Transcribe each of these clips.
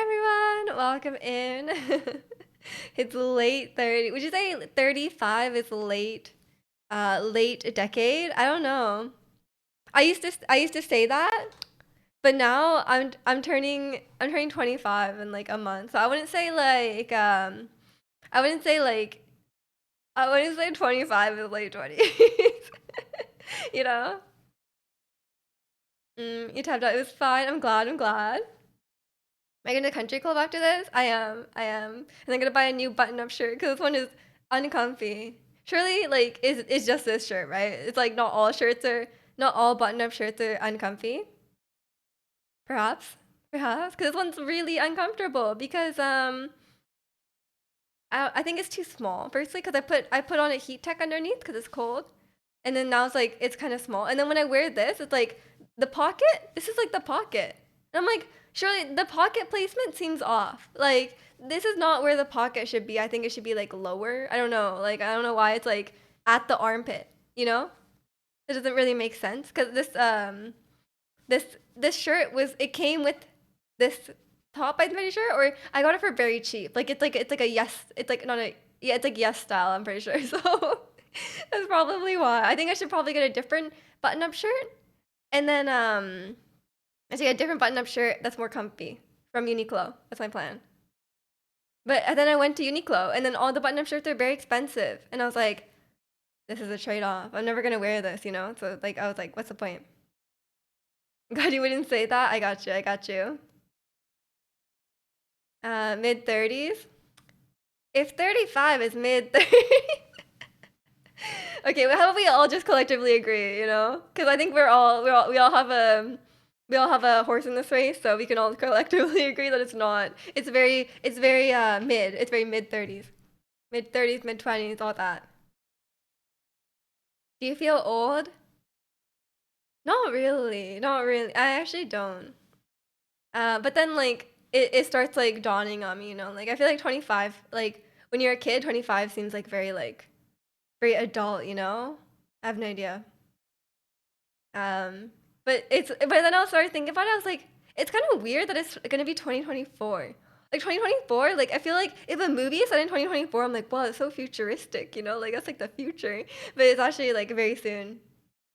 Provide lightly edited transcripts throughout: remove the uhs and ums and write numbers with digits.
everyone. Welcome in. It's late 30. Would you say 35 is late? Late decade? I don't know. I used to say that, but now I'm turning 25 in like a month. So I wouldn't say like I wouldn't say 25 is late 20s. You know? You tapped out. It was fine. I'm glad. I'm glad. Am I going to country club after this? I am. I am. And I'm gonna buy a new button-up shirt because this one is uncomfy. Surely, like, it's just this shirt, right? It's like not all button-up shirts are uncomfy. Perhaps, perhaps, because this one's really uncomfortable because I think it's too small. Firstly, because I put on a heat tech underneath because it's cold, and then now it's like it's kind of small. And then when I wear this, it's like the pocket. This is like the pocket, and I'm like, surely the pocket placement seems off. Like this is not where the pocket should be. I think it should be like lower. I don't know. Like I don't know why it's like at the armpit. You know, it doesn't really make sense because this this shirt was it came with this top, I'm pretty sure, or I got it for very cheap. Like it's like a yes, it's like not a yeah, it's like yes style, I'm pretty sure. So that's probably why. I think I should probably get a different button-up shirt and then I should get a different button-up shirt that's more comfy from Uniqlo. That's my plan. But then I went to Uniqlo and then all the button-up shirts are very expensive. And I was like, this is a trade-off. I'm never gonna wear this, you know? So like I was like, what's the point? God, you wouldn't say that? I got you, I got you. Mid 30s. If 35 is mid 30s. Okay, well, how about we all just collectively agree, you know? Because I think we all have a horse in this race, so we can all collectively agree that it's not. It's very mid. It's very mid 30s. Mid 30s, mid 20s, all that. Do you feel old? Not really. Not really. I actually don't. But then like it starts like dawning on me, you know? Like I feel like 25, like when you're a kid, 25 seems like very adult, you know? I have no idea. Um, but then I started thinking about it. I was like, it's kind of weird that it's gonna be 2024. Like 2024, like I feel like if a movie is set in 2024, I'm like, wow, it's so futuristic, you know? Like that's like the future. But it's actually like very soon.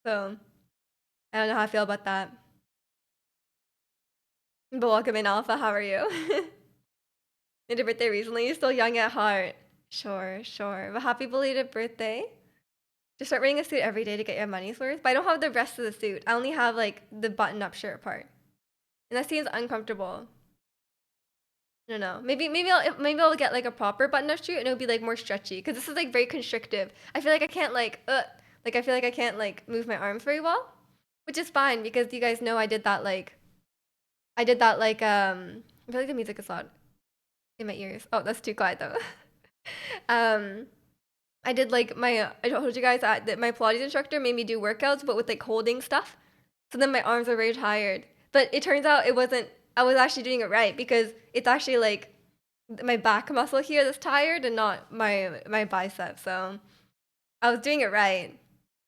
So I don't know how I feel about that. But welcome in, Alpha. How are you? Did your birthday recently? You're still young at heart. Sure, sure. But happy belated birthday. Just start wearing a suit every day to get your money's worth. But I don't have the rest of the suit. I only have like the button-up shirt part, and that seems uncomfortable. I don't know. Maybe I'll get like a proper button-up shirt, and it'll be like more stretchy. Because this is like very constrictive. I feel like I can't like I feel like I can't like move my arms very well, which is fine because you guys know I did that like. I feel like the music is loud in my ears. Oh, that's too quiet though. um. I did like I told you guys that my Pilates instructor made me do workouts, but with like holding stuff. So then my arms were very tired. But it turns out it wasn't, I was actually doing it right because it's actually like my back muscle here that's tired and not my bicep. So I was doing it right,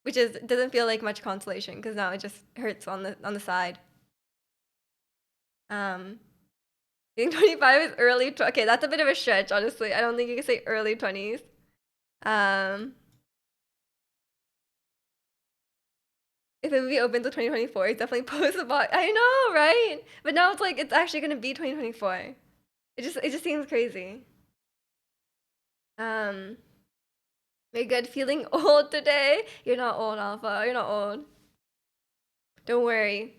which is doesn't feel like much consolation because now it just hurts on the side. Um, I think 25 is okay, that's a bit of a stretch, honestly. I don't think you can say early 20s. Um, if the movie opens in 2024, it's definitely post about. I know, right? But now it's like it's actually gonna be 2024. It just seems crazy. Um, you're good feeling old today. You're not old, Alpha. You're not old. Don't worry.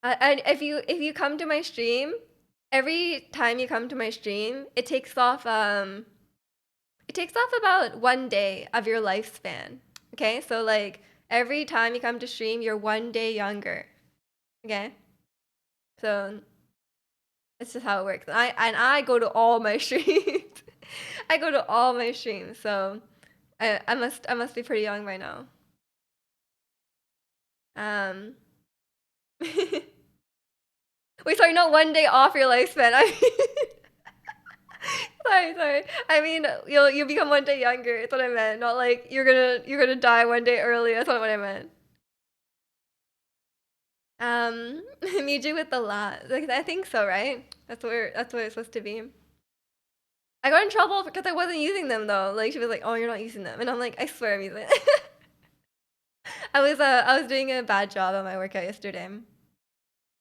And if you come to my stream, every time you come to my stream, it takes off about 1 day of your lifespan. Okay, so like every time you come to stream, you're 1 day younger. Okay, so it's just how it works. I go to all my streams. I go to all my streams, so I must be pretty young by now. Um, wait, sorry, not 1 day off your lifespan. I mean, sorry. I mean, you'll become 1 day younger. That's what I meant. Not like you're gonna die 1 day early. That's not what I meant. Miju with the lot. Like I think so, right? That's where it's supposed to be. I got in trouble because I wasn't using them though. Like she was like, "Oh, you're not using them," and I'm like, "I swear I'm using it." I was doing a bad job at my workout yesterday.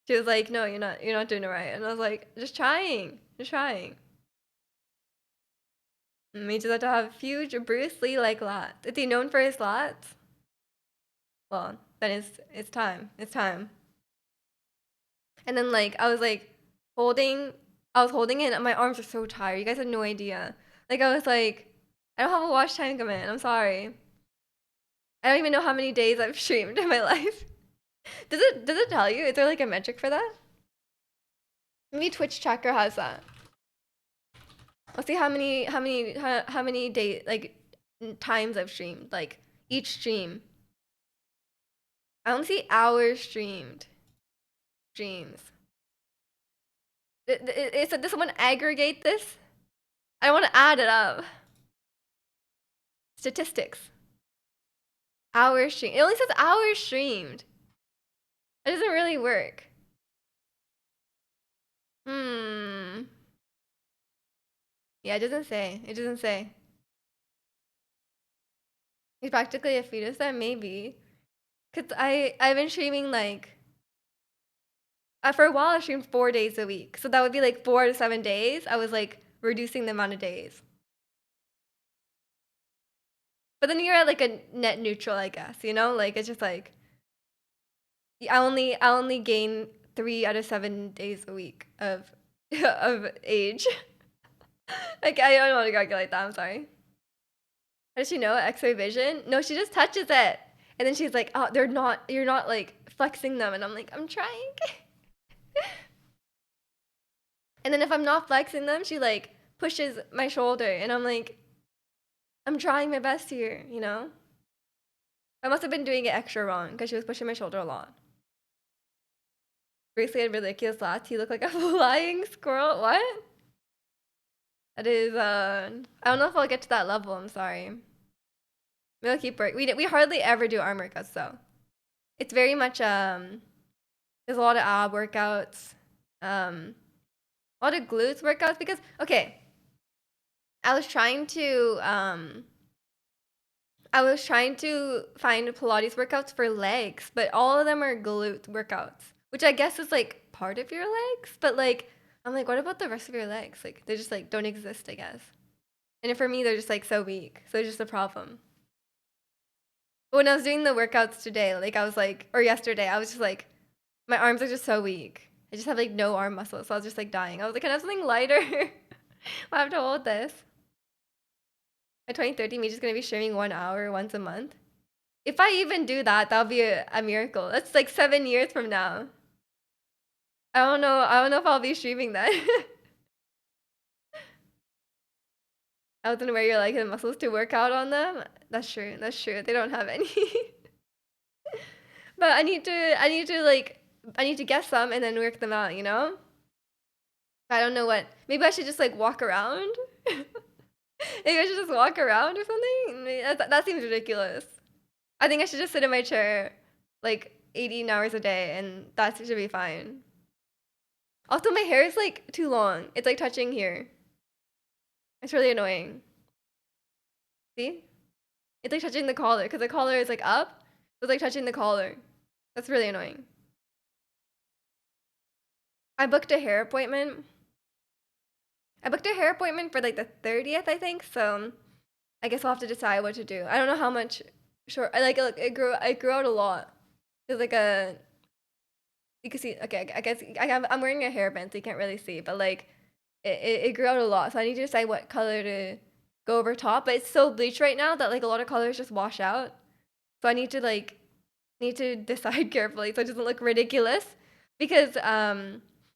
She was like, "No, you're not doing it right," and I was like, "Just trying, just trying." And we just had to have huge Bruce Lee like lats. Is he known for his lats? Well, then it's time. It's time. And then like holding I was holding it and my arms are so tired. You guys have no idea. Like I was like, I don't have a watch time command. I'm sorry. I don't even know how many days I've streamed in my life. Does it tell you? Is there like a metric for that? Maybe Twitch tracker has that. I'll see how many day like times I've streamed. Like each stream. I only see hours streamed. Streams. Does someone aggregate this? I want to add it up. Statistics. Hours streamed. It only says hours streamed. It doesn't really work. Hmm. Yeah, it doesn't say. It doesn't say. He's practically a fetus then, maybe. Cause I've been streaming like for a while I streamed 4 days a week. So that would be like 4 to 7 days. I was like reducing the amount of days. But then you're at like a net neutral, I guess, you know? Like it's just like I only gain 3 out of 7 days a week of of age. Like I don't want to calculate that, I'm sorry. How does she know X-ray vision? No, she just touches it. And then she's like, "Oh, you're not like flexing them." And I'm like, "I'm trying." And then if I'm not flexing them, she like pushes my shoulder and I'm like, "I'm trying my best here, you know?" I must have been doing it extra wrong because she was pushing my shoulder a lot. Basically had ridiculous lats. He looked like a flying squirrel. What? That is I don't know if I'll get to that level, I'm sorry. We'll keep work. We hardly ever do arm workouts though. It's very much there's a lot of ab workouts, a lot of glutes workouts because okay, I was trying to find Pilates workouts for legs, but all of them are glute workouts, which I guess is like part of your legs, but like I'm like, what about the rest of your legs? Like they just like don't exist, I guess. And for me, they're just like so weak, so it's just a problem. When I was doing the workouts today, like I was like, or yesterday, I was just like, my arms are just so weak. I just have like no arm muscles, so I was just like dying. I was like, can I have something lighter? I have to hold this. By 2030, me just gonna be streaming 1 hour once a month. If I even do that, that'll be a miracle. That's like 7 years from now. I don't know. I don't know if I'll be streaming that. I was gonna wear your like the muscles to work out on them. That's true. That's true. They don't have any. But I need to get some and then work them out, you know? I don't know what. Maybe I should just like walk around. Maybe I should just walk around or something. That seems ridiculous. I think I should just sit in my chair like 18 hours a day and that should be fine. Also, my hair is like too long. It's like touching here. It's really annoying. See? It's like touching the collar because the collar is like up. So it's like touching the collar. That's really annoying. I booked a hair appointment. I booked a hair appointment for like the 30th, I think. So I guess I'll have to decide what to do. I don't know how much short. I like it grew out a lot. There's like a you can see. Okay, I guess I'm wearing a hairband, so you can't really see. But like it grew out a lot. So I need to decide what color to go over top. But it's so bleached right now that like a lot of colors just wash out. So I need to decide carefully so it doesn't look ridiculous. Because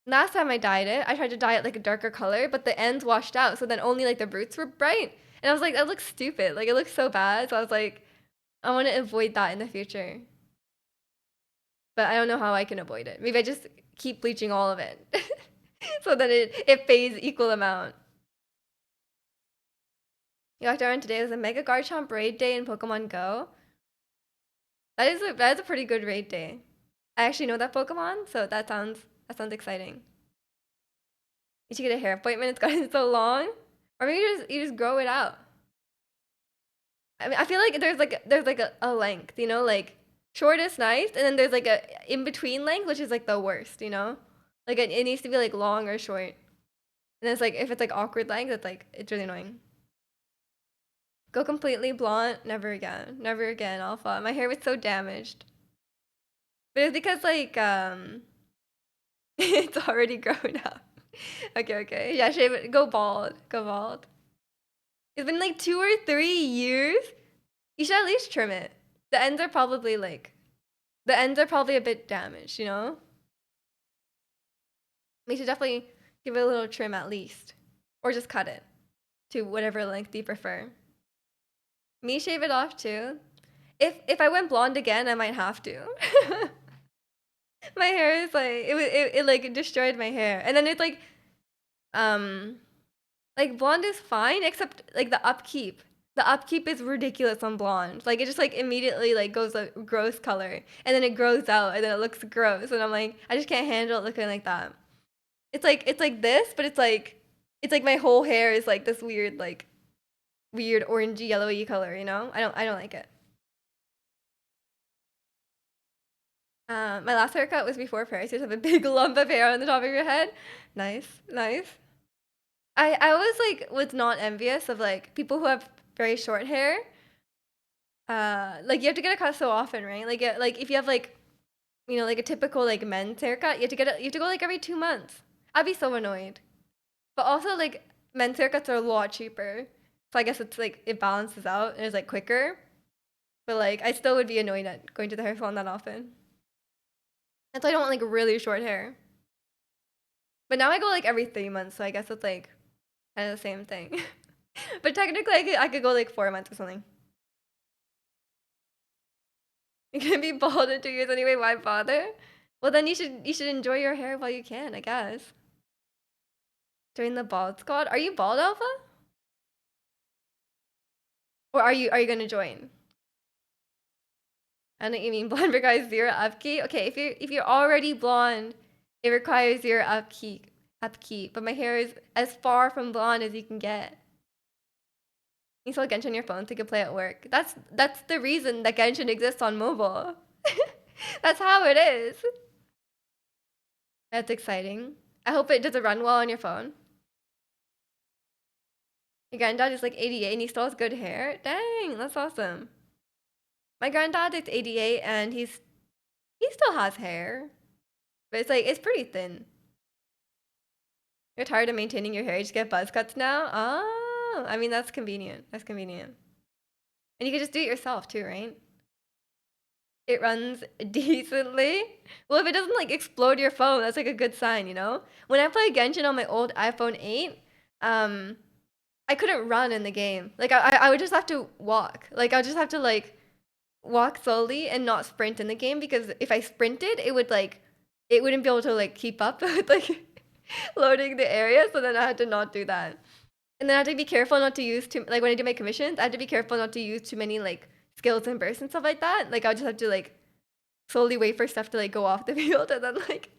last time I dyed it, I tried to dye it like a darker color, but the ends washed out. So then only like the roots were bright. And I was like, that looks stupid. Like it looks so bad. So I was like, I want to avoid that in the future. But I don't know how I can avoid it. Maybe I just keep bleaching all of it. So that it fades equal amount. You walked around today was a Mega Garchomp raid day in Pokemon Go. That is a pretty good raid day. I actually know that Pokemon, so that sounds exciting. You should get a hair appointment. It's gotten so long. Or maybe you just grow it out. I mean, I feel like there's like a length, you know, like short is nice, and then there's like a in between length, which is like the worst, you know, like it needs to be like long or short, and it's like if it's like awkward length, it's really annoying. Go completely blonde, never again, never again, Alpha. My hair was so damaged, but it's because like it's already grown up. Okay, okay, yeah, shave it. Go bald, go bald. It's been like 2 or 3 years. You should at least trim it. The ends are probably like the ends are probably a bit damaged, you know? We should definitely give it a little trim at least. Or just cut it to whatever length you prefer. Me shave it off too. If I went blonde again, I might have to. My hair is like it like destroyed my hair. And then it's um like blonde is fine except like the upkeep. The upkeep is ridiculous on blonde. Like it just like immediately like goes a gross color and then it grows out and then it looks gross and I'm like I just can't handle it looking like that. It's like this, but it's like my whole hair is like this weird orangey yellowy color, you know? I don't like it. My last haircut was before Paris. You just have a big lump of hair on the top of your head. Nice, nice. I always was not envious of like people who have very short hair. Like you have to get a cut so often, right? Like if you have like like a typical like men's haircut, you have to go like every 2 months. I'd be so annoyed. But also like men's haircuts are a lot cheaper. So I guess it's like it balances out and it's like quicker. But like I still would be annoyed at going to the hair salon that often. That's why I don't want like really short hair. But now I go like every 3 months, so I guess it's like kind of the same thing. But technically I could go like 4 months or something. You're gonna be bald in 2 years anyway, why bother? Well then you should enjoy your hair while you can, I guess. Join the bald squad. Are you bald, Alpha? Or are you gonna join? I know what you mean. Blonde requires zero upkeep. Okay, if you're already blonde, it requires zero upkeep. Upkeep. But my hair is as far from blonde as you can get. You still Genshin on your phone so you can play at work. That's the reason that Genshin exists on mobile. That's how it is. That's exciting. I hope it does it run well on your phone. Your granddad is like 88 and he still has good hair. Dang, that's awesome. My granddad is 88 and he still has hair, but it's pretty thin. You're tired of maintaining your hair, you just get buzz cuts now? Oh, I mean, that's convenient. That's convenient. And you can just do it yourself too, right? It runs decently. Well, if it doesn't like explode your phone, that's like a good sign, you know? When I play Genshin on my old iPhone 8, um, I couldn't run in the game. Like I would just have to walk. Like I would just have to like walk slowly and not sprint in the game because if I sprinted, it wouldn't be able to like keep up with like loading the area. So then I had to not do that. And then I had to be careful not to use too like when I do my commissions, I had to be careful not to use too many like skills and bursts and stuff like that. Like I would just have to like slowly wait for stuff to like go off the field and then like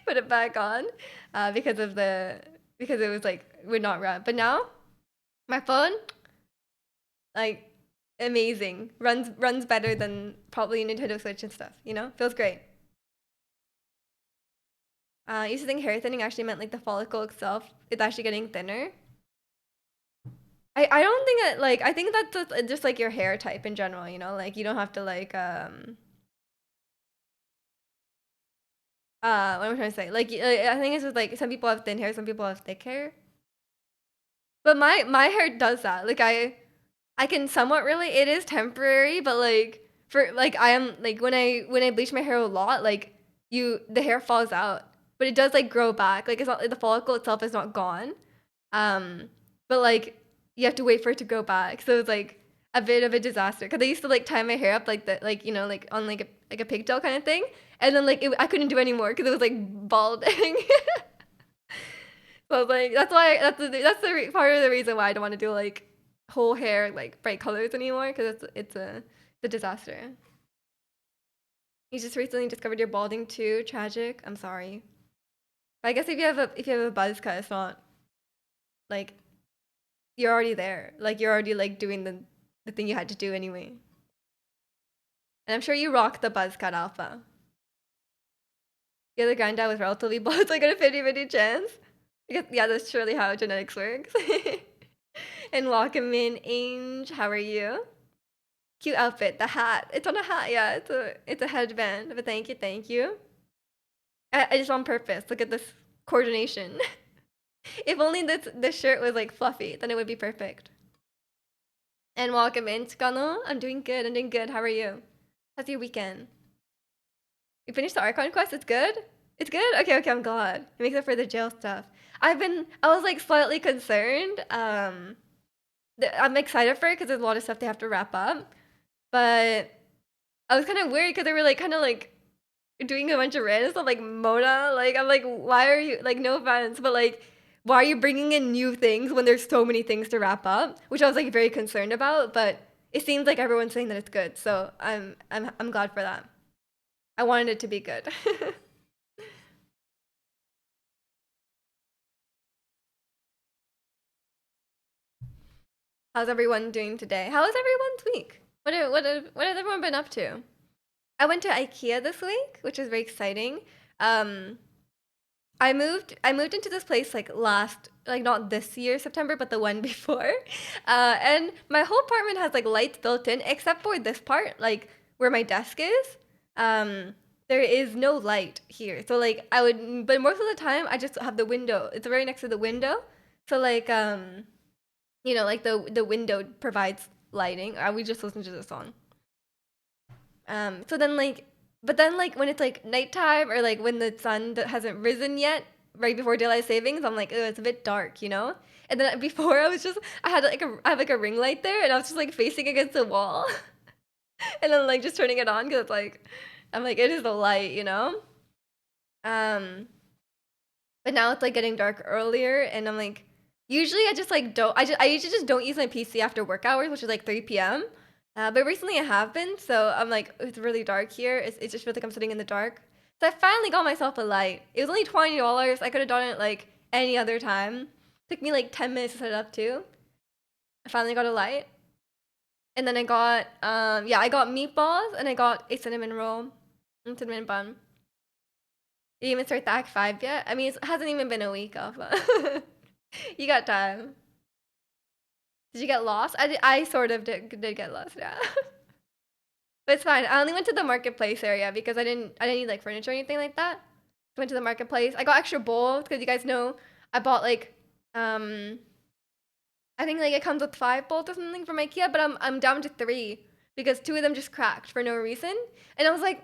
put it back on because because it was like would not run. But now my phone like amazing runs better than probably Nintendo Switch and stuff. You know, feels great. I used to think hair thinning actually meant like the follicle itself is actually getting thinner. I don't think that like I think that's just like your hair type in general. You know, like you don't have to like what am I trying to say? I think it's just like some people have thin hair, some people have thick hair. But my hair does that. Like I can somewhat relate. It is temporary, but like for like I am like when I bleach my hair a lot, like the hair falls out, but it does like grow back. Like it's not the follicle itself is not gone. Um, but like you have to wait for it to grow back. So it's like a bit of a disaster because I used to like tie my hair up like that, like like on like a pigtail kind of thing, and then I couldn't do anymore because it was like balding. So I was like that's part of the reason why I don't want to do like whole hair like bright colors anymore because it's a disaster. You just recently discovered you're balding too. Tragic. I'm sorry. But I guess if you have a buzz cut, it's not like you're already there. Like you're already like doing the thing you had to do anyway. And I'm sure you rock the buzz cut alpha. The other granddad was relatively bald, so I got a 50-50 chance. I guess, yeah, that's surely how genetics works. And welcome in, Ange. How are you? Cute outfit. The hat. It's on a hat. Yeah, it's a headband. But thank you, thank you. I just on purpose. Look at this coordination. If only this shirt was like fluffy, then it would be perfect. And welcome in, Skano. I'm doing good. I'm doing good. How are you? How's your weekend? You finished the Archon quest? It's good? It's good? Okay, okay, I'm glad. It makes up for the jail stuff. I was like slightly concerned. I'm excited for it because there's a lot of stuff they have to wrap up. But I was kind of worried because they were like kind of like doing a bunch of random stuff like Mona. Like, I'm like, why are you, like, no offense, but like, why are you bringing in new things when there's so many things to wrap up? Which I was like very concerned about, but it seems like everyone's saying that it's good. So I'm glad for that. I wanted it to be good. How's everyone doing today? How was everyone's week? What has everyone been up to? I went to IKEA this week, which is very exciting. Um, I moved into this place like last, like not this year September, but the one before. And my whole apartment has like lights built in, except for this part, like where my desk is. Um, there is no light here, so like but most of the time I just have the window. It's right next to the window, so like like the window provides lighting. We just listen to the song. So then like, but then like when it's like nighttime or like when the sun hasn't risen yet, right before daylight savings, I'm like, oh, it's a bit dark, you know. And then before I have like a ring light there, and I was just like facing against the wall, and then like just turning it on because it's like, I'm like it is the light, you know. Um, but now it's like getting dark earlier, and I'm like, usually I just like don't I usually just don't use my PC after work hours, which is like 3 p.m. But recently I have been, so I'm like, it's really dark here. It just feels like I'm sitting in the dark. So I finally got myself a light. It was only $20. I could have done it like any other time. Took me like 10 minutes to set it up too. I finally got a light. And then I got I got meatballs and I got a cinnamon roll and cinnamon bun. Did you even start the Act 5 yet? I mean, it hasn't even been a week off. You got time. Did you get lost? I sort of did get lost, yeah. But it's fine. I only went to the marketplace area because I didn't need like furniture or anything like that. I went to the marketplace. I got extra bowls because you guys know I bought like um I think like it comes with 5 bowls or something from IKEA, but I'm down to 3 because 2 of them just cracked for no reason. And I was like,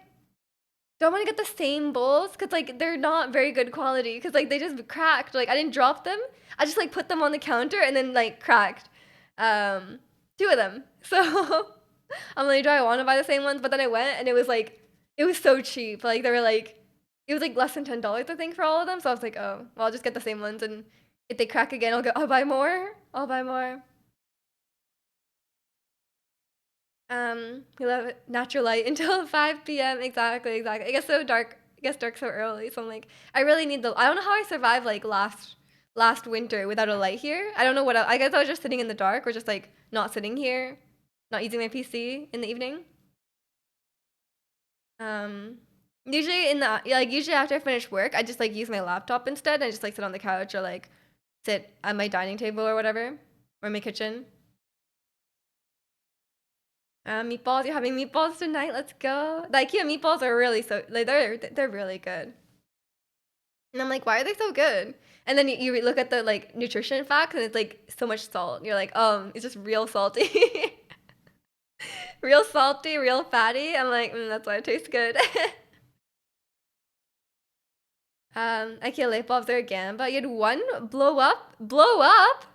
do I want to get the same bowls? Because like they're not very good quality because like they just cracked. Like I didn't drop them. I just like put them on the counter and then like cracked. Um, 2 of them. So I'm like, do I want to buy the same ones? But then I went and it was so cheap. Like they were like, it was like less than $10 I think for all of them. So I was like, oh, well, I'll just get the same ones and if they crack again, I'll buy more. I'll buy more. We love natural light until 5 p.m. Exactly, exactly. It gets dark so early. So I'm like, I really need I don't know how I survived like last winter without a light here. I don't know I guess I was just sitting in the dark or just like not sitting here, not using my PC in the evening. Um, usually usually after I finish work, I just like use my laptop instead and I just like sit on the couch or like sit at my dining table or whatever or my kitchen. Meatballs. You're having meatballs tonight. Let's go. The IKEA meatballs are really so like they're really good. And I'm like, why are they so good? And then you look at the like nutrition facts and it's like so much salt. You're like, it's just real salty, real salty, real fatty. I'm like, that's why it tastes good. IKEA light bulbs are again, but you had one blow up.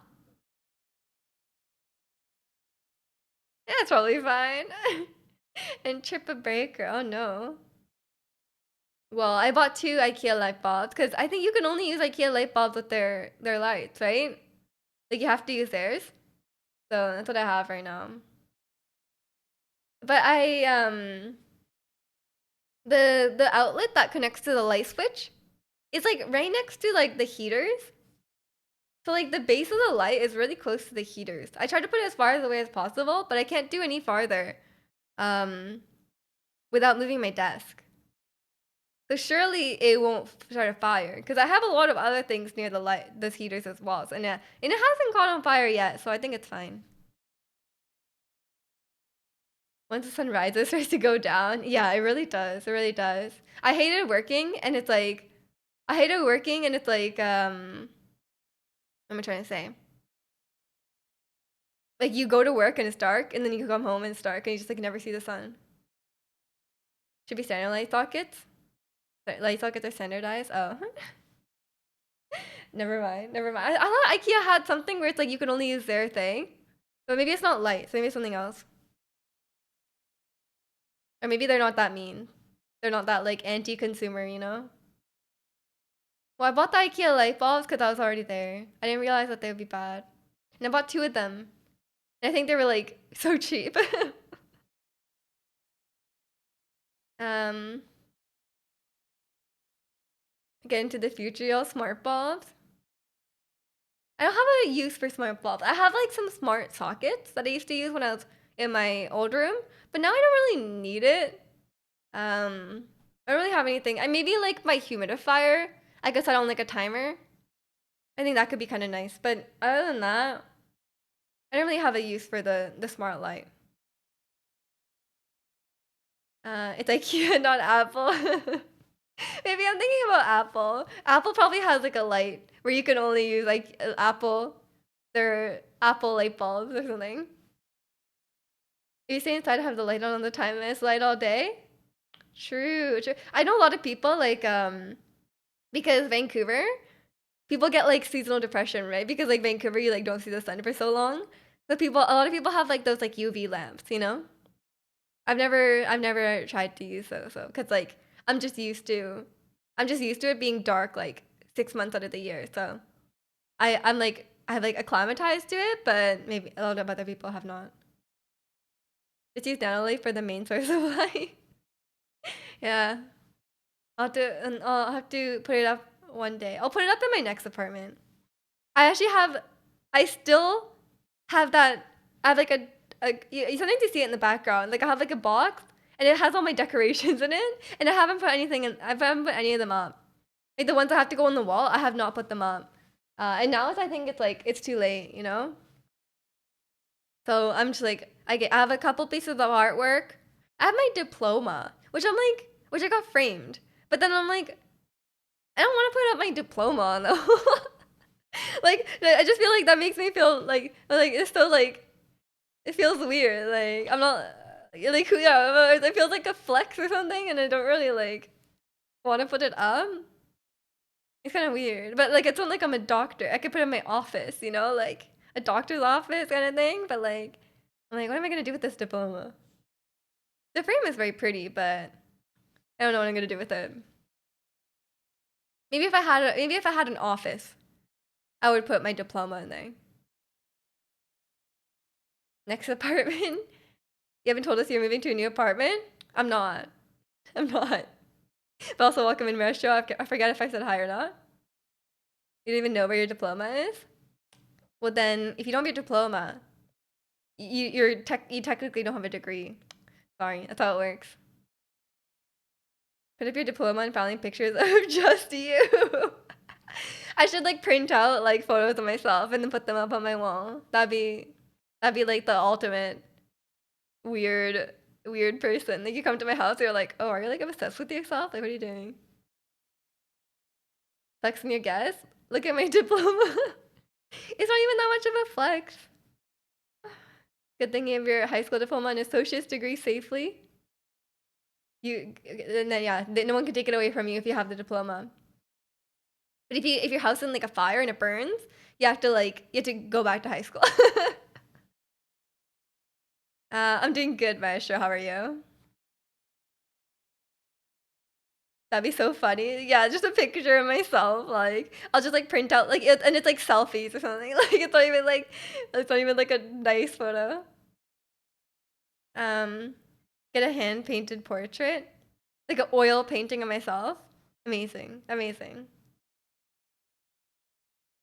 Yeah, it's probably fine. And trip a breaker. Oh no. Well, I bought 2 IKEA light bulbs because I think you can only use IKEA light bulbs with their lights, right? Like you have to use theirs. So that's what I have right now. But the outlet that connects to the light switch, It's like right next to like the heaters. So like the base of the light is really close to the heaters. I tried to put it as far away as possible, but I can't do any farther um without moving my desk. So surely it won't start a fire because I have a lot of other things near the light, those heaters as well. So, and it hasn't caught on fire yet, so I think it's fine. Once the sun rises, it starts to go down. Yeah, it really does. It really does. I hated working, and it's like, I hated working, and it's like, what am I trying to say? Like you go to work and it's dark, and then you come home and it's dark, and you just like never see the sun. Should be standard light sockets. Light sockets are standardized. Oh, never mind. Never mind. I thought IKEA had something where it's like you can only use their thing, but maybe it's not light. So maybe it's something else, or maybe they're not that mean. They're not that like anti-consumer, you know? Well, I bought the IKEA light bulbs because I was already there. I didn't realize that they would be bad, and I bought two of them. And I think they were like so cheap. um, get into the future, y'all. Smart bulbs. I don't have a use for smart bulbs. I have like some smart sockets that I used to use when I was in my old room, but now I don't really need it. I don't really have anything. I maybe like my humidifier. I guess I don't like a timer. I think that could be kind of nice, but other than that, I don't really have a use for the smart light. It's IKEA, not Apple. Maybe I'm thinking about Apple. Apple probably has like a light where you can only use like Apple, their Apple light bulbs or something. If you stay inside, have the light on the timeless light all day. True, true. I know a lot of people like because Vancouver, people get like seasonal depression, right? Because like Vancouver, you like don't see the sun for so long. So people, a lot of people have like those like UV lamps, you know? I've never tried to use those, so because like I'm just used to, I'm just used to it being dark like 6 months out of the year. So I'm like I've like acclimatized to it, but maybe a lot of other people have not. Just use Nanoleaf for the main source of light. Yeah, and I'll have to put it up one day. I'll put it up in my next apartment. I actually have, I still have that. I have like sometimes you see it in the background. Like I have like a box and it has all my decorations in it, and I haven't put anything in. I haven't put any of them up. Like the ones that have to go on the wall, I have not put them up. And now I think it's like it's too late, you know. So I'm just like I have a couple pieces of artwork. I have my diploma, which I'm like, which I got framed. But then I'm like, I don't want to put up my diploma though. Like I just feel like that makes me feel like it's so like it feels weird. Like I'm not like who yeah, it feels like a flex or something, and I don't really like want to put it up. It's kind of weird, but like it's not like I'm a doctor. I could put it in my office, you know, like a doctor's office kind of thing. But like, I'm like, what am I gonna do with this diploma? The frame is very pretty, but I don't know what I'm gonna do with it. Maybe if I had an office, I would put my diploma in there. Next apartment. You haven't told us you're moving to a new apartment? I'm not. I'm not. But also, welcome in, Maestro. I forgot if I said hi or not. You don't even know where your diploma is? Well, then, if you don't have your diploma, you technically don't have a degree. Sorry, that's how it works. Put up your diploma and filing pictures of just you. I should like print out like photos of myself and then put them up on my wall. That'd be like the ultimate weird weird person. Like you come to my house, you're like, oh, are you like obsessed with yourself? Like what are you doing? Flexing your guess? Look at my diploma. It's not even that much of a flex. Good thing you have your high school diploma and associate's degree safely. And then yeah, no one can take it away from you if you have the diploma. But if your house is in like a fire and it burns, you have to go back to high school. I'm doing good, Maestro. How are you? That'd be so funny. Yeah, just a picture of myself. Like I'll just like print out like it, and it's like selfies or something. Like it's not even like a nice photo. Um, get a hand painted portrait, like an oil painting of myself. Amazing, amazing.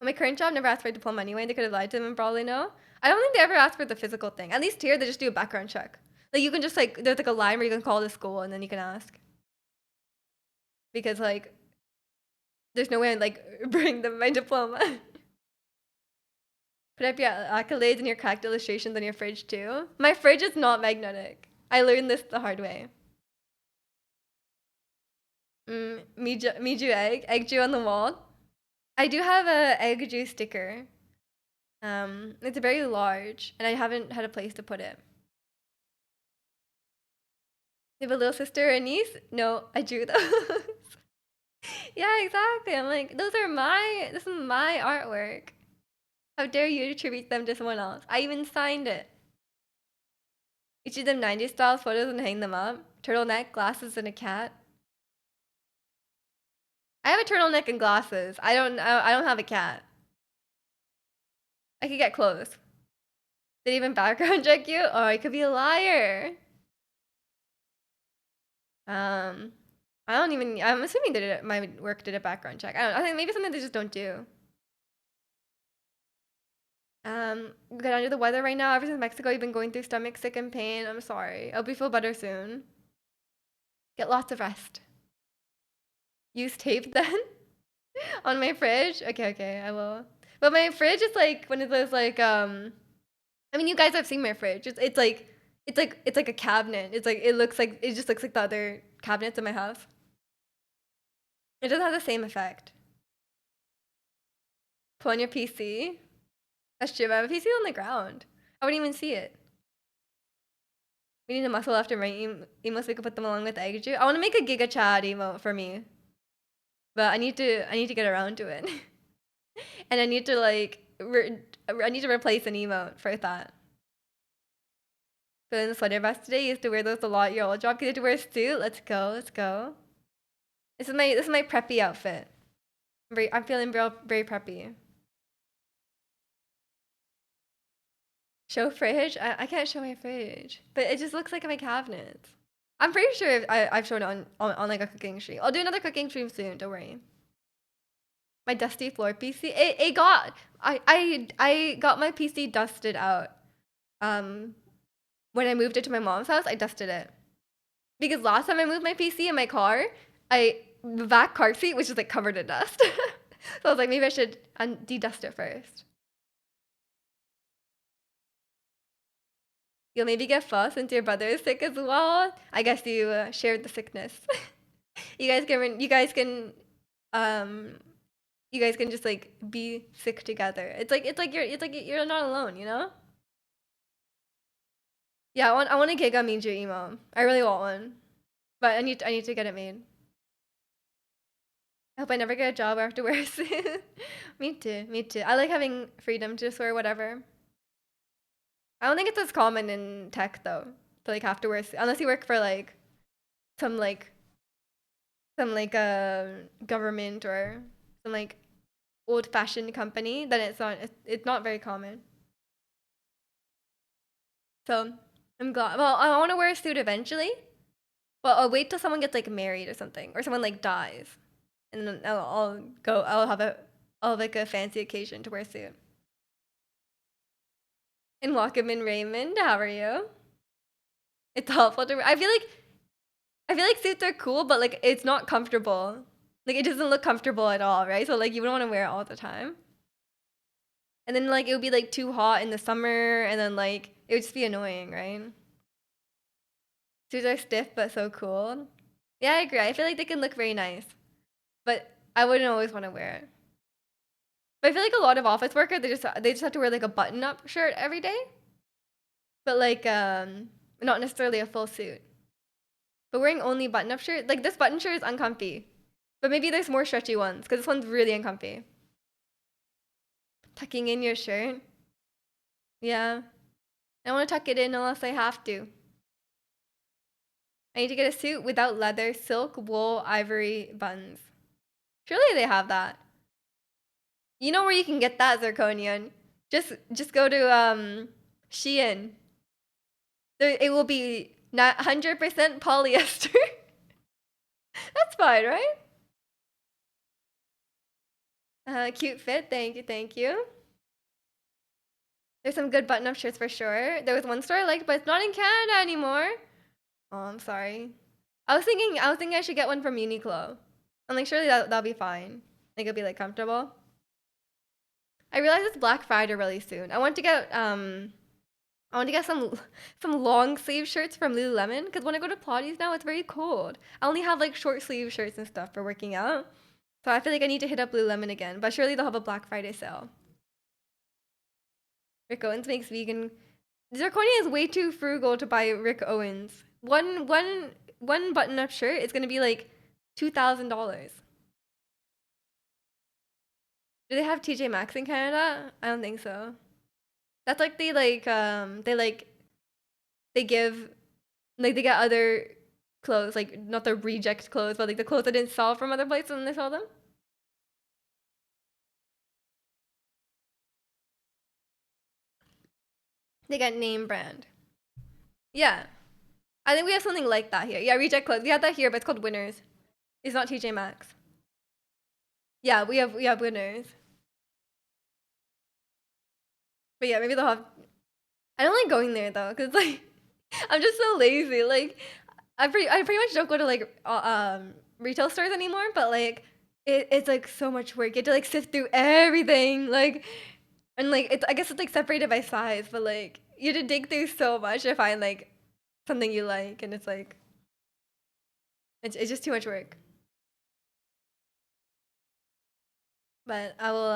My current job never asked for a diploma anyway. They could have lied to them and probably no. I don't think they ever asked for the physical thing. At least here, they just do a background check. Like you can just like, there's like a line where you can call the school and then you can ask. Because like, there's no way I'd like bring them my diploma. Put up your accolades and your cracked illustrations on your fridge too. My fridge is not magnetic. I learned this the hard way. Miju egg Jew on the wall. I do have a egg Jew sticker. It's very large, and I haven't had a place to put it. You have a little sister or a niece? No, I drew those. Yeah, exactly. I'm like, this is my artwork. How dare you attribute them to someone else? I even signed it. You shoot them 90s style photos and hang them up. Turtleneck, glasses, and a cat. I have a turtleneck and glasses. I don't have a cat. I could get close. Did it even background check you? Oh, I could be a liar. I don't even. I'm assuming that my work did a background check. I don't. I think maybe something they just don't do. Get under the weather right now. Ever since Mexico, you've been going through stomach sick and pain. I'm sorry. I hope you feel better soon. Get lots of rest. Use tape then on my fridge. Okay, I will. But my fridge is like one of those like I mean, you guys have seen my fridge. It's like a cabinet. It's like it just looks like the other cabinets in my house. It doesn't have the same effect. Put on your PC. That's true. I have a PC on the ground. I wouldn't even see it. We need a muscle after my emotes. So we could put them along with egg juice. I want to make a Giga Chad emote for me, but I need to get around to it, and I need to like I need to replace an emote for that. So in the sweater vest today, you used to wear those a lot at your old job because you had to wear a suit. Let's go. This is my preppy outfit. I'm feeling very preppy. Show fridge? I can't show my fridge, but it just looks like my cabinets. I'm pretty sure I've shown it on like a cooking stream. I'll do another cooking stream soon. Don't worry. My dusty floor PC. I got my PC dusted out. When I moved it to my mom's house, I dusted it because last time I moved my PC in my car, the back car seat was just like covered in dust. So I was like, maybe I should de-dust it first. You'll maybe get pho since your brother is sick as well. I guess you shared the sickness. You guys can just like be sick together. It's like you're not alone, you know? Yeah, I want a Giga Miju emo. I really want one, but I need to get it made. I hope I never get a job where I have to wear a suit. Me too. I like having freedom to just wear whatever. I don't think it's as common in tech though to like have to wear a suit unless you work for like some like government or some like old-fashioned company. Then it's not very common. So I'm glad. Well, I want to wear a suit eventually, but I'll wait till someone gets like married or something, or someone like dies, and then I'll have like a fancy occasion to wear a suit. And welcome in Raymond. How are you? It's helpful to. I feel like suits are cool, but like it's not comfortable. Like it doesn't look comfortable at all, right? So like you don't want to wear it all the time. And then like it would be like too hot in the summer, and then like it would just be annoying, right? Suits are stiff but so cool. Yeah, I agree. I feel like they can look very nice, but I wouldn't always want to wear it. But I feel like a lot of office workers they just have to wear like a button-up shirt every day, but like not necessarily a full suit. But wearing only button-up shirt, like this button shirt is uncomfy, but maybe there's more stretchy ones because this one's really uncomfy. Tucking in your shirt, yeah. I don't want to tuck it in unless I have to. I need to get a suit without leather, silk, wool, ivory buttons. Surely they have that. You know where you can get that, Zirconian? Just go to Shein. It will be not 100% polyester. That's fine, right? Cute fit. Thank you. Thank you. There's some good button-up shirts for sure. There was one store I liked, but it's not in Canada anymore. Oh, I'm sorry. I was thinking I should get one from Uniqlo. I'm like, surely that'll be fine. Like it'll be like comfortable. I realized it's Black Friday really soon. I want to get some long sleeve shirts from Lululemon because when I go to Pilates now, it's very cold. I only have like short sleeve shirts and stuff for working out. So I feel like I need to hit up Lululemon again. But surely they'll have a Black Friday sale. Rick Owens makes vegan. Zirconia is way too frugal to buy Rick Owens. One button up shirt is gonna be like $2,000. Do they have TJ Maxx in Canada? I don't think so. That's like they give like they get other clothes, like not the reject clothes, but like the clothes that didn't sell from other places and they sell them. They get name brand. Yeah. I think we have something like that here. Yeah, reject clothes. We have that here, but it's called Winners. It's not TJ Maxx. Yeah, we have Winners. But yeah, maybe they'll have. I don't like going there though, cause like I'm just so lazy. Like I pretty much don't go to like retail stores anymore. But like it's like so much work. You have to like sift through everything. Like and like I guess it's like separated by size, but like you have to dig through so much to find like something you like, and it's like it's just too much work. But I will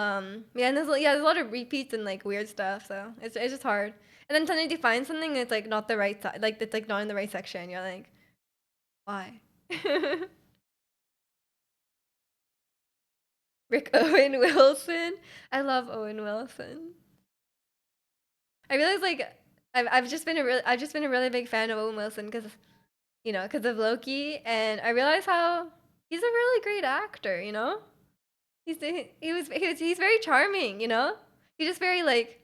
yeah, and there's a lot of repeats and like weird stuff, so it's just hard. And then sometimes you find something and it's like not the right side, like it's like not in the right section. You're like, why? Rick Owen Wilson. I love Owen Wilson. I realize like I've just been a really big fan of Owen Wilson because because of Loki, and I realize how he's a really great actor. He's very charming. He's just very like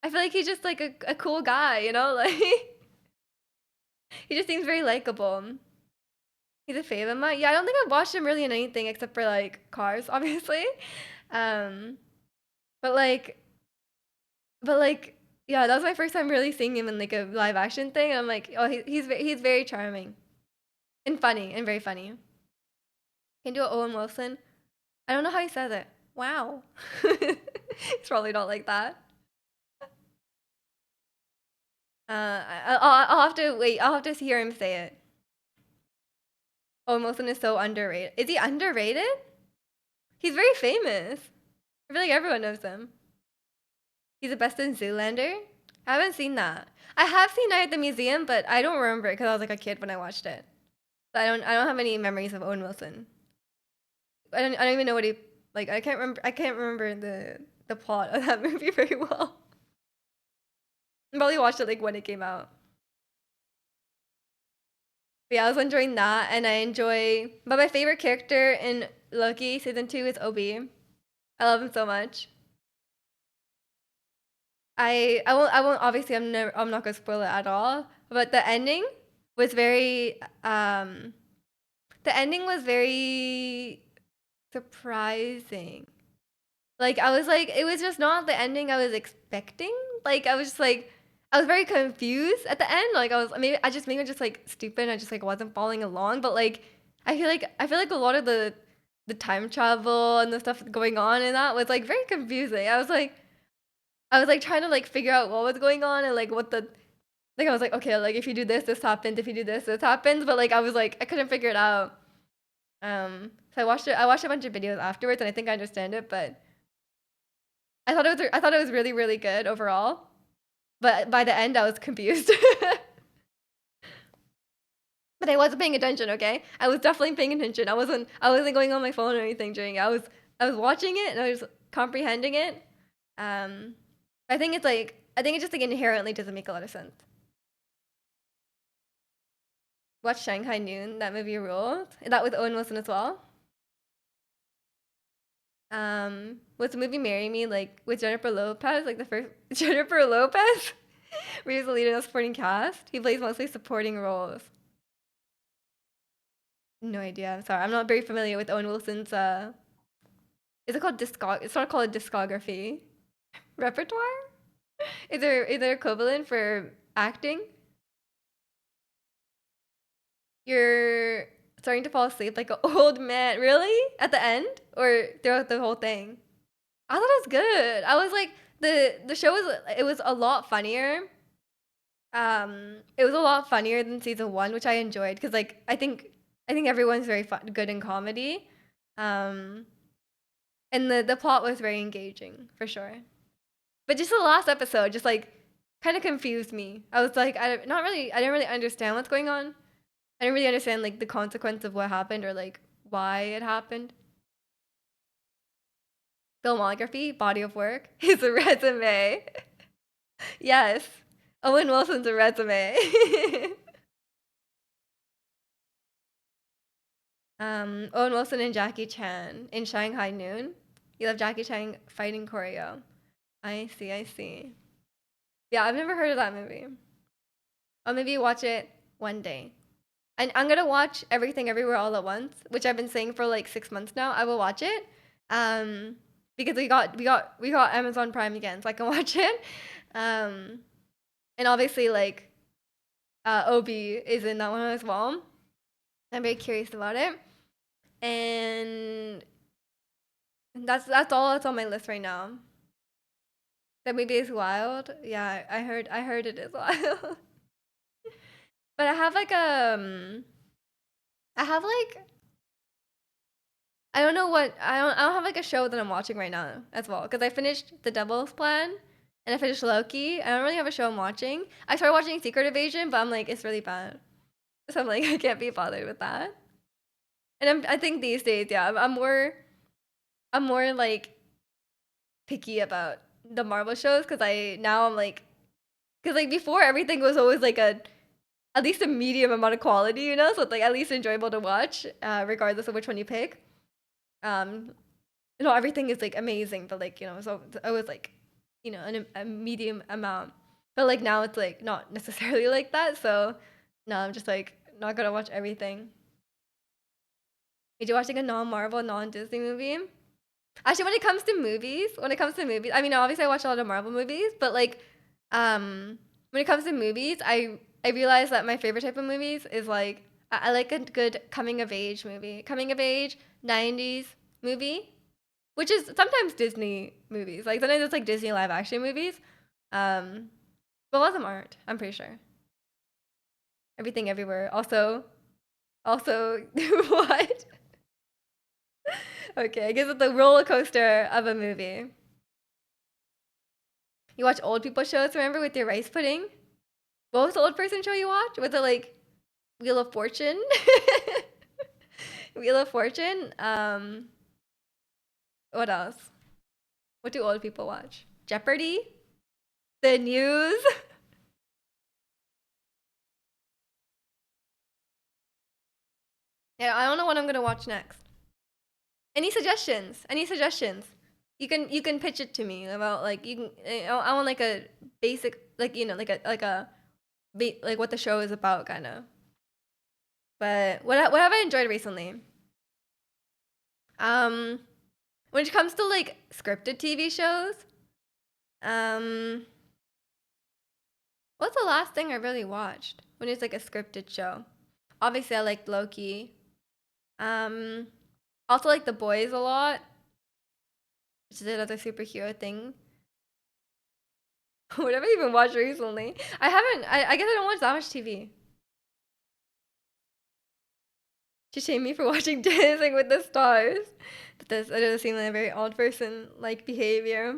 I feel like he's just like a cool guy. Like he just seems very likable. He's a fave of mine. Yeah, I don't think I've watched him really in anything except for like Cars, obviously. Um, but like, but like, yeah, that was my first time really seeing him in like a live action thing. I'm like, oh, he's very charming and funny and very funny. Can do Owen Wilson. I don't know how he says it. Wow. It's probably not like that. I'll have to wait. I'll have to hear him say it. Owen Wilson is so underrated. Is he underrated? He's very famous. I feel like everyone knows him. He's the best in Zoolander. I haven't seen that. I have seen Night at the Museum, but I don't remember it because I was like a kid when I watched it. So I don't have any memories of Owen Wilson. I don't even know what he like. I can't remember the plot of that movie very well. I probably watched it like when it came out. But yeah, I was enjoying that, and I enjoy. But my favorite character in Loki season 2 is Obi. I love him so much. I won't obviously I'm not gonna spoil it at all. But was very um the ending was very surprising. Like I was like it was just not the ending I was expecting. Like I was just like I was very confused at the end. Like maybe I'm just like stupid. I just like wasn't following along. But like I feel like a lot of the time travel and the stuff going on in that was like very confusing. I was like trying to like figure out what was going on and like what the like I was like, okay, like if you do this, this happens. If you do this, this happens. But like I was like I couldn't figure it out. So I watched a bunch of videos afterwards and I think I understand it, but I thought it was really, really good overall. But by the end I was confused. But I wasn't paying attention, okay? I was definitely paying attention. I wasn't going on my phone or anything during it. I was watching it and I was comprehending it. Um I think it just like inherently doesn't make a lot of sense. Watch Shanghai Noon. That movie ruled. That with Owen Wilson as well. Was the movie Marry Me like with Jennifer Lopez? Like the first Jennifer Lopez, where he's the lead in a supporting cast. He plays mostly supporting roles. No idea. I'm sorry. I'm not very familiar with Owen Wilson's Is it called It's not called a discography. Repertoire? Is there equivalent for acting? You're starting to fall asleep like an old man. Really? At the end or throughout the whole thing? I thought it was good. I was like the show was it was a lot funnier. It was a lot funnier than season one, which I enjoyed because like I think everyone's very good in comedy. Um, and the plot was very engaging for sure. But just the last episode, just like kind of confused me. I was like, I didn't really understand what's going on. I didn't really understand like the consequence of what happened or like why it happened. Filmography, body of work, his resume. Yes, Owen Wilson's a resume. Owen Wilson and Jackie Chan in Shanghai Noon. You love Jackie Chan fighting choreo. I see, I see. Yeah, I've never heard of that movie. I'll maybe watch it one day. And I'm gonna watch Everything Everywhere All at Once, which I've been saying for like 6 months now. I will watch it, um, because we got Amazon Prime again, so I can watch it. Um, and obviously like Obi is in that one as well. I'm very curious about it, and that's all that's on my list right now. That movie is wild. Yeah, I heard it is wild. But I have like I don't have like a show that I'm watching right now as well because I finished The Devil's Plan and I finished Loki. I don't really have a show I'm watching. I started watching Secret Invasion, but I'm like it's really bad, so I'm like I can't be bothered with that. And I think these days, yeah, I'm more like picky about the Marvel shows because I'm like because like before everything was always like a at least a medium amount of quality, so it's like at least enjoyable to watch, regardless of which one you pick. Um, everything is like amazing, but like so I was like, a medium amount. But like now it's like not necessarily like that. So no, I'm just like not gonna watch everything. Did you watch like a non-Marvel, non-Disney movie? Actually, when it comes to movies, I mean, obviously I watch a lot of Marvel movies, but like, when it comes to movies, I realize that my favorite type of movies is like I like a good coming of age movie, coming of age '90s movie, which is sometimes Disney movies. Like sometimes it's like Disney live action movies, um, but a lot of them aren't. I'm pretty sure. Everything Everywhere. Also, what? Okay, I guess it's the roller coaster of a movie. You watch old people shows, remember, with your rice pudding? What was the old person show you watched? Was it like Wheel of Fortune? Wheel of Fortune? What else? What do old people watch? Jeopardy? The news? Yeah, I don't know what I'm gonna watch next. Any suggestions? Any suggestions? You can pitch it to me about like you can. I want like a basic like like what the show is about kind of. But what have I enjoyed recently? Um, when it comes to like scripted TV shows, um, what's the last thing I really watched when it's like a scripted show? Obviously, I like Loki. Um, also like The Boys a lot, which is another superhero thing. What have I even watched recently? I haven't. I guess I don't watch that much TV. To shame me for watching Dancing with the Stars. That doesn't seem like a very odd person like behavior.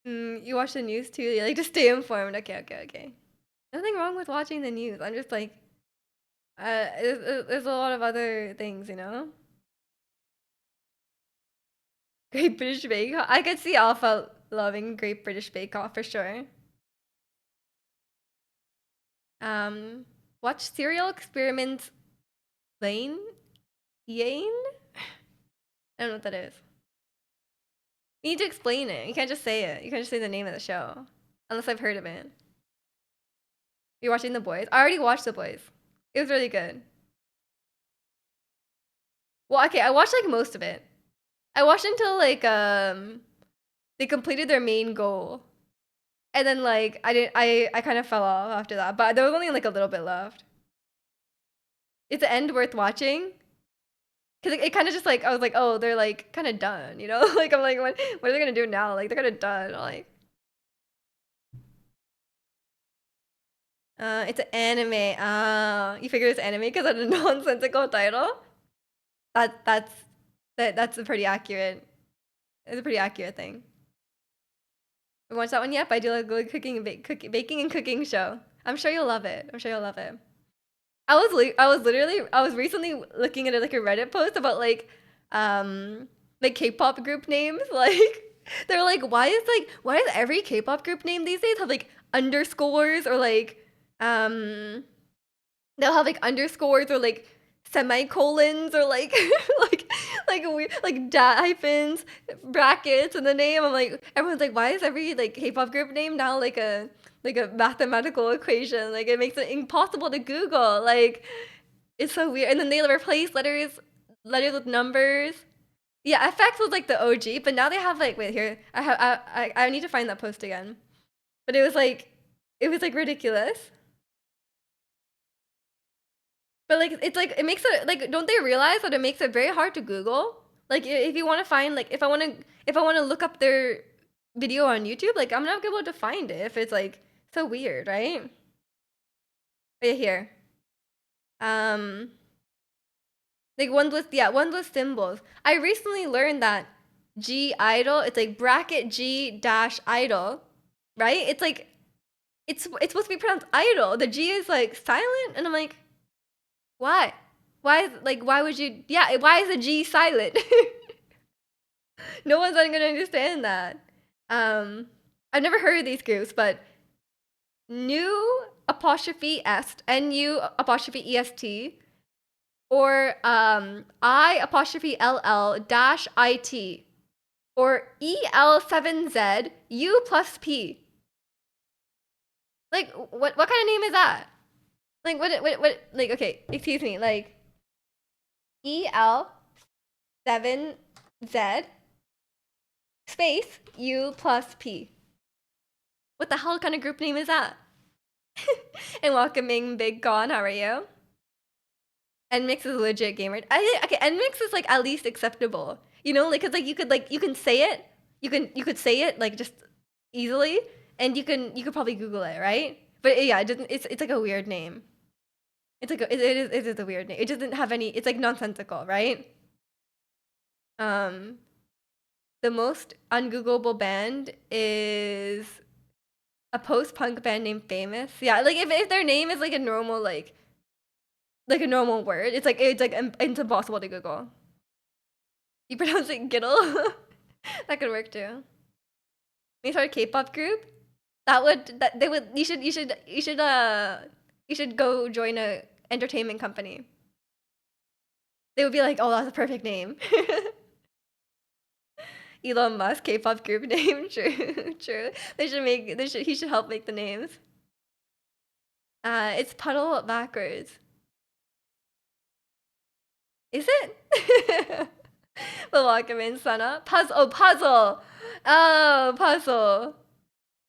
You watch the news too. You like to stay informed. Okay, okay, okay. Nothing wrong with watching the news. I'm just like, there's a lot of other things. Great British Bake Off. I could see Alpha loving Great British Bake Off for sure. Um, watch Serial Experiments Lane? Yane? I don't know what that is. You need to explain it. You can't just say it. You can't just say the name of the show. Unless I've heard of it. You're watching The Boys? I already watched The Boys. It was really good. Well, okay, I watched like most of it. I watched until like they completed their main goal. And then like I kind of fell off after that, but there was only like a little bit left. It's an end worth watching. Cause it kind of just like I was like, oh, they're like kind of done, you know? Like I'm like, what are they gonna do now? Like they're kind of done. Like, it's an anime. You figure it's anime because of the nonsensical title. That that's that's a pretty accurate. It's a pretty accurate thing. Haven't watched that one yet, but I do like good cooking and baking and cooking show. I'm sure you'll love it. I'm sure you'll love it. I was recently looking at like a Reddit post about like K-pop group names. Like they're like why does every K-pop group name these days have like underscores or like um they'll have like underscores or like semicolons or like like weird like hyphens brackets in the name. I'm like everyone's like why is every like K-pop group name now like a mathematical equation? Like it makes it impossible to Google. Like it's so weird. And then they replace letters with numbers. Yeah, FX was like the OG, but now they have like wait here. I need to find that post again. But it was like ridiculous. But like it's like it makes it like don't they realize that it makes it very hard to Google? Like if you want to find like if I want to look up their video on YouTube, like I'm not gonna be able to find it if it's like so weird, right? Right here. Um like ones with symbols. I recently learned that G idol, it's like bracket G dash idol, right? It's like it's supposed to be pronounced idol. The G is like silent and I'm like why? Why is like why would you yeah, why is the G silent? No one's gonna understand that. I've never heard of these groups, but new apostrophe est, nu apostrophe est, or I apostrophe ll dash it, or el7z u plus p. Like what kind of name is that? Like what like okay, excuse me, like el7z space u plus p. What the hell kind of group name is that? And welcoming Big Con, how are you? Nmix is a legit gamer. Okay, Nmix is like at least acceptable. You know, like cause like you can say it, you could say it like just easily, and you could probably Google it, right? But yeah, it doesn't. It's like a weird name. It's like it is a weird name. It doesn't have any. It's like nonsensical, right? Um, the most ungoogleable band is a post-punk band named Famous. Yeah, like if their name is like a normal like a normal word, it's like it's impossible to Google. You pronounce it Giddle? That could work too. When you start a K-pop group, that they would you should go join a entertainment company. They would be like, oh, that's a perfect name. Elon Musk K-pop group name. True, true. He should help make the names. It's puddle backwards. Is it? But welcome in, Sana. Puzzle. Oh, puzzle. Oh, puzzle.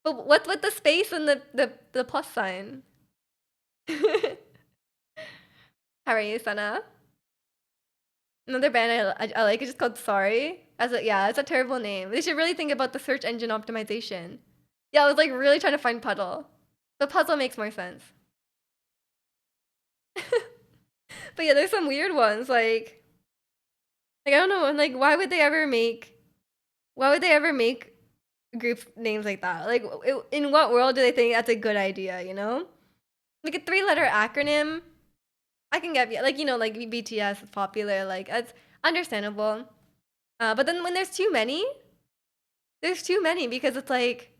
But what's with the space and the plus sign? How are you, Sana? Another band I like is just called Sorry. Yeah, it's a terrible name. They should really think about the search engine optimization. Yeah, I was like really trying to find puddle. The puzzle makes more sense. But yeah, there's some weird ones like I don't know, like why would they ever make group names like that? Like in what world do they think that's a good idea, you know? Like a three-letter acronym, I can get like you know like BTS is popular, like it's understandable. But then when there's too many because it's like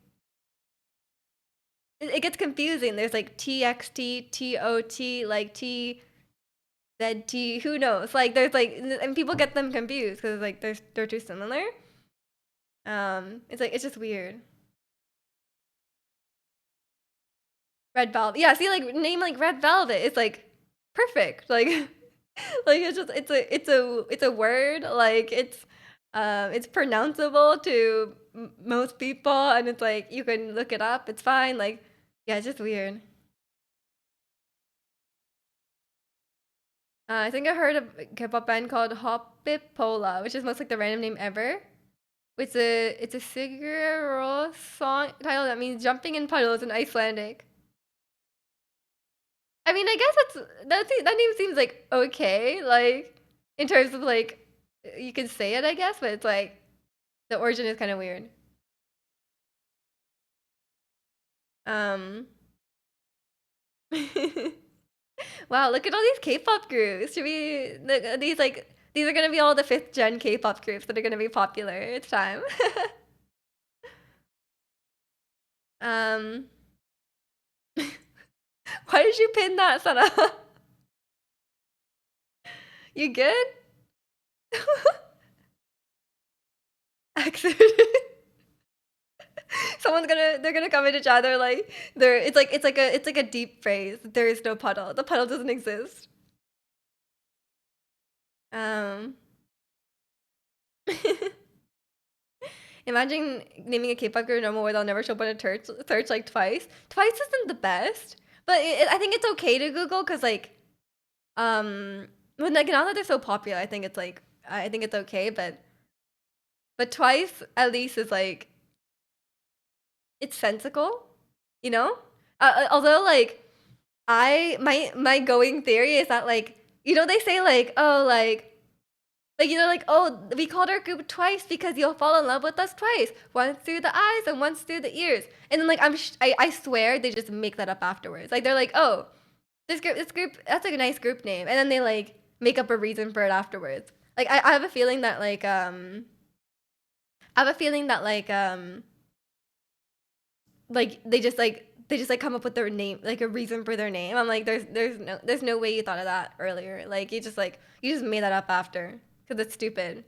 it gets confusing. There's like TXT, TOT, like TZT, who knows? Like there's like and people get them confused because like they're too similar. It's like it's just weird. Red Velvet. Yeah, see like name like Red Velvet. It's like perfect. Like Like it's a word. Like it's pronounceable to most people, and it's like you can look it up. It's fine. Like yeah, it's just weird. I think I heard of a K-pop band called Hopipola, which is most like the random name ever. It's a Sigur Rós song title that means jumping in puddles in Icelandic. I mean, I guess that name seems like okay, like in terms of like you can say it, I guess, but it's like the origin is kind of weird. Um, wow, look at all these K-pop groups. Should we these like these are gonna be all the fifth gen K-pop groups that are gonna be popular. It's time. um, why did you pin that, Sana? You good? Accident. They're gonna come into chat. They're like it's like a deep phrase. There is no puddle. The puddle doesn't exist. Um, imagine naming a K-pop group normal where they'll never show up on a search like twice. Twice isn't the best, but I think it's okay to Google because like when like now that they're so popular, I think it's okay. But twice at least is like it's sensical, you know. Although like my going theory is that like they say like oh like like oh we called our group twice because you'll fall in love with us twice, once through the eyes and once through the ears, and then like I swear they just make that up afterwards. Like they're like oh this group that's like a nice group name, and then they like make up a reason for it afterwards. Like I have a feeling that I have a feeling that like they just like come up with their name like a reason for their name. I'm like there's no way you thought of that earlier. Like you just made that up after because it's stupid.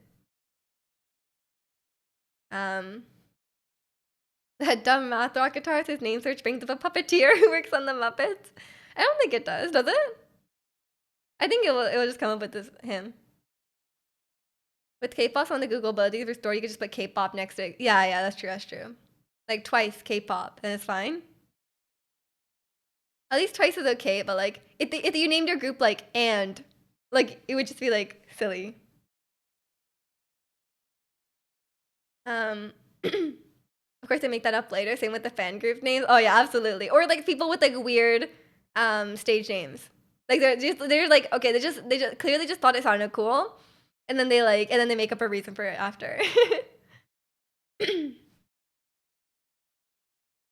Um, that dumb math rock guitarist whose name search brings up a puppeteer who works on the Muppets. I don't think it does. Does it? I think it will just come up with this him. With K-pop on the Google ability restore, you could just put K-pop next to it. Yeah, that's true. That's true. Like twice K-pop, and it's fine. At least twice is okay, but like if you named your group like and like it would just be like silly. Um of course they make that up later, same with the fan group names. Oh yeah, absolutely. Or like people with like weird stage names. Like they're like okay, they just clearly just thought it sounded cool. And then they make up a reason for it after.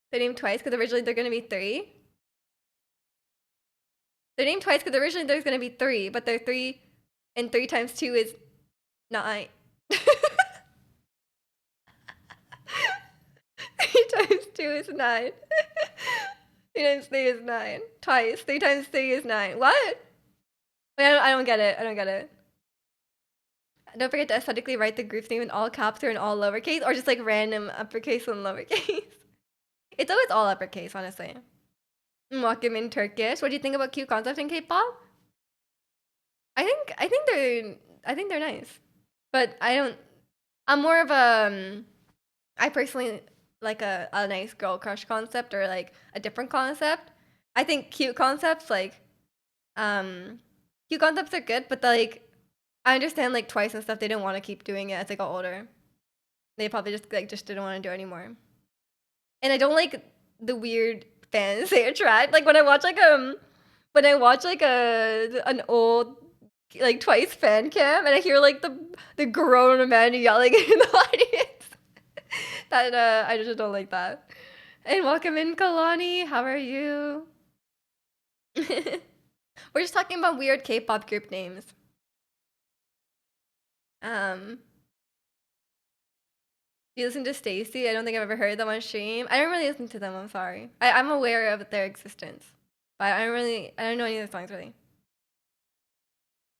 They're named twice because originally they're gonna be three. They're named twice because originally there's gonna be three, but they're three, and three times two is nine. Three times two is nine. Three times three is nine. Twice. Three times three is nine. What? Wait, I don't get it. I don't get it. Don't forget to aesthetically write the group's name in all caps or in all lowercase, or just like random uppercase and lowercase. It's always all uppercase, honestly. Welcome in Turkish. What do you think about cute concepts in K-pop? I think they're nice, but I don't. I'm more of a. I personally like a nice girl crush concept or like a different concept. I think um, cute concepts are good, but like I understand like twice and stuff. They didn't want to keep doing it as they got older. They probably just didn't want to do it anymore. And I don't like the weird fans they attract. Like when I watch like an old like twice fan cam and I hear like the grown men yelling in the audience. That I just don't like that. And welcome in Kalani. How are you? We're just talking about weird K-pop group names. Um, you listen to Stacy? I don't think I've ever heard them on stream. I don't really listen to them. I'm sorry. I'm aware of their existence, but I don't know any of the songs really.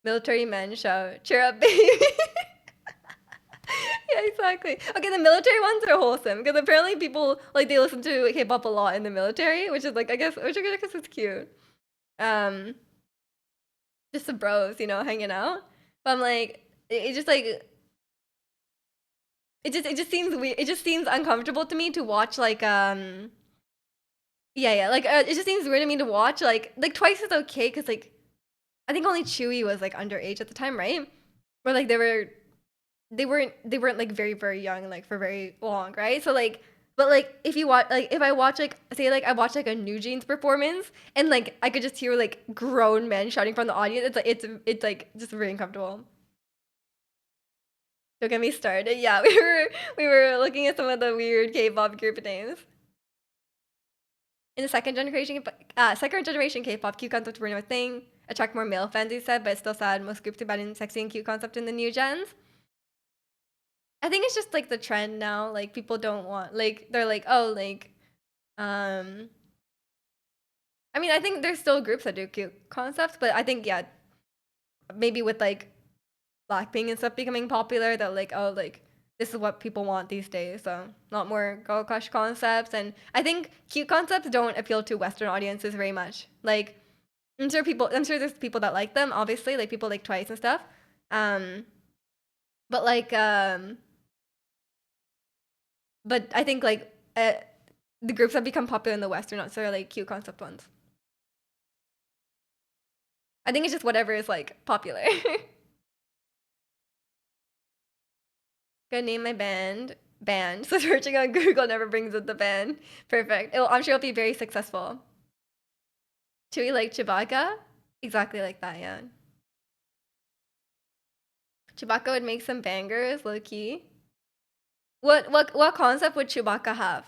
Military men shout, "Cheer up, baby!" Yeah, exactly. Okay, the military ones are wholesome because apparently people like they listen to K-pop a lot in the military, which is like which I guess is cute. Um, just the bros, hanging out. But I'm like, it just like it just seems weird. It just seems uncomfortable to me to watch like yeah, like it just seems weird to me to watch like Twice is okay because like I think only Chewy was like underage at the time, right? Or like they weren't like very very young like for very long, right? So like but like if I watch like say like I watch like a New Jeans performance and like I could just hear like grown men shouting from the audience, it's like just very uncomfortable. Don't get me started. Yeah, we were looking at some of the weird K-pop group names. In the second generation K-pop, cute concepts were no thing. Attract more male fans, he said, but it's still sad. Most groups abandon sexy and cute concept in the new gens. I think it's just like the trend now. Like people don't want like they're like, oh, like um I mean I think there's still groups that do cute concepts, but I think yeah, maybe with like Blackpink and stuff becoming popular, that like, oh, like this is what people want these days. So not more girl crush concepts, and I think cute concepts don't appeal to Western audiences very much. Like I'm sure there's people that like them, obviously, like people like Twice and stuff. Um, but like but I think like the groups that become popular in the West are not sort of like cute concept ones. I think it's just whatever is like popular. Gonna name my band. So searching on Google never brings up the band. Perfect. I'm sure it'll be very successful. Chewy like Chewbacca? Exactly like that, yeah. Chewbacca would make some bangers, low key. What concept would Chewbacca have?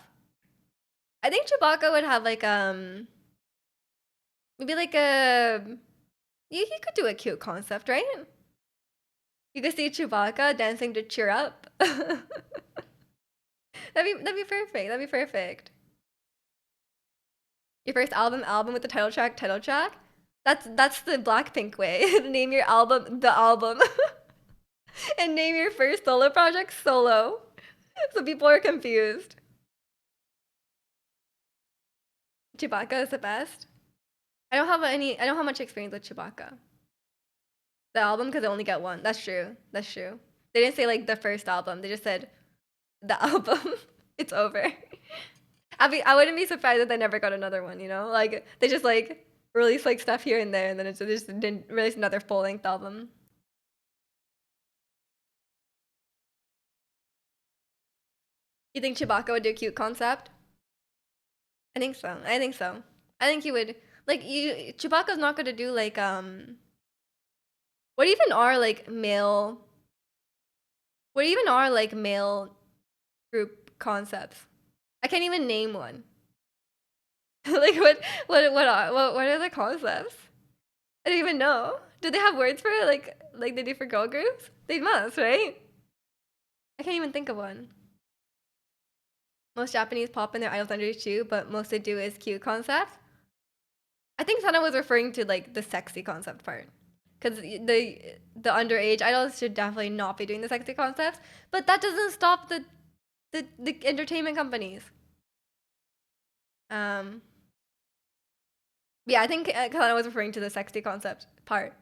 I think Chewbacca would have like maybe like a he could do a cute concept, right? You could see Chewbacca dancing to cheer up. That'd be perfect. That'd be perfect. Your first album with the title track. That's the Blackpink way. Name your album the album. And name your first solo project solo. So people are confused. Chewbacca is the best. I don't have much experience with Chewbacca. The album because I only get one. That's true. That's true. They didn't say like the first album. They just said the album. It's over. I wouldn't be surprised if they never got another one, Like they just like release like stuff here and there and then they just didn't release another full length album. You think Chewbacca would do a cute concept? I think so. I think so. I think he would like you Chewbacca's not gonna do like what even are like male what even are like male group concepts? I can't even name one. Like what are the concepts? I don't even know. Do they have words for it like they do for girl groups? They must, right? I can't even think of one. Most Japanese pop in their idols under too, but most they do is cute concept. I think Sana was referring to like the sexy concept part. Because the underage idols should definitely not be doing the sexy concepts. But that doesn't stop the entertainment companies. Um yeah, I think Kalana was referring to the sexy concept part.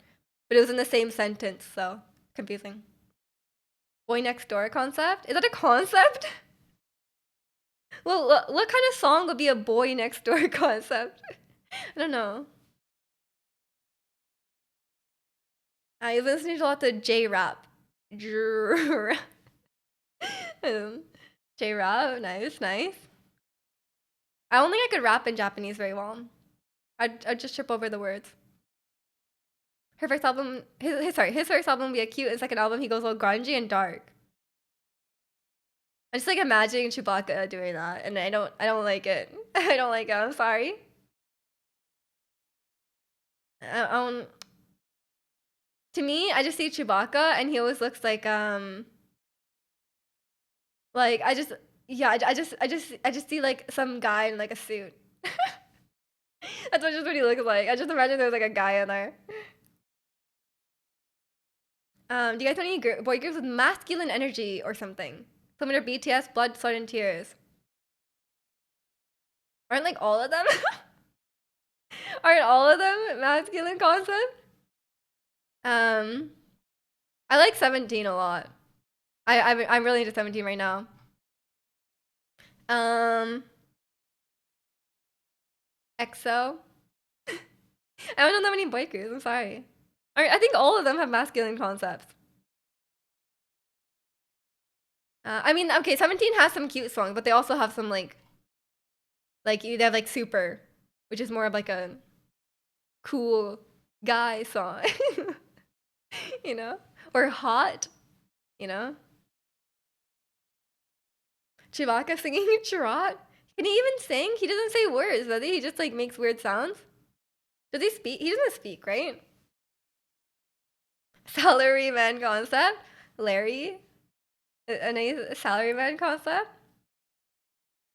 But it was in the same sentence, so confusing. Boy Next Door concept? Is that a concept? Well, what kind of song would be a Boy Next Door concept? I don't know. I was listening to a lot of J-rap. Um, J-rap, nice, nice. I don't think I could rap in Japanese very well. I'd just trip over the words. Her first album, his first album would be a cute, and second album he goes all grungy and dark. I just like imagining Chewbacca doing that, and I don't like it. I don't like it. I'm sorry. I to me, I just see Chewbacca, and he always looks like I just yeah, I just see like some guy in like a suit. That's just what he looks like. I just imagine there's like a guy in there. Do you guys know any boy groups with masculine energy or something? Similar to BTS, Blood, Sweat, and Tears. Aren't like all of them? Aren't all of them masculine concept? Um, I like 17 a lot. I'm really into 17 right now. Um, EXO. I don't know that many boy groups. I'm sorry. I think all of them have masculine concepts. I mean, okay, 17 has some cute songs, but they also have some they have like Super, which is more of like a cool guy song, you know, or Hot, you know. Chewbacca singing Chirot. Can he even sing? He doesn't say words, does he? He just like makes weird sounds. Does he speak? He doesn't speak, right? Salaryman concept. Larry, a nice salaryman concept.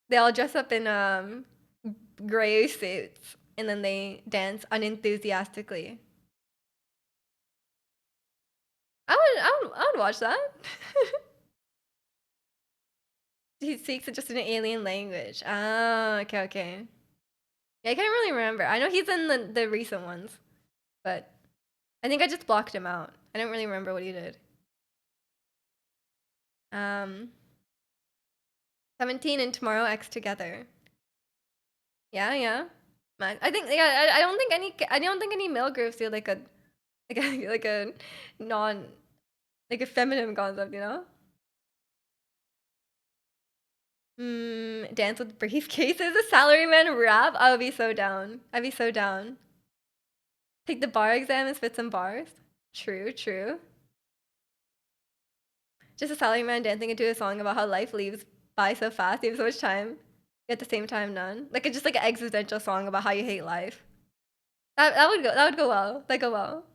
They all dress up in gray suits and then they dance unenthusiastically. I would watch that. He speaks it just in an alien language. Ah, okay, okay. Yeah, I can't really remember. I know he's in the recent ones, but I think I just blocked him out. I don't really remember what he did. Um, 17 and Tomorrow X together. Yeah, yeah. I think yeah. I don't think any male groups do like a non like a feminine concept. You know. Dance with briefcases, a salaryman rap. I would be so down. I'd be so down. Take the bar exam and spit some bars. True, true. Just a salaryman dancing into a song about how life leaves by so fast, you have so much time. At the same time, none. Like it's just like an existential song about how you hate life. That would go well. That go well.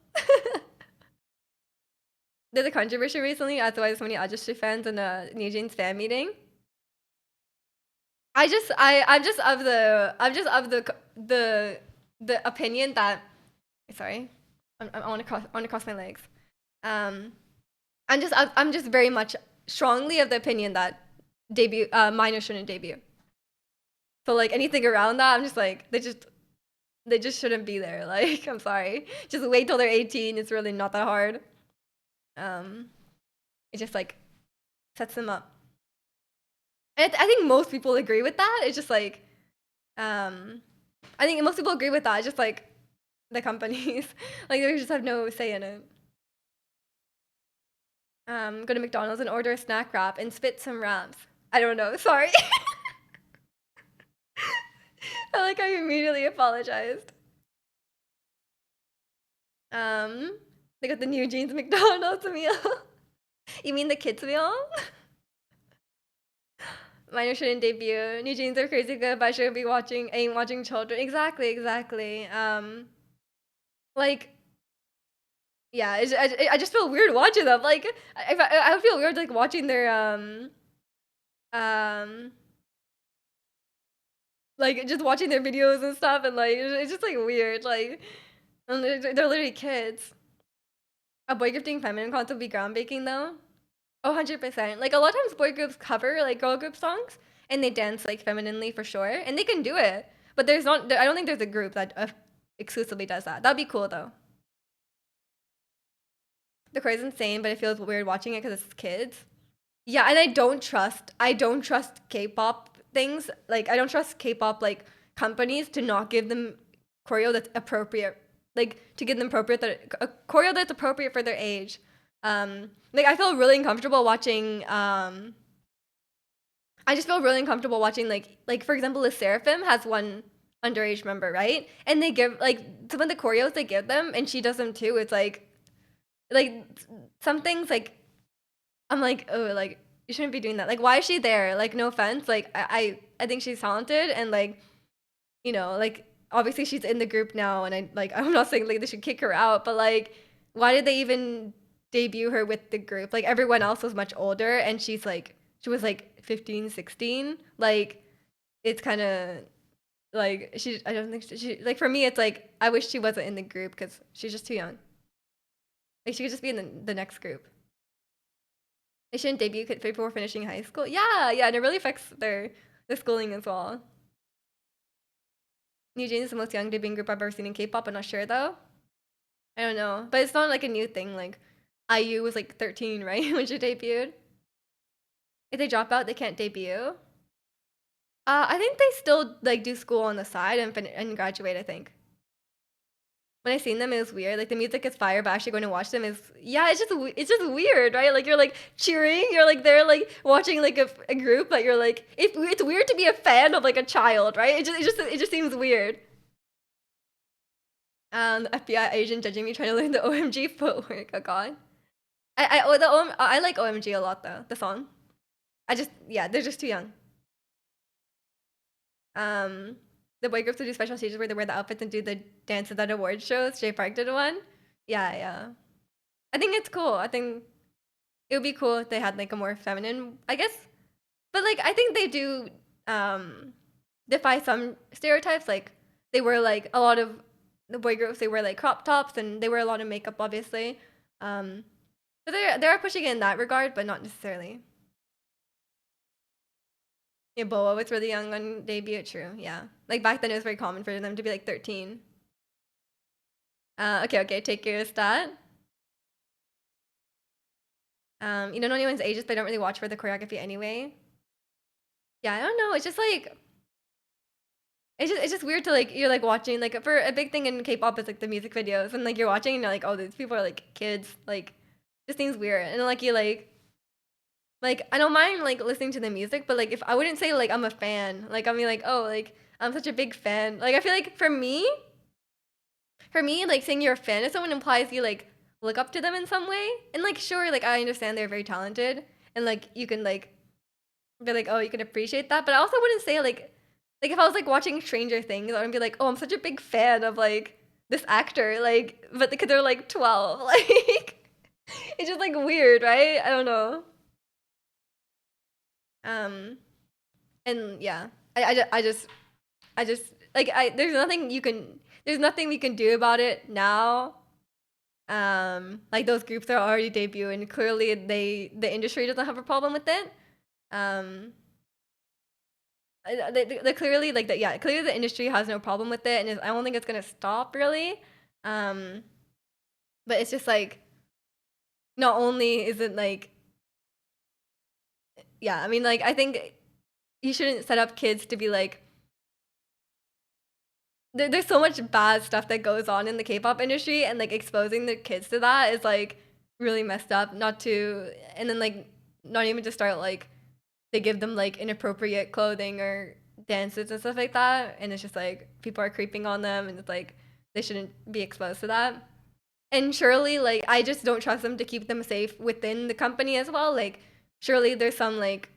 There's a controversy recently as to why there's so many Ajustry fans in a New Jeans fan meeting. I'm just of the opinion that sorry, I want to cross my legs. Um, I'm just very much strongly of the opinion that minors shouldn't debut. So like anything around that, I'm just like they just shouldn't be there. Like I'm sorry, just wait till they're 18. It's really not that hard. Um, it just like sets them up. And I think most people agree with that. It's just like um, I think most people agree with that. It's just like the companies, like they just have no say in it. Go to McDonald's and order a snack wrap and spit some wraps. I don't know. Sorry. I like I immediately apologized. Um, they got the New Jeans McDonald's meal. You mean the kids meal? Minor shouldn't debut. New Jeans are crazy good, but I shouldn't be watching children. Exactly, exactly. Like yeah, I just feel weird watching them. Like I would feel weird like watching their um like just watching their videos and stuff, and like it's just like weird. Like and they're literally kids. A boy gifting feminine concept would be groundbreaking though. Oh, 100%. Like a lot of times boy groups cover like girl group songs and they dance like femininely for sure, and they can do it. But there's not. I don't think there's a group that exclusively does that. That'd be cool though. The chorus is insane, but it feels weird watching it because it's kids. Yeah, and I don't trust K-pop things. Like I don't trust K-pop like companies to not give them choreo that's appropriate. Like to give them appropriate that a choreo that's appropriate for their age. Like I feel really uncomfortable watching I just feel really uncomfortable watching like for example, the Seraphim has one underage member, right? And they give like some of the choreos they give them, and she does them too. It's like some things like I'm like, oh, like you shouldn't be doing that. Like, why is she there? Like, no offense. Like, I think she's talented, and like, you know, like obviously she's in the group now, and I'm not saying like they should kick her out, but like, why did they even debut her with the group? Like everyone else was much older, and she was like 15, 16. Like, it's kind of like I don't think she like for me it's like I wish she wasn't in the group because she's just too young. Like she could just be in the next group. They shouldn't debut before finishing high school. Yeah, yeah, and it really affects their schooling as well. New Jeans is the most young debuting group I've ever seen in K-pop. I'm not sure though. I don't know, but it's not like a new thing. Like IU was like 13, right, when she debuted. If they drop out, they can't debut. I think they still like do school on the side and and graduate. I think. When I seen them, it was weird. Like the music is fire, but actually going to watch them is yeah, it's just weird, right? Like you're like cheering, you're like there like watching like a group, but you're like it's weird to be a fan of like a child, right? It just seems weird. FBI agent judging me trying to learn the OMG footwork. Oh god. I like OMG a lot though. The song. I just yeah, they're just too young. Um, the boy groups would do special stages where they wear the outfits and do the dances at award shows. Jay Park did one. Yeah, yeah. I think it's cool. I think it would be cool if they had like a more feminine, I guess. But like I think they do um defy some stereotypes. Like they wear like a lot of the boy groups, they wear like crop tops and they wear a lot of makeup obviously. Um but they are pushing it in that regard, but not necessarily. Yeah, Boa was really young on debut, true, yeah. Like back then it was very common for them to be like 13. Okay, take your stat. You don't know anyone's ages, but I don't really watch for the choreography anyway. Yeah, I don't know. It's just like it's just weird to like you're like watching like for a big thing in K-pop is like the music videos and like you're watching and you're like, oh, these people are like kids. Like this seems weird. And like you like I don't mind like listening to the music, but like if I wouldn't say like I'm a fan, like I mean like, oh, like I'm such a big fan. Like I feel like for me, like saying you're a fan of someone implies you like look up to them in some way. And like sure, like I understand they're very talented and like you can like be like, oh, you can appreciate that. But I also wouldn't say like if I was like watching Stranger Things, I would be like, oh, I'm such a big fan of like this actor, like but because they're like 12. Like it's just like weird, right? I don't know. Um and yeah. I just like I there's nothing we can do about it now. Like those groups are already debuting. Clearly the industry doesn't have a problem with it. Um they clearly like that yeah, clearly the industry has no problem with it and I don't think it's gonna stop really. Um but it's just like not only is it like yeah, I mean like I think you shouldn't set up kids to be like there's so much bad stuff that goes on in the K-pop industry and like exposing the kids to that is like really messed up. Not to and then like not even to start like they give them like inappropriate clothing or dances and stuff like that, and it's just like people are creeping on them, and it's like they shouldn't be exposed to that. And surely, like I just don't trust them to keep them safe within the company as well. Like surely there's some like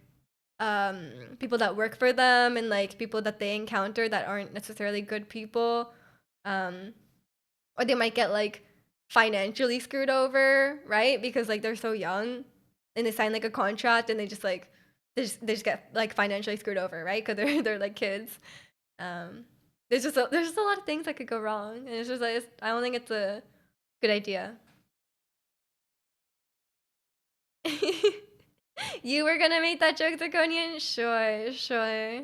people that work for them and like people that they encounter that aren't necessarily good people um or they might get like financially screwed over, right? Because like they're so young and they sign like a contract and they just get like financially screwed over, right? Because they're like kids. um there's just a lot of things that could go wrong and it's just like I don't think it's a good idea. You were gonna make that joke, Draconian? Sure, sure.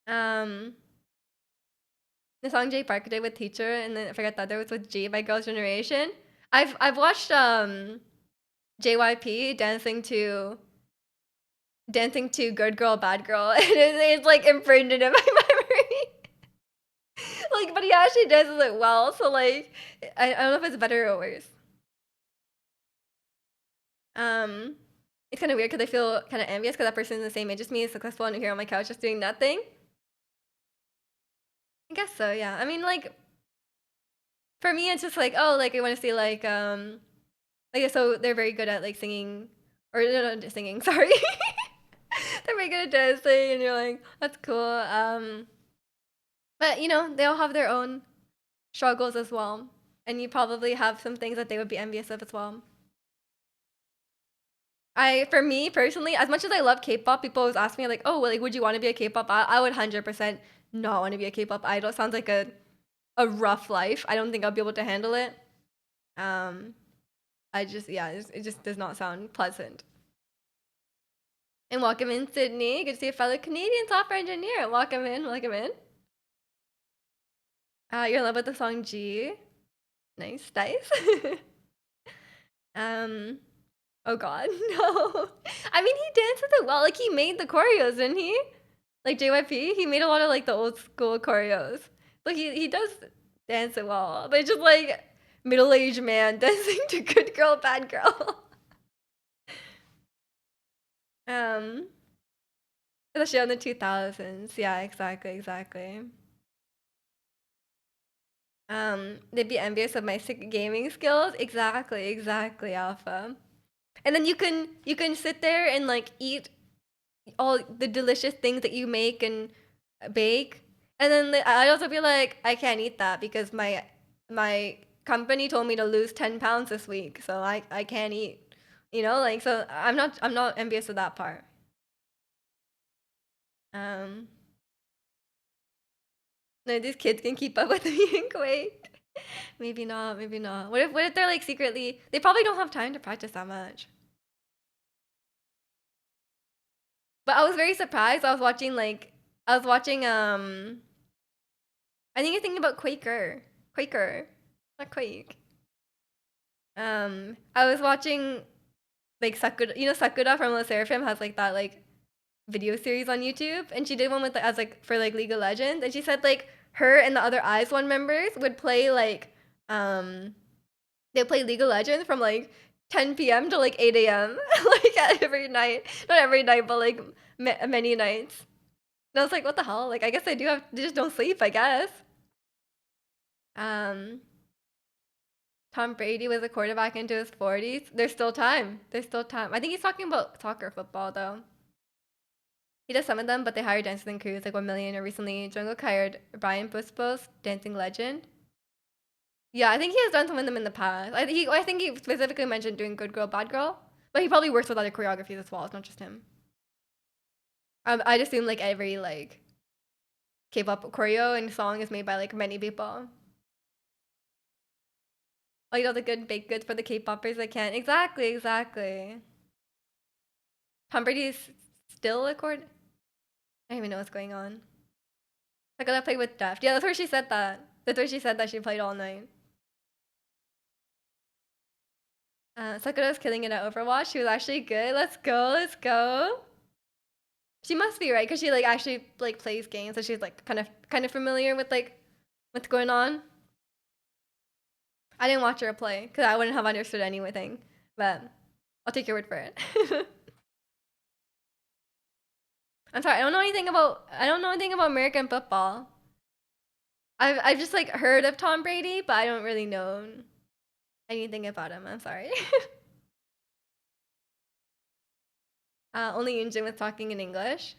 Um, the song Jay Parker did with Teacher, and then I forgot the other was with G by Girls' Generation. I've watched JYP dancing to Good Girl Bad Girl, and it's like imprinted in my memory. Like, but he actually dances it well, so like I don't know if it's better or worse. Um, it's kind of weird because I feel kind of envious because that person is the same age as me is successful and here on my couch just doing nothing. I guess so, yeah. I mean, like for me, it's just like, oh, like I want to see like so they're very good at like singing or no, no, singing. Sorry, they're very good at dancing, and you're like, that's cool. But they all have their own struggles as well, and you probably have some things that they would be envious of as well. For me personally, as much as I love K-pop, people always ask me like, oh, well, like, would you want to be a K-pop? I would 100% not want to be a K-pop idol. It sounds like a rough life. I don't think I'll be able to handle it. Um, yeah, it just does not sound pleasant. And welcome in, Sydney. Good to see a fellow Canadian software engineer. Welcome in, welcome in. You're in love with the song G. Nice, nice. um, oh god, no. I mean, he dances it well. Like he made the choreos, didn't he? Like JYP, he made a lot of like the old school choreos. Like he does dance it well, but it's just like middle-aged man dancing to good girl, bad girl. um, especially on the 2000s. Yeah, exactly, exactly. They'd be envious of my sick gaming skills. Exactly, exactly, Alpha. And then you can sit there and like eat all the delicious things that you make and bake, and then I'd also be like, I can't eat that because my company told me to lose 10 pounds this week, so I can't eat. Like so I'm not envious of that part. Um, no, these kids can keep up with me in Kuwait. Maybe not, maybe not. What if they're like secretly? They probably don't have time to practice that much. But I was very surprised. I was watching. I think you're thinking about Quaker, not Quake. I was watching like Sakura. Sakura from La Seraphim has like that like video series on YouTube, and she did one with as like for like League of Legends, and she said like her and the other Eyes One members would play like um they play League of Legends from like 10 p.m. to like 8 a.m. like every night, not every night, but like many nights. And I was like, what the hell? Like, I guess they just don't sleep, I guess. Um, Tom Brady was a quarterback into his 40s. There's still time. There's still time. I think he's talking about soccer football, though. He does some of them, but they hired dancing crews like 1 Million or recently. Jungkook hired Brian Puspos, dancing legend. Yeah, I think he has done some of them in the past. I think he specifically mentioned doing Good Girl, Bad Girl, but he probably works with other choreographies as well. It's not just him. I'd assume like every like K-pop choreo and song is made by like many people. Oh, the good baked goods for the K-popers that can't. Exactly, exactly. Tom Brady's still a chord. I don't even know what's going on. I gotta play with Deft. Yeah, that's where she said that. That's where she said that she played all night. Sakura's killing it at Overwatch. She was actually good. Let's go, let's go. She must be right because she like actually like plays games, so she's like kind of familiar with like what's going on. I didn't watch her play because I wouldn't have understood anything, but I'll take your word for it. I'm sorry, I don't know anything about American football. I've just like heard of Tom Brady, but I don't really know anything about him. I'm sorry. Only Yunjin was talking in English.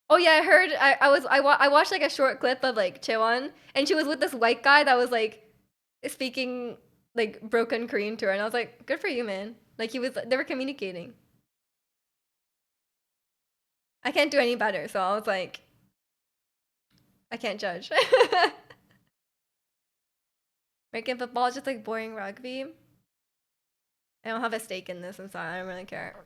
Oh yeah, I heard. I watched like a short clip of like Cheon, and she was with this white guy that was like speaking like broken Korean to her, and I was like, good for you, man. Like they were communicating. I can't do any better, so I was like, I can't judge. American football is just like boring rugby. I don't have a stake in this. I'm sorry, I don't really care.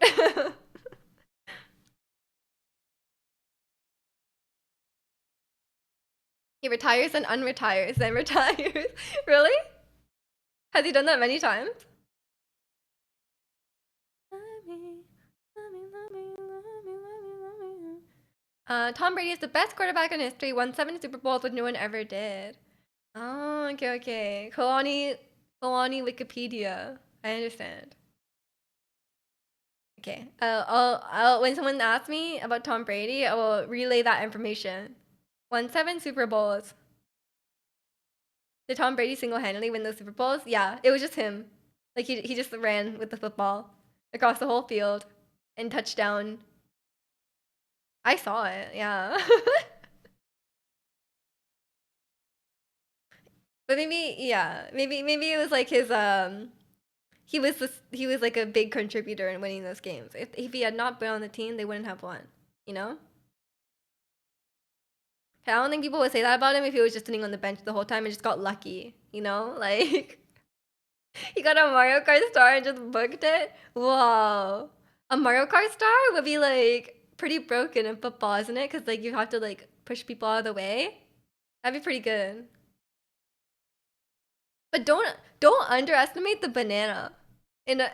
He retires and unretires, then retires. Really? Has he done that many times? Tom Brady is the best quarterback in history. Won 7 Super Bowls, which no one ever did. Oh, okay, okay. Kalani Wikipedia. I understand. Okay. When someone asks me about Tom Brady, I will relay that information. Won 7 Super Bowls. Did Tom Brady single-handedly win those Super Bowls? Yeah, it was just him. Like he just ran with the football across the whole field and touchdown. I saw it. Yeah. But maybe yeah, maybe it was like his he was like a big contributor in winning those games. If he had not been on the team, they wouldn't have won. You know? I don't think people would say that about him if he was just sitting on the bench the whole time and just got lucky. You know? Like he got a Mario Kart star and just booked it. Whoa. A Mario Kart star would be like pretty broken in football, isn't it? Because like you have to like push people out of the way. That'd be pretty good. But don't underestimate the banana in a,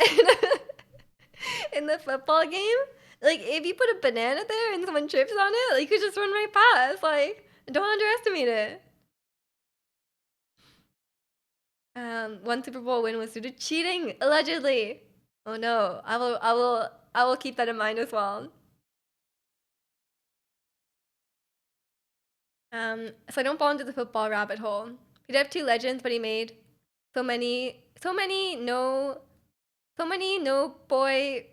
in the football game. Like if you put a banana there and someone trips on it, like you could just run right past. Like don't underestimate it. One Super Bowl win was due to cheating, allegedly. Oh no, I will keep that in mind as well. So I don't fall into the football rabbit hole. He did have two legends, but he made so many no boy,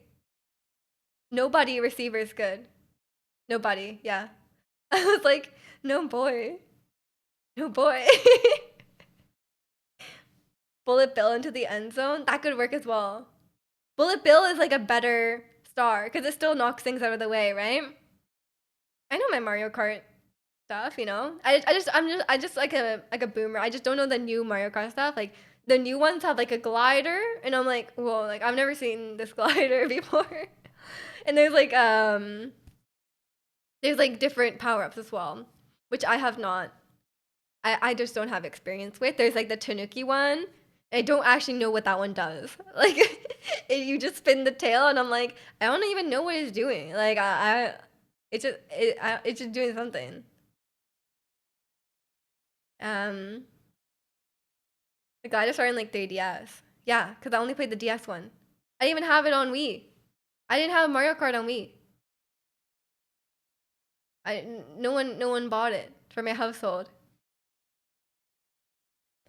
nobody receivers good. Nobody, yeah. I was like, no boy, no boy. Bullet Bill into the end zone, that could work as well. Bullet Bill is like a better star because it still knocks things out of the way, right? I know my Mario Kart stuff, you know. I just like a boomer. I just don't know the new Mario Kart stuff. Like the new ones have like a glider, and I'm like, whoa, like I've never seen this glider before. And there's like different power ups as well, which I have not. I just don't have experience with. There's like the Tanuki one. I don't actually know what that one does. Like you just spin the tail, and I'm like, I don't even know what it's doing. Like it's just doing something. Um, the guy just started in like 3DS. Yeah, because I only played the DS one. I didn't even have it on Wii. I didn't have Mario Kart on Wii. No one bought it for my household.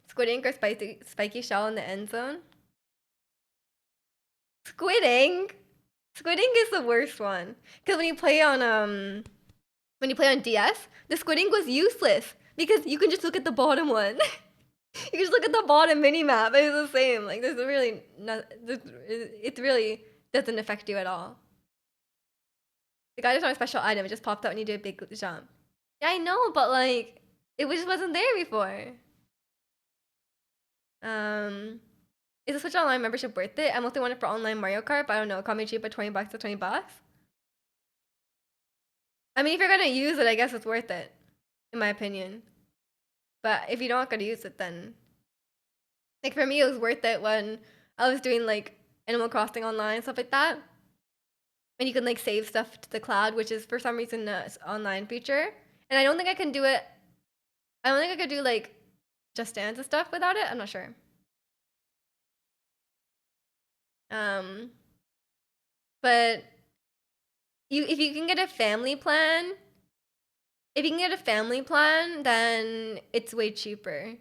Squid Ink or Spiky Shell in the end zone. Squid Ink. Squid Ink is the worst one because when you play on DS, the Squid Ink was useless because you can just look at the bottom one. You can just look at the bottom mini map. It's the same. Like there's really not. It really doesn't affect you at all. The guy just on a special item. It just popped out when you did a big jump. Yeah, I know, but like just wasn't there before. Um, is the Switch Online membership worth it? I mostly want it for online Mario Kart, but I don't know. Call me cheap at $20 to $20. I mean, if you're gonna use it, I guess it's worth it, in my opinion. But if you're not gonna use it, then like for me, it was worth it when I was doing like Animal Crossing online and stuff like that. And you can like save stuff to the cloud, which is for some reason a online feature. And I don't think I can do it. I don't think I could do like Just Dance and stuff without it. I'm not sure. Um, but if you can get a family plan, then it's way cheaper.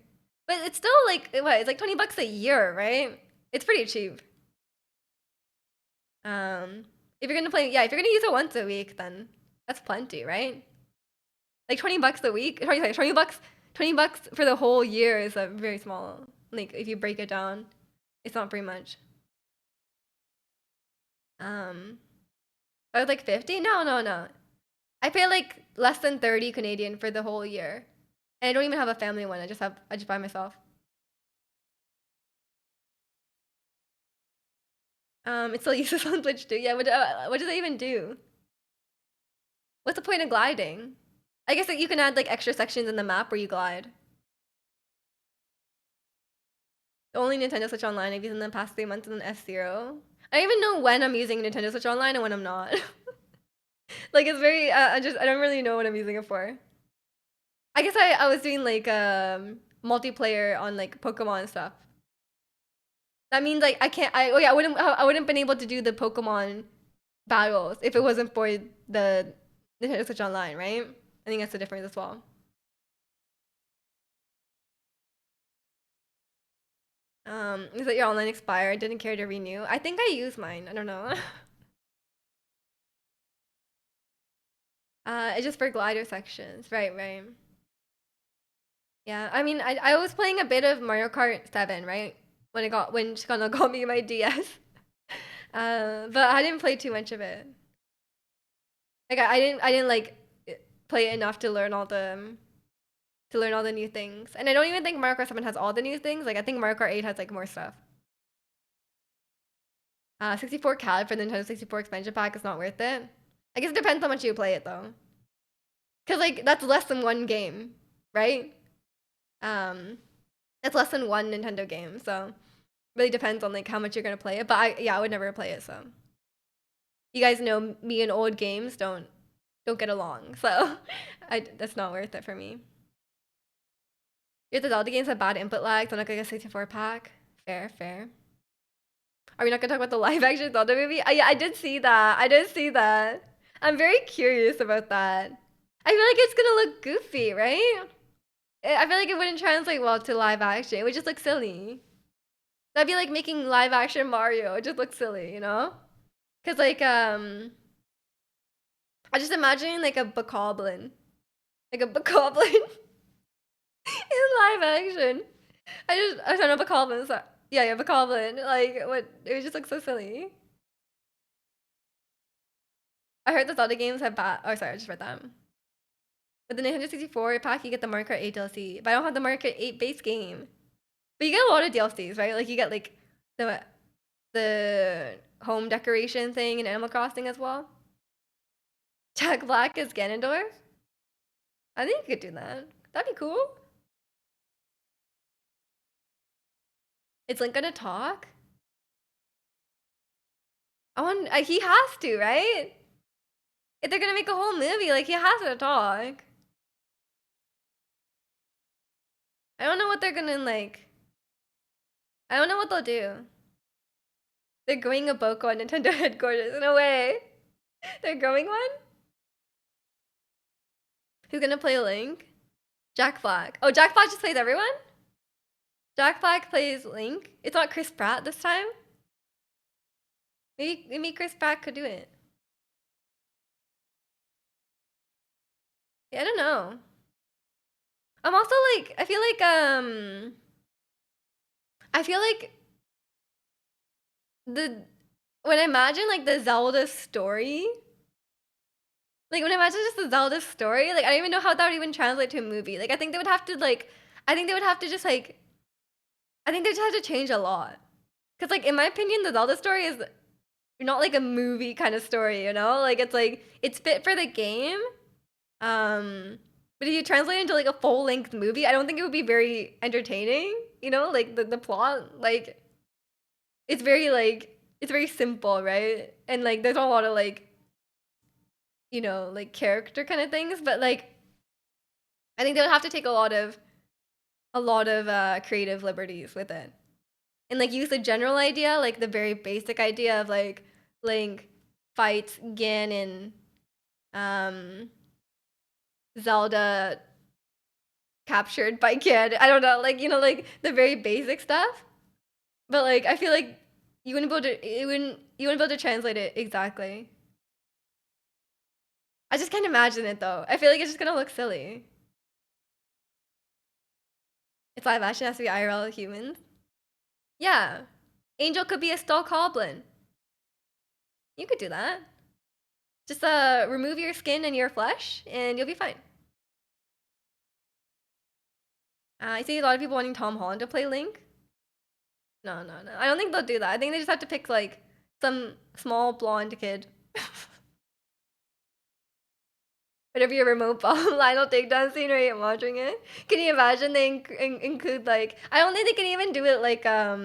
But it's still like what? It's like $20 a year, right? It's pretty cheap. If you're gonna play, yeah, if you're gonna use it once a week, then that's plenty, right? Like $20 a week, sorry, 20 bucks for the whole year is a very small. Like if you break it down, it's not very much. Um, I was like 50. No. I pay like less than 30 Canadian for the whole year, and I don't even have a family one. I just buy myself. It still uses on Twitch too. Yeah, what does that even do? What's the point of gliding? I guess that you can add like extra sections in the map where you glide. The only Nintendo Switch Online I've used in the past 3 months is an F-Zero. I don't even know when I'm using Nintendo Switch Online and when I'm not. Like it's very I don't really know what I'm using it for. I guess I was doing like multiplayer on like Pokemon and stuff. That means like I can't I wouldn't been able to do the Pokemon battles if it wasn't for the Nintendo Switch Online, right? I think that's the difference as well. Is that your online expired? Didn't care to renew. I think I used mine. I don't know. It's just for glider sections. Right. Yeah, I mean, I was playing a bit of Mario Kart 7, right? When Chicano got me my DS. But I didn't play too much of it. Like I didn't like play it enough to learn all the new things. And I don't even think Mario Kart 7 has all the new things. Like I think Mario Kart 8 has like more stuff. 64 CAD for the Nintendo 64 expansion pack is not worth it. I guess it depends how much you play it though. Cause like that's less than one game, right? Um, It's less than one Nintendo game, so really depends on like how much you're gonna play it. But I would never play it. So you guys know me and old games don't get along, so that's not worth it for me. If the Zelda games have bad input lag, so I'm not gonna get a 64 pack. Fair, fair. Are we not gonna talk about the live action Zelda movie? Yeah, I did see that. I did see that. I'm very curious about that. I feel like it's gonna look goofy, right? I feel like it wouldn't translate well to live action. It would just look silly. That'd be like making live action Mario. It just looks silly, you know? Cause like I just imagining like a bokoblin, like a bokoblin in live action. I don't know bokoblin. So, yeah, bokoblin. Like what? It would just look so silly. I heard the Zelda games have bad. Oh, sorry, I just read that. With the Nintendo 64 pack, you get the Mario Kart 8 DLC, but I don't have the Mario Kart 8 base game. But you get a lot of DLCs, right? Like you get like the home decoration thing in Animal Crossing as well. Jack Black is Ganondorf. I think you could do that. That'd be cool. Is Link gonna talk? I want. He has to, right? If they're gonna make a whole movie, like he has to talk. I don't know what they're gonna like. I don't know what they'll do. They're growing a Boko at Nintendo headquarters. No way. They're growing one? Who's gonna play Link? Jack Black. Oh, Jack Black just plays everyone? Jack Black plays Link? It's not Chris Pratt this time? Maybe Chris Pratt could do it. Yeah, I don't know. I'm also like, I feel like when I imagine like the Zelda story, like when I imagine just the Zelda story, like I don't even know how that would even translate to a movie. Like I think they would have to like, I think they would have to just like, I think they just have to change a lot. Cause like in my opinion, the Zelda story is not like a movie kind of story, you know? Like it's fit for the game. But if you translate it into like a full length movie, I don't think it would be very entertaining. You know, like the plot, like it's very simple, right? And like there's not a lot of like like character kind of things, but like I think they would have to take a lot of creative liberties with it. And like use the general idea, like the very basic idea of like Link fights Ganon, Zelda captured by Ganon. I don't know, like like the very basic stuff. But like I feel like you wouldn't be able to translate it exactly. I just can't imagine it though. I feel like it's just gonna look silly. It's live action, it has to be IRL humans. Yeah. Angel could be a Skull Goblin. You could do that. Just remove your skin and your flesh and you'll be fine. I see a lot of people wanting Tom Holland to play Link. No, no, no. I don't think they'll do that. I think they just have to pick like some small blonde kid. Whatever your remote ball Lionel takedown scene, right? I'm watching it. Can you imagine they include like? I don't think they can even do it like I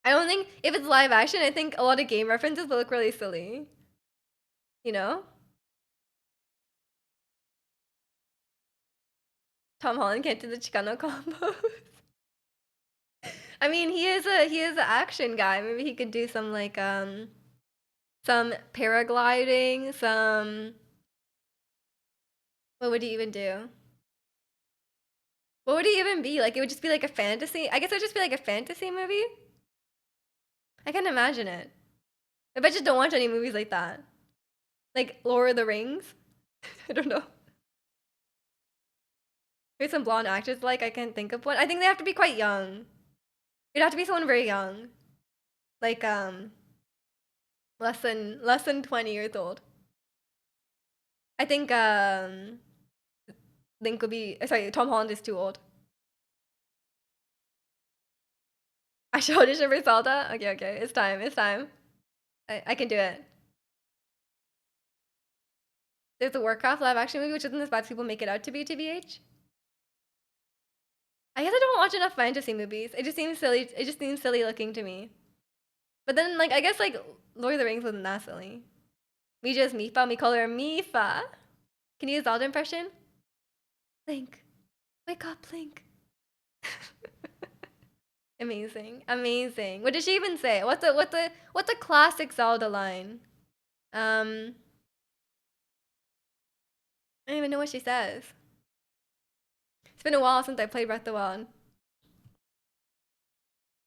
don't think if it's live action, I think a lot of game references will look really silly. You know? Tom Holland can't do the Chicano combos. I mean, he is an action guy. Maybe he could do some paragliding, some what would he even do? What would he even be? Like it would just be like a fantasy. I guess it would just be like a fantasy movie. I can't imagine it. I bet you don't watch any movies like that. Like Lord of the Rings. I don't know. There's some blonde actors like I can't think of one. I think they have to be quite young. It'd have to be someone very young. Like less than 20 years old. I think Link would be sorry, Tom Holland is too old. I should audition for Zelda? Okay, okay. It's time. It's time. I can do it. There's a Warcraft live action movie which isn't as bad as people make it out to be, TBH. I guess I don't watch enough fantasy movies. It just seems silly. It just seems silly looking to me. But then, like, I guess like Lord of the Rings wasn't that silly. We just Mifa. We call her Mifa. Can you do a Zelda impression? Link, wake up, Link. Amazing, amazing. What did she even say? What's the classic Zelda line? I don't even know what she says. It's been a while since I played Breath of the Wild.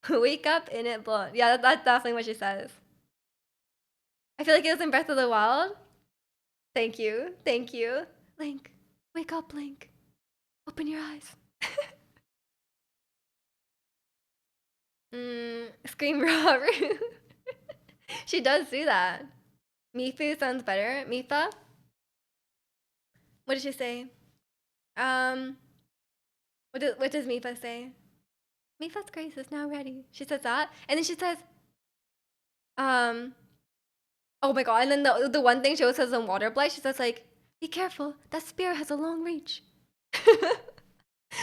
Wake up in it blonde. Yeah, that's definitely what she says. I feel like it was in Breath of the Wild. Thank you. Thank you. Link, wake up, Link. Open your eyes. Scream Robert. She does do that. Mifu sounds better. Mifa? What did she say? Um, what does Mifa say? Mifa's grace is now ready. She says that. And then she says, um, oh my god. And then the one thing she always says in Water Blight, she says like, be careful, that spear has a long reach. She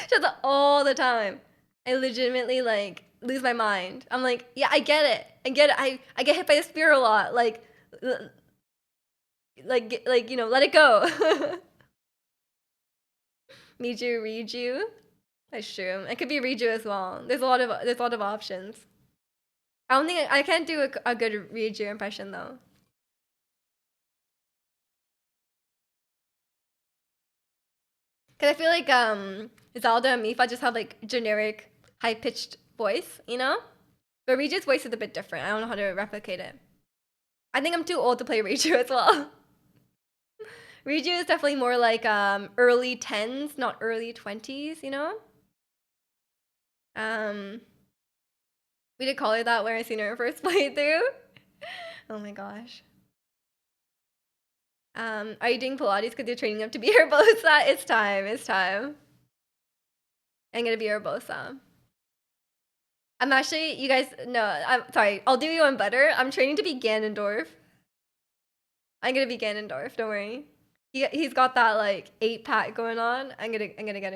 says that all the time. I legitimately like lose my mind. I'm like, yeah, I get it. I get hit by a spear a lot. Like, you know, let it go. Miju, Riju. That's true. It could be Riju as well. There's a lot of options. I don't think I can't do a good Riju impression though. Cause I feel like Zelda and Mifa just have like generic high pitched voice, you know? But Riju's voice is a bit different. I don't know how to replicate it. I think I'm too old to play Riju as well. Riju is definitely more like early 10s, not early 20s, you know? We did call her that when I seen her first playthrough. Oh my gosh. Are you doing Pilates because you're training up to be Urbosa? It's time. It's time. I'm gonna be Urbosa. I'm actually, you guys, no, I'm sorry. I'll do you one better. I'm training to be Ganondorf. I'm gonna be Ganondorf. Don't worry. He's got that like 8-pack going on. I'm gonna get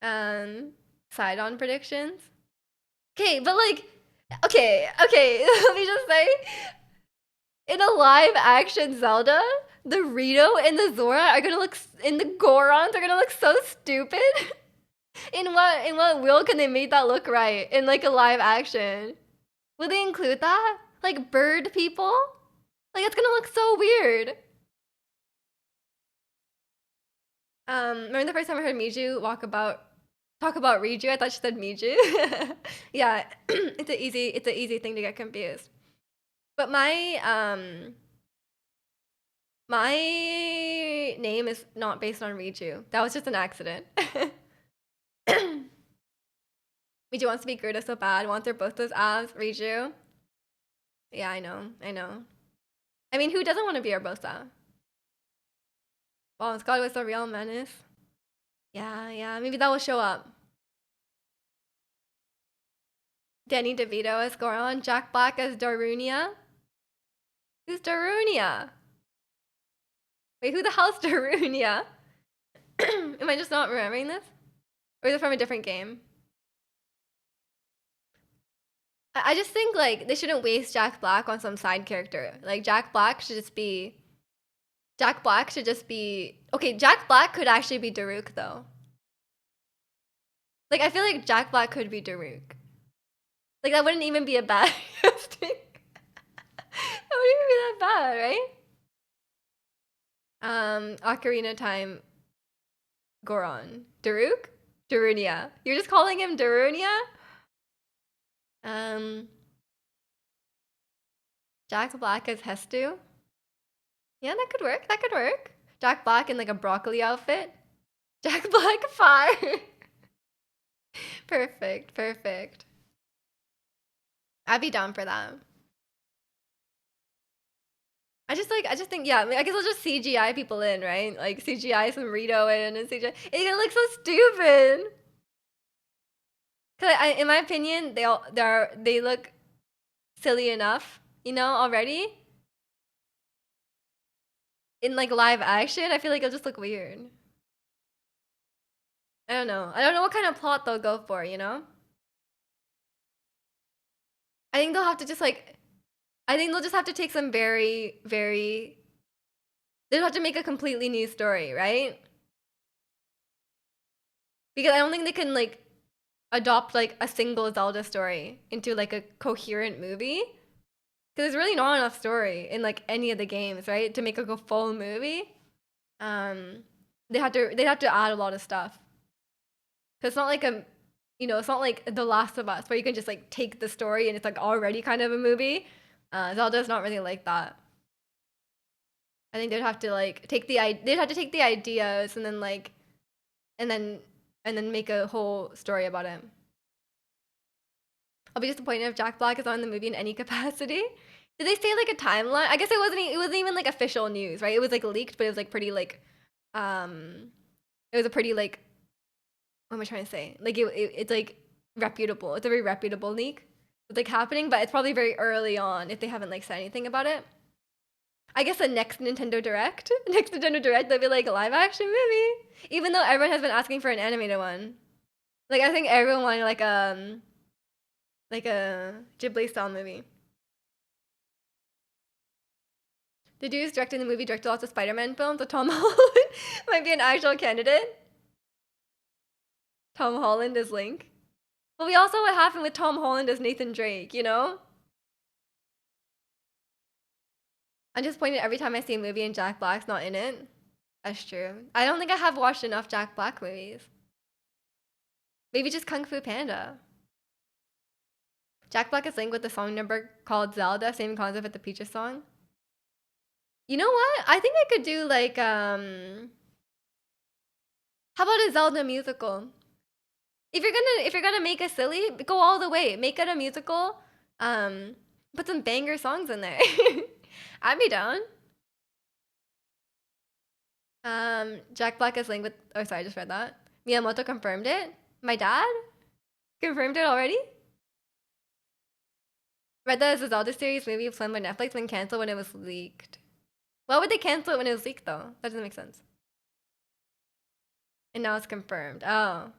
her. Side on predictions. Okay, but like, okay. Let me just say, in a live action Zelda, the Rito and the Zora are gonna look, and the Gorons are gonna look so stupid. In what world can they make that look right in like a live action? Will they include that? Like bird people? Like it's gonna look so weird. Remember the first time I heard Miju talk about Riju? I thought she said Miju. Yeah, it's an easy thing to get confused. But my name is not based on Riju. That was just an accident. Riju wants to be Gerda so bad, wants her both those abs. Riju. Yeah, I know. I mean, who doesn't want to be Urbosa? Wow, Scott was a real menace. Yeah, maybe that will show up. Danny DeVito as Goron, Jack Black as Darunia. Who's Darunia? Wait, who the hell's Darunia? Am I just not remembering this? Or is it from a different game? I just think like they shouldn't waste Jack Black on some side character. Like Jack Black should just be okay, Jack Black could actually be Daruk though. Like I feel like Jack Black could be Daruk. Like that wouldn't even be a bad casting. That wouldn't even be that bad, right? Ocarina Time Goron. Daruk? Darunia. You're just calling him Darunia? Jack Black as Hestu? Yeah, that could work. Jack Black in like a broccoli outfit. Jack Black fire. Perfect. I'd be down for that. I just think, yeah, I guess I'll just CGI people in, right? Like CGI some Rito in and CGI. It's gonna look so stupid. Cause in my opinion, they look silly enough, you know, already. In like live action, I feel like it'll just look weird. I don't know. I don't know what kind of plot they'll go for, you know? I think they'll have to just like I think they'll just have to take some very, very they'll have to make a completely new story, right? Because I don't think they can like adopt like a single Zelda story into like a coherent movie. Because there's really not enough story in like any of the games, right? To make like a full movie. Um they have to add a lot of stuff. Cause it's not like it's not like The Last of Us where you can just like take the story and it's like already kind of a movie. Zelda's not really like that. I think they'd have to like they'd have to take the ideas and then like and then and then make a whole story about it. I'll be disappointed if Jack Black is not in the movie in any capacity. Did they say like a timeline? I guess it wasn't even like official news, right? It was like leaked, but it was like pretty like um it was a pretty like what am I trying to say? Like it's like reputable. It's a very reputable leak. It's like happening, but it's probably very early on if they haven't like said anything about it. I guess the next Nintendo Direct, they'll be like live action movie. Even though everyone has been asking for an animated one. Like I think everyone wanted like a Ghibli style movie. The dude who's directing the movie directed lots of Spider-Man films, so Tom Holland might be an actual candidate. Tom Holland as Link. But we also what happened with Tom Holland as Nathan Drake, you know? I'm disappointed every time I see a movie and Jack Black's not in it. That's true. I don't think I have watched enough Jack Black movies. Maybe just Kung Fu Panda. Jack Black is Link with the song number called Zelda, same concept with the Peaches song. You know what? I think I could do like how about a Zelda musical? If you're gonna make it silly, go all the way. Make it a musical. Um, put some banger songs in there. I'd be down. Jack Black is Link with. Oh, sorry, I just read that. Miyamoto confirmed it. My dad confirmed it already. Read that as a Zelda series movie planned by Netflix and canceled when it was leaked. Why would they cancel it when it was leaked though? That doesn't make sense. And now it's confirmed. Oh,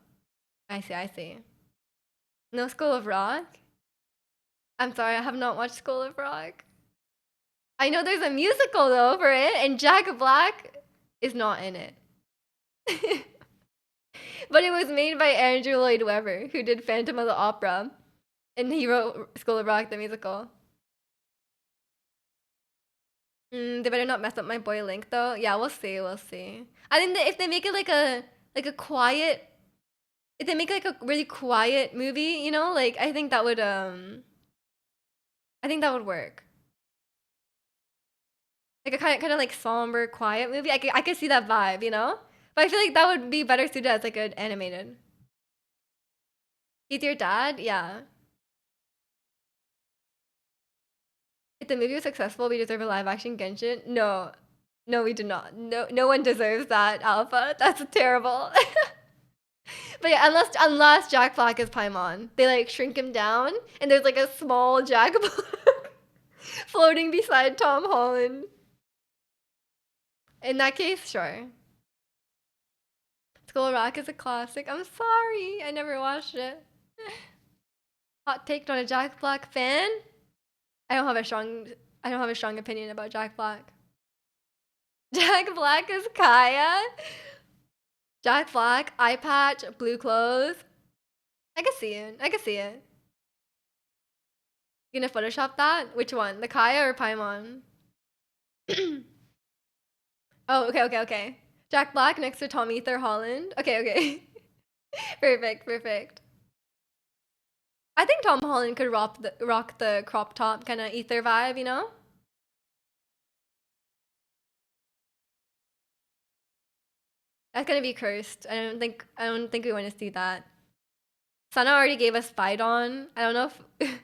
I see. I see. No School of Rock. I'm sorry, I have not watched School of Rock. I know there's a musical though for it, and Jack Black is not in it. But it was made by Andrew Lloyd Webber, who did Phantom of the Opera, and he wrote School of Rock the musical. They better not mess up my boy Link though. Yeah, we'll see. We'll see. I think that if they make it like a quiet, if they make like a really quiet movie, you know, like I think that would work. Like a kind of like somber, quiet movie. I could see that vibe, you know. But I feel like that would be better suited as like an animated. He's your dad, yeah. If the movie was successful, we deserve a live action Genshin. No, no, we do not. No, no one deserves that. Alpha, that's terrible. But yeah, unless Jack Black is Paimon, they like shrink him down, and there's like a small Jack Black floating beside Tom Holland. In that case, sure. School of Rock is a classic. I'm sorry, I never watched it. Hot take on a Jack Black fan? I don't have a strong opinion about Jack Black. Jack Black is Kaya. Jack Black, eye patch, blue clothes. I can see it. I can see it. You gonna Photoshop that? Which one? The Kaya or Paimon? Oh, okay. Jack Black next to Tom Ether Holland. Okay. Perfect. I think Tom Holland could rock the crop top kind of ether vibe, you know? That's gonna be cursed. I don't think we want to see that. Sana already gave us Spydon. I don't know if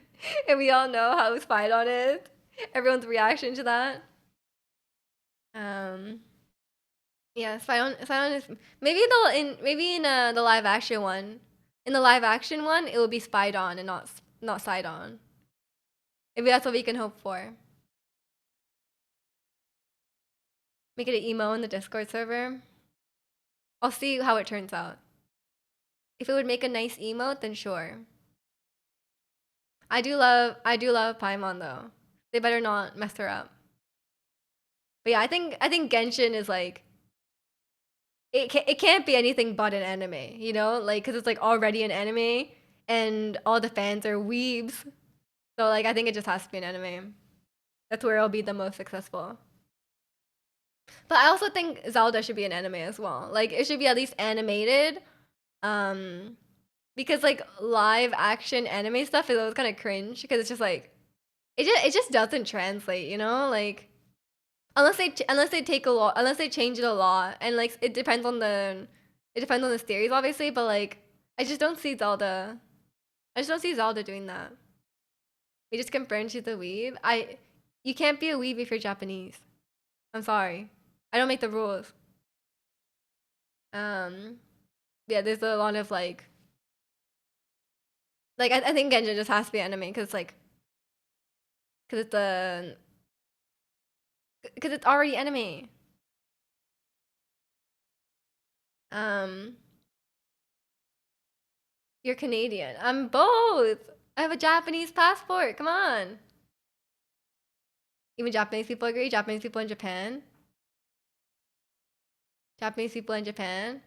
and we all know how Spydon is. Everyone's reaction to that. Yeah, Spydon is maybe in the live action one. In the live action one, it will be Spydon and not Sidon. Maybe that's what we can hope for. Make it an emo in the Discord server. I'll see how it turns out. If it would make a nice emote, then sure. I do love Paimon though. They better not mess her up. But yeah, I think Genshin is like it can't be anything but an anime, you know? Like cuz it's like already an anime and all the fans are weebs. So like I think it just has to be an anime. That's where it'll be the most successful. But I also think Zelda should be an anime as well. Like it should be at least animated. Um because like live action anime stuff is always kind of cringe because it's just like it just doesn't translate, you know? Like unless they take a lot unless they change it a lot and like it depends on the series obviously, but like I just don't see Zelda doing that. We just confirmed she's a weeb. You can't be a weeb if you're Japanese. I'm sorry. I don't make the rules. Um yeah, there's a lot of I think Genshin just has to be anime because it's a because it's already anime. Um, you're Canadian. I'm both. I have a Japanese passport. Come on. Even Japanese people agree. Japanese people in Japan. Japanese people in Japan.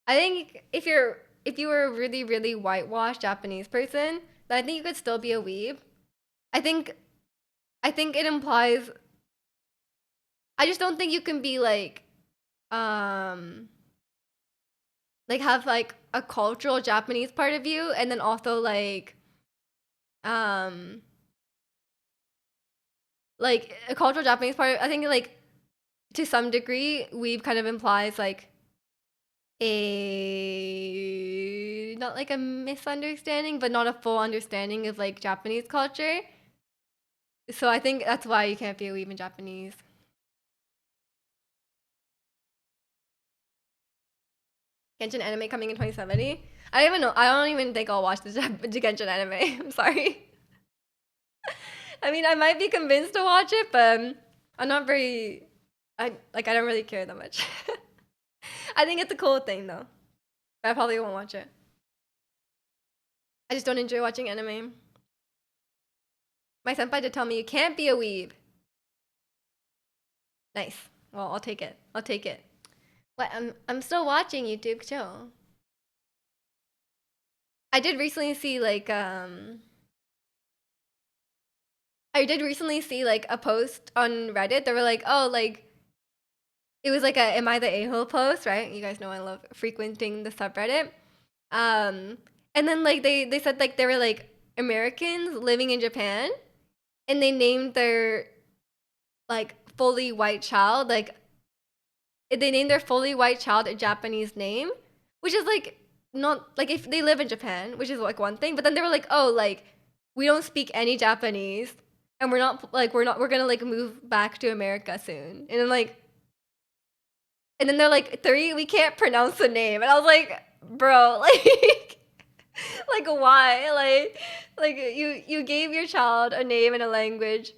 I think if you were a really whitewashed Japanese person, then I think you could still be a weeb. I think I think it implies. I just don't think you can be um have like a cultural Japanese part of you and then also um like a cultural Japanese part. I think like to some degree weeb kind of implies like a not like a misunderstanding but not a full understanding of like Japanese culture. So I think that's why you can't be a weeb in Japanese. Genshin anime coming in 2070. I don't even know. I don't even think I'll watch the Genshin anime. I'm sorry. I mean, I might be convinced to watch it, but I'm not very. I don't really care that much. I think it's a cool thing though, but I probably won't watch it. I just don't enjoy watching anime. My senpai did tell me you can't be a weeb. Nice. Well, I'll take it. I'll take it. What? I'm still watching YouTube. Chill. I did recently see I did recently see like a post on Reddit. They were like, oh, like it was like a "Am I the a-hole" post, right? You guys know I love frequenting the subreddit. Um, and then like they said like they were like Americans living in Japan, and they named their like fully white child they named their fully white child a Japanese name, which is like not like if they live in Japan, which is like one thing. But then they were like, oh, like we don't speak any Japanese, and we're gonna like move back to America soon. And then they're like, three, we can't pronounce the name. And I was like, bro, like why? Like you gave your child a name and a language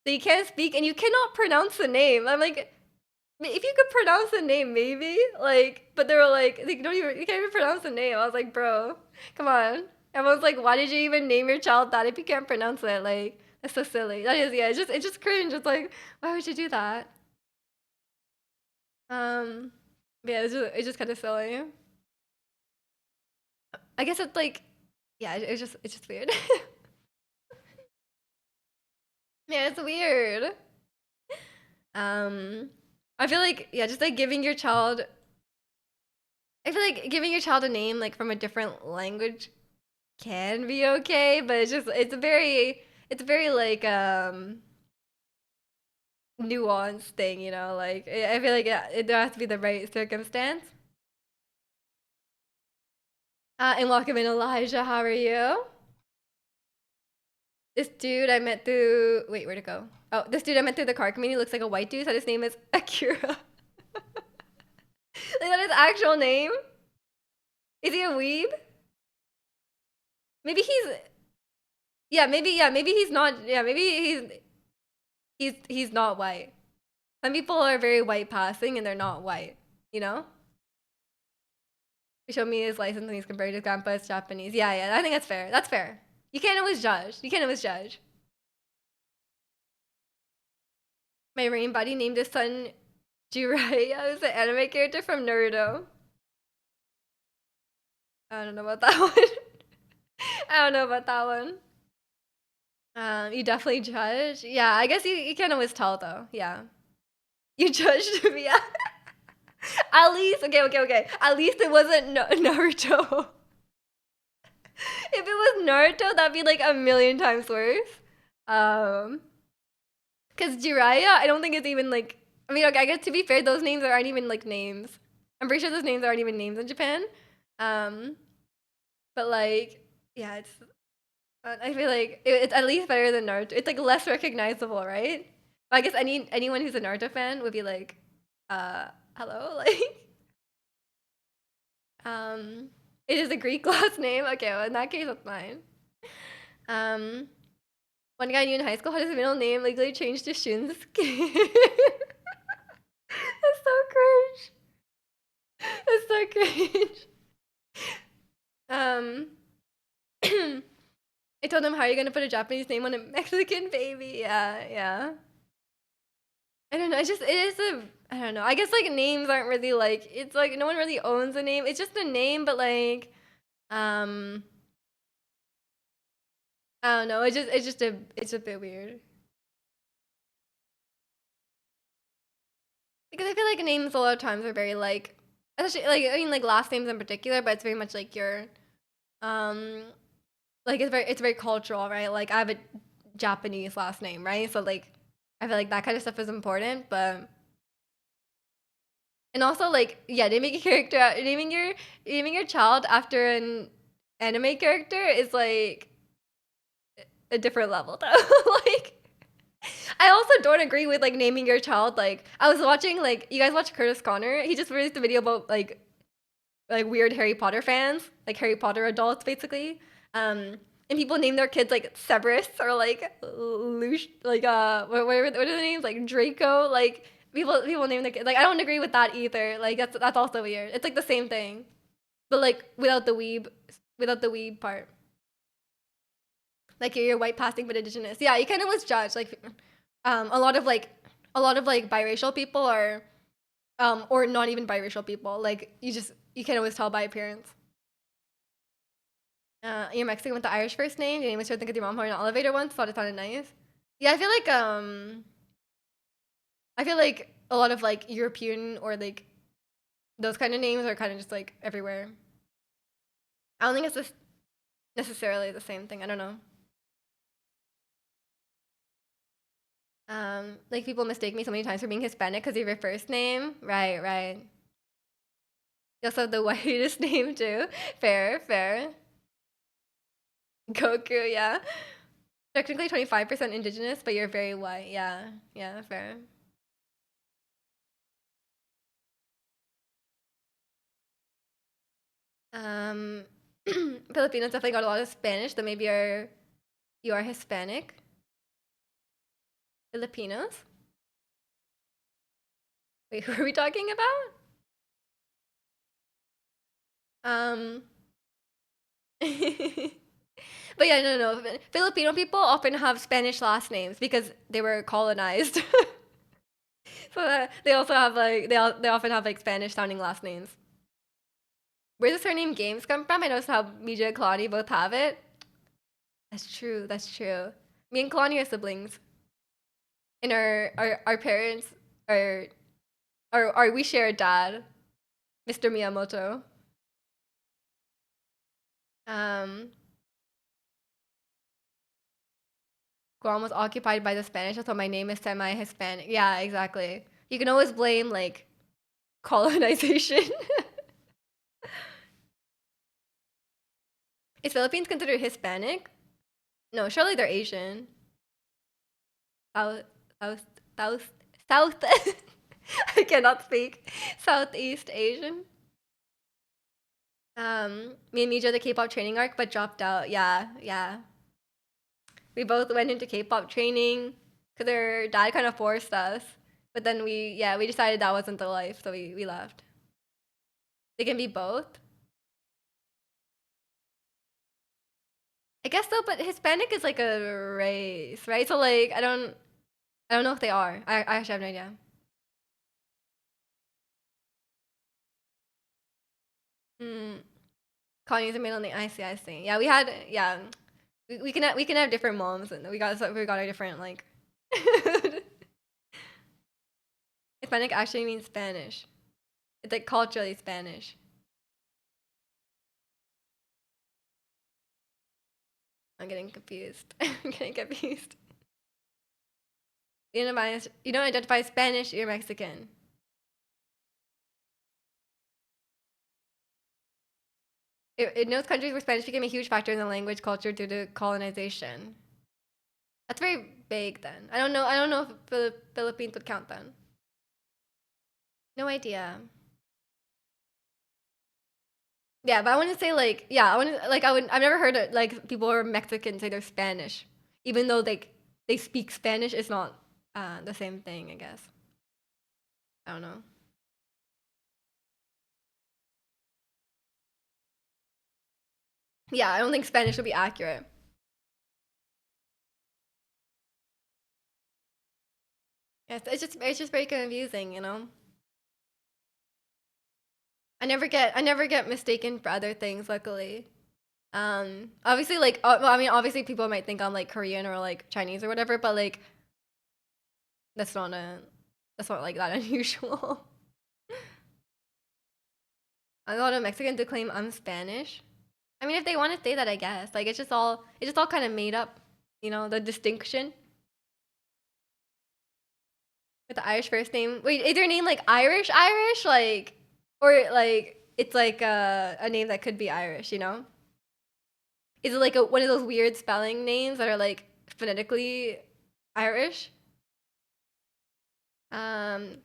that you can't speak and you cannot pronounce the name. I'm like, if you could pronounce the name, maybe. Like, but they were like, you can't even pronounce the name. I was like, bro, come on. Everyone's like, why did you even name your child that if you can't pronounce it? Like, that's so silly. That is, yeah, it's just cringe. It's like, why would you do that? Um, yeah, it's just kind of silly. I guess it's like, yeah, it's just weird. Yeah, it's weird. Um, I feel like yeah, just like giving your child. I feel like giving your child a name like from a different language can be okay, but it's a very nuanced thing, you know. Like I feel like there has to be the right circumstance. And welcome in Elijah. How are you? This dude I met through. Wait, where'd it go? Oh, this dude I met through the car community looks like a white dude. So his name is Akira. Like that his actual name? Is he a weeb? Maybe he's. Yeah, maybe. Yeah, maybe he's not. Yeah, maybe he's not white. Some people are very white passing and they're not white. You know? He showed me his license and he's compared his grandpa as Japanese. Yeah, yeah, I think that's fair. That's fair. You can't always judge. You can't always judge. My rain buddy named his son Jiraiya, who's an anime character from Naruto. I don't know about that one. I don't know about that one. You definitely judge. Yeah, I guess you can't always tell though. Yeah. You judged me. Yeah. At least, okay. At least it wasn't Naruto. If it was Naruto, that'd be like a million times worse. Um, Cause Jiraiya, I don't think it's even like. I mean, okay, I guess to be fair, those names aren't even like names. I'm pretty sure those names aren't even names in Japan. Um, but like, yeah, it's. I feel like it's at least better than Naruto. It's like less recognizable, right? But I guess anyone who's a Naruto fan would be like, hello, like, um, it is a Greek last name. Okay, well in that case, that's fine. Um, One guy I knew in high school had his middle name legally changed to Shinsuke. That's so cringe. That's so cringe. Um, I told him, how are you gonna put a Japanese name on a Mexican baby? Yeah, yeah. I don't know. It is a, I don't know. I guess like names aren't really like, it's like no one really owns a name. It's just a name, but like, um, I don't know. It's a bit weird. Because I feel like names a lot of times are very like, especially like, I mean like last names in particular, but it's very much like your, um, like it's very cultural, right? Like I have a Japanese last name, right? So like, I feel like that kind of stuff is important, but and also like yeah, naming your child after an anime character is like a different level though. Like I also don't agree with like naming your child like I was watching like you guys watch Curtis Connor. He just released a video about like weird Harry Potter fans, like Harry Potter adults basically. And people name their kids like Severus or like like what are the names like Draco like people name their kids like I don't agree with that either. Like that's also weird. It's like the same thing, but like without the weeb part. Like you're white passing but indigenous. Yeah, you kind of was judged. Like a lot of like biracial people are or not even biracial people. Like you can always tell by appearance. You're Mexican with the Irish first name. Your name was sure think of your mom in an elevator once. Thought it sounded nice. Yeah, I feel like a lot of like European or like those kind of names are kind of just like everywhere. I don't think it's just necessarily the same thing. I don't know. Like people mistake me so many times for being Hispanic because of your first name. Right, right. You also have the whitest name too. Fair, fair. Goku, yeah. Technically 25% indigenous, but you're very white. Yeah, yeah, fair. Um, Filipinos definitely got a lot of Spanish, so maybe you are Hispanic. Filipinos? Wait, who are we talking about? Um, but yeah, no. Filipino people often have Spanish last names because they were colonized. So they also have like they often have like Spanish sounding last names. Where does her name Games come from? I noticed how Mija and Kalani both have it. That's true. That's true. Me and Kalani are siblings, and our parents are are we share a dad, Mr. Miyamoto. Um, Guam was occupied by the Spanish, so my name is semi-Hispanic. Yeah, exactly. You can always blame like colonization. Is Philippines considered Hispanic? No, surely they're Asian. South, South, South, South. I cannot speak. Southeast Asian. Me and Mija the K-pop training arc, but dropped out. Yeah, yeah. We both went into K-pop training because our dad kind of forced us. But then we decided that wasn't the life, so we left. They can be both. I guess so, but Hispanic is like a race, right? So like I don't know if they are. I actually have no idea. Mm, Connie's a middle name. I see, I see. Yeah, we had yeah. We can have different moms and we got our different like Hispanic actually means Spanish. It's like culturally Spanish. I'm getting confused. I'm getting confused. You don't identify Spanish, you're Mexican. In those countries where Spanish became a huge factor in the language culture due to colonization. That's very vague then. I don't know. I don't know if the Philippines would count then. No idea. Yeah, but I want to say like yeah, I want to like I would I've never heard it like people who are Mexican say they're Spanish, even though they speak Spanish. It's not the same thing, I guess. I don't know. Yeah, I don't think Spanish would be accurate. Yeah, it's just very confusing, you know. I never get mistaken for other things. Luckily, obviously like well, I mean obviously people might think I'm like Korean or like Chinese or whatever, but like that's not a that's not like that unusual. A lot of Mexicans to claim I'm Spanish. I mean, if they want to say that, I guess. Like it's just all kind of made up. You know, the distinction with the Irish first name. Wait, is your name like Irish, like, or like it's like a name that could be Irish? You know, is it like one of those weird spelling names that are like phonetically Irish? Um,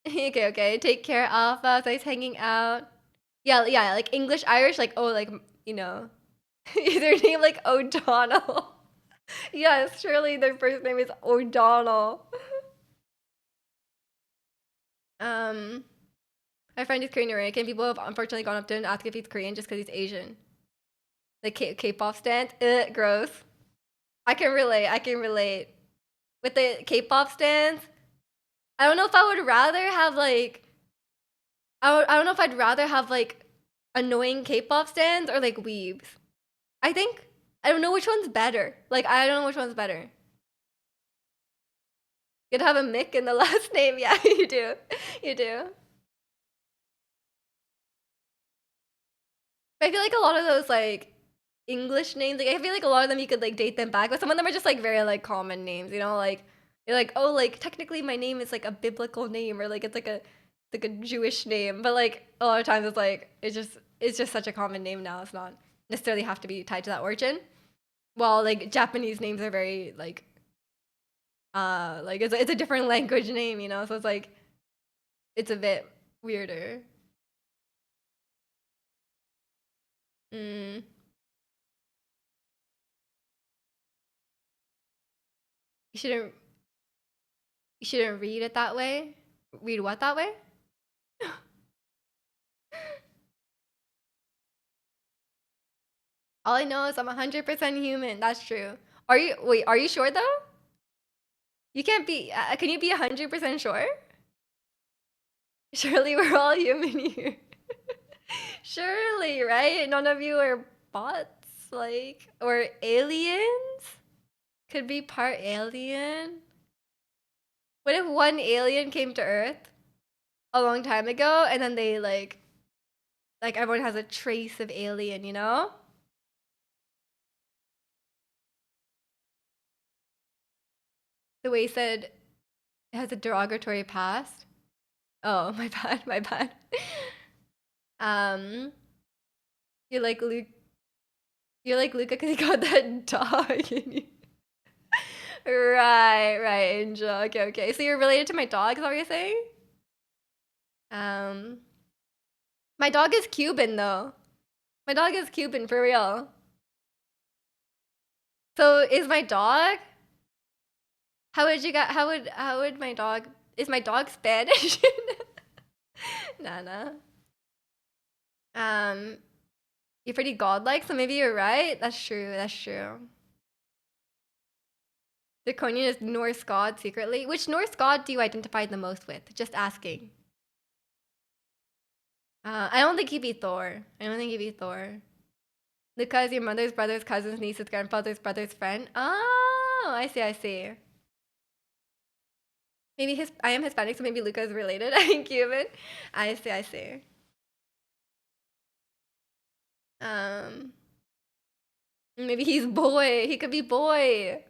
okay, okay. Take care, Alpha. Nice hanging out. Yeah, yeah, like English Irish, like oh, like you know, is their name like O'Donnell? Yes, surely their first name is O'Donnell. Um, my friend is Korean American. People have unfortunately gone up to him and asked if he's Korean just because he's Asian. Like K-pop stand, gross. I can relate. I can relate with the K-pop stands. I don't know if I would rather have like I don't know if I'd rather have like annoying K-pop stands or like weebs. I think I don't know which one's better. Like I don't know which one's better. You'd have a Mick in the last name. Yeah, you do. You do. But I feel like a lot of those like English names, like I feel like a lot of them you could like date them back, but some of them are just like very like common names, you know, like you're like, oh, like technically my name is like a biblical name or like it's like a Jewish name, but like a lot of times it's like it's just such a common name now. It's not necessarily have to be tied to that origin. While like Japanese names are very like it's a different language name, you know, so it's like it's a bit weirder. Mm, you shouldn't you shouldn't read it that way. Read what that way? All I know is I'm 100% human. That's true. Are you sure though? You can't be, can you be 100% sure? Surely we're all human here. Surely, right? None of you are bots, like, or aliens? Could be part alien? What if one alien came to Earth a long time ago and then they like everyone has a trace of alien, you know? The way he said it has a derogatory past. Oh, my bad, my bad. Um, you're like Luke. You're like Luca because he got that dog in you. Right, right, Angel. Okay, okay. So you're related to my dog, is that what you're saying? Um, my dog is Cuban though. My dog is Cuban for real. So is my dog? How would my dog? Is my dog Spanish? Nah, nah. Um, You're pretty godlike, so maybe you're right. That's true. That's true. Draconian is Norse god secretly. Which Norse god do you identify the most with? Just asking. I don't think he'd be Thor. I don't think he'd be Thor. Because your mother's brother's cousin's niece's grandfather's brother's friend. Oh, I see. I see. Maybe I am Hispanic, so maybe Luca is related. I'm Cuban. I see. I see. Maybe he's boy. He could be boy.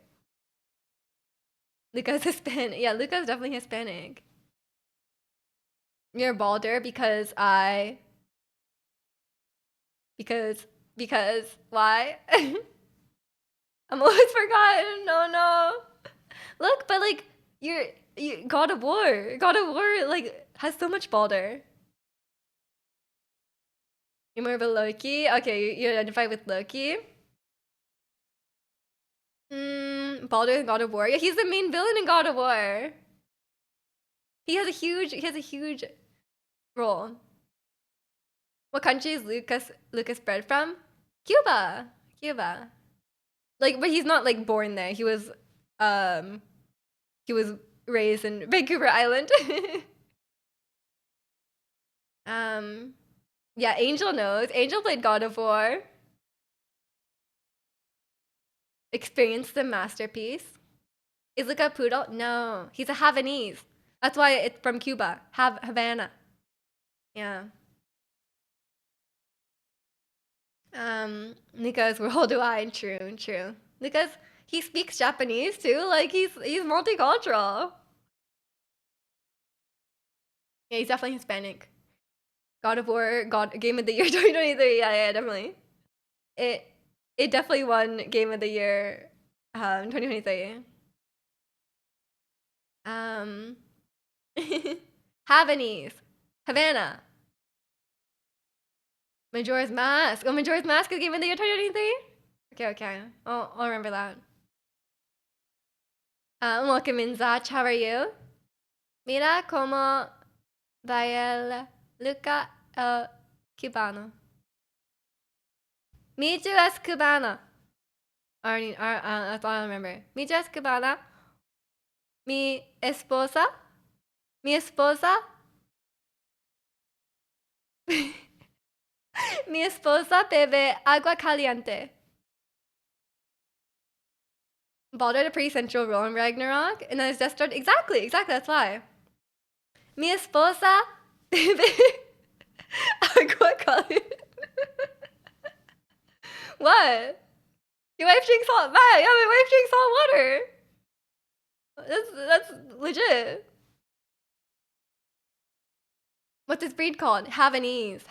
Luca's Hispanic. Yeah, Luca's definitely Hispanic. You're balder because because why? I'm always forgotten. No. Look, but like you God of War. God of War like has so much balder. You're more of a Loki? Okay, you identify with Loki. Baldur in God of War. Yeah, he's the main villain in God of War. He has a huge role. What country is Lucas bred from? Cuba. Like, but he's not like born there. He was raised in Vancouver Island. Yeah, Angel knows. Angel played God of War. Experienced the masterpiece. Is Luca a poodle? No, he's a Havanese. That's why it's from Cuba. Havana. Yeah. Luca's worldwide. True. Luca's he speaks Japanese too. Like he's multicultural. Yeah, he's definitely Hispanic. God of War, Game of the Year 2023. Yeah, definitely. It definitely won Game of the Year 2023. Havanese. Havana. Majora's Mask. Oh, Majora's Mask is Game of the Year 2023? Okay. I'll remember that. Welcome in, Zach. How are you? Mira como va el Luca el cubano. Michu es cubana. That's all I remember. Michu es cubana. Mi esposa. Mi esposa bebe agua caliente. Baldur had a pretty central role in Ragnarok, and then his death started. Exactly, that's why. Mi esposa bebe agua caliente. What? Your wife drinks salt. Yeah, my wife drinks salt water. That's legit. What's this breed called? Havanese.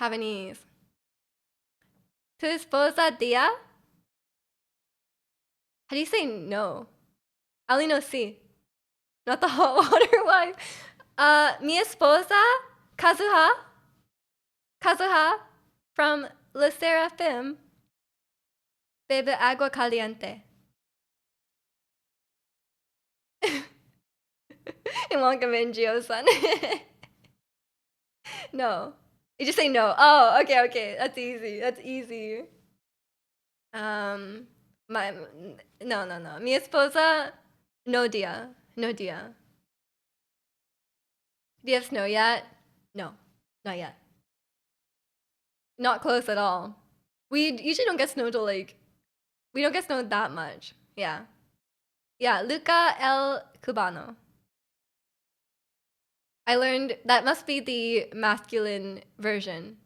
Tu esposa dia? How do you say no? I only know si. Not the hot water wife. Mi esposa, Kazuha from Le Seraphim, bebe agua caliente. In Wonka-min-jio-san. No. You just say no. Oh, okay. That's easy. No. Mi esposa, no dia. Do you have snow yet? No, not yet. Not close at all. We usually don't get snow till we don't get snow that much. Yeah, Luca el Cubano. I learned that must be the masculine version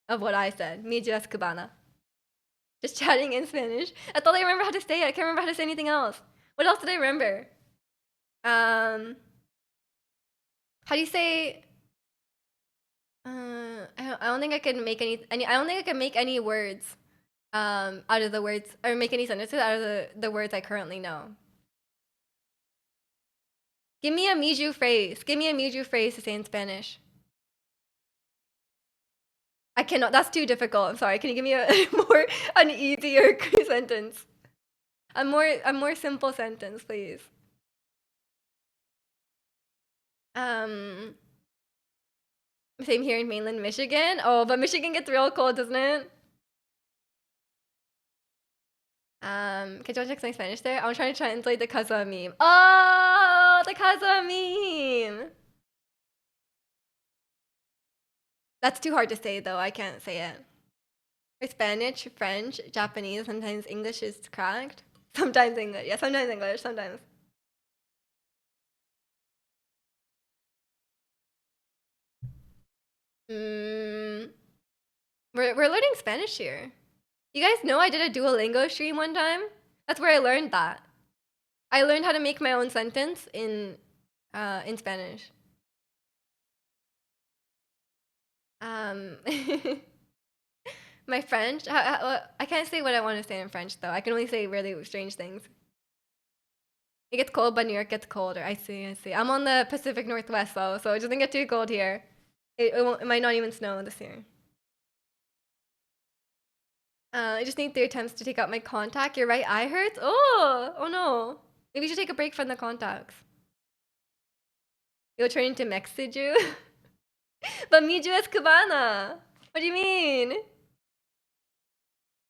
of what I said. Mi es cubana. Just chatting in Spanish. That's all I remember how to say it. I can't remember how to say anything else. What else did I remember? How do you say? I don't think I can make any. I don't think I can make any words out of the words, or make any sentences out of the words I currently know. Give me a Miju phrase. To say in Spanish. I cannot. That's too difficult. I'm sorry. Can you give me an easier sentence? A more simple sentence, please. Same here in mainland Michigan. Oh, but Michigan gets real cold, doesn't it? Can you check my Spanish there? I'm trying to translate the Kazuha meme. Oh, the Kazuha meme. That's too hard to say though. I can't say it. For Spanish, French, Japanese, sometimes English is cracked. Sometimes English. Yeah, sometimes English, sometimes. Mm, we're learning Spanish here. You guys know I did a Duolingo stream one time? That's where I learned that. I learned how to make my own sentence in Spanish. Um, my French, I can't say what I want to say in French though. I can only say really strange things. It gets cold, but New York gets colder. I see, I see. I'm on the Pacific Northwest though, so it doesn't get too cold here. It might not even snow this year. I just need 3 attempts to take out my contact. Your right eye hurts? Oh no. Maybe you should take a break from the contacts. You'll turn into Mexiju? But Miju es Cubana. What do you mean?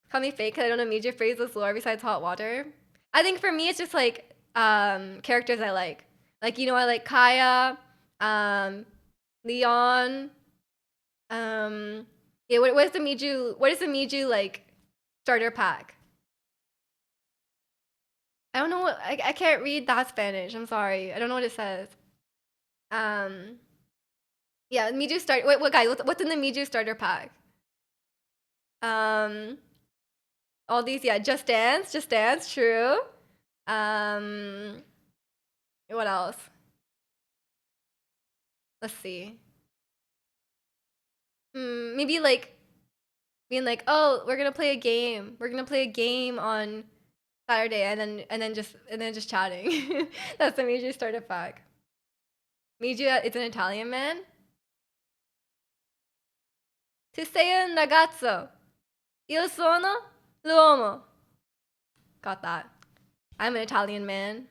Call me fake because I don't know Miju phrase with lore besides hot water. I think for me it's just like characters I like. Like, you know, I like Kaya, Leon. Yeah, what is the Miju like starter pack? I don't know what I can't read that Spanish. I'm sorry. I don't know what it says. Yeah, Miju start. What guys? What's in the Miju starter pack? All these, yeah. Just Dance. True. What else? Let's see. Maybe like being like, oh, we're gonna play a game. We're gonna play a game on Saturday, and then just chatting. That's the Miju starter pack. Miju, it's an Italian man. Tu sei un ragazzo. Io sono l'uomo. Got that. I'm an Italian man.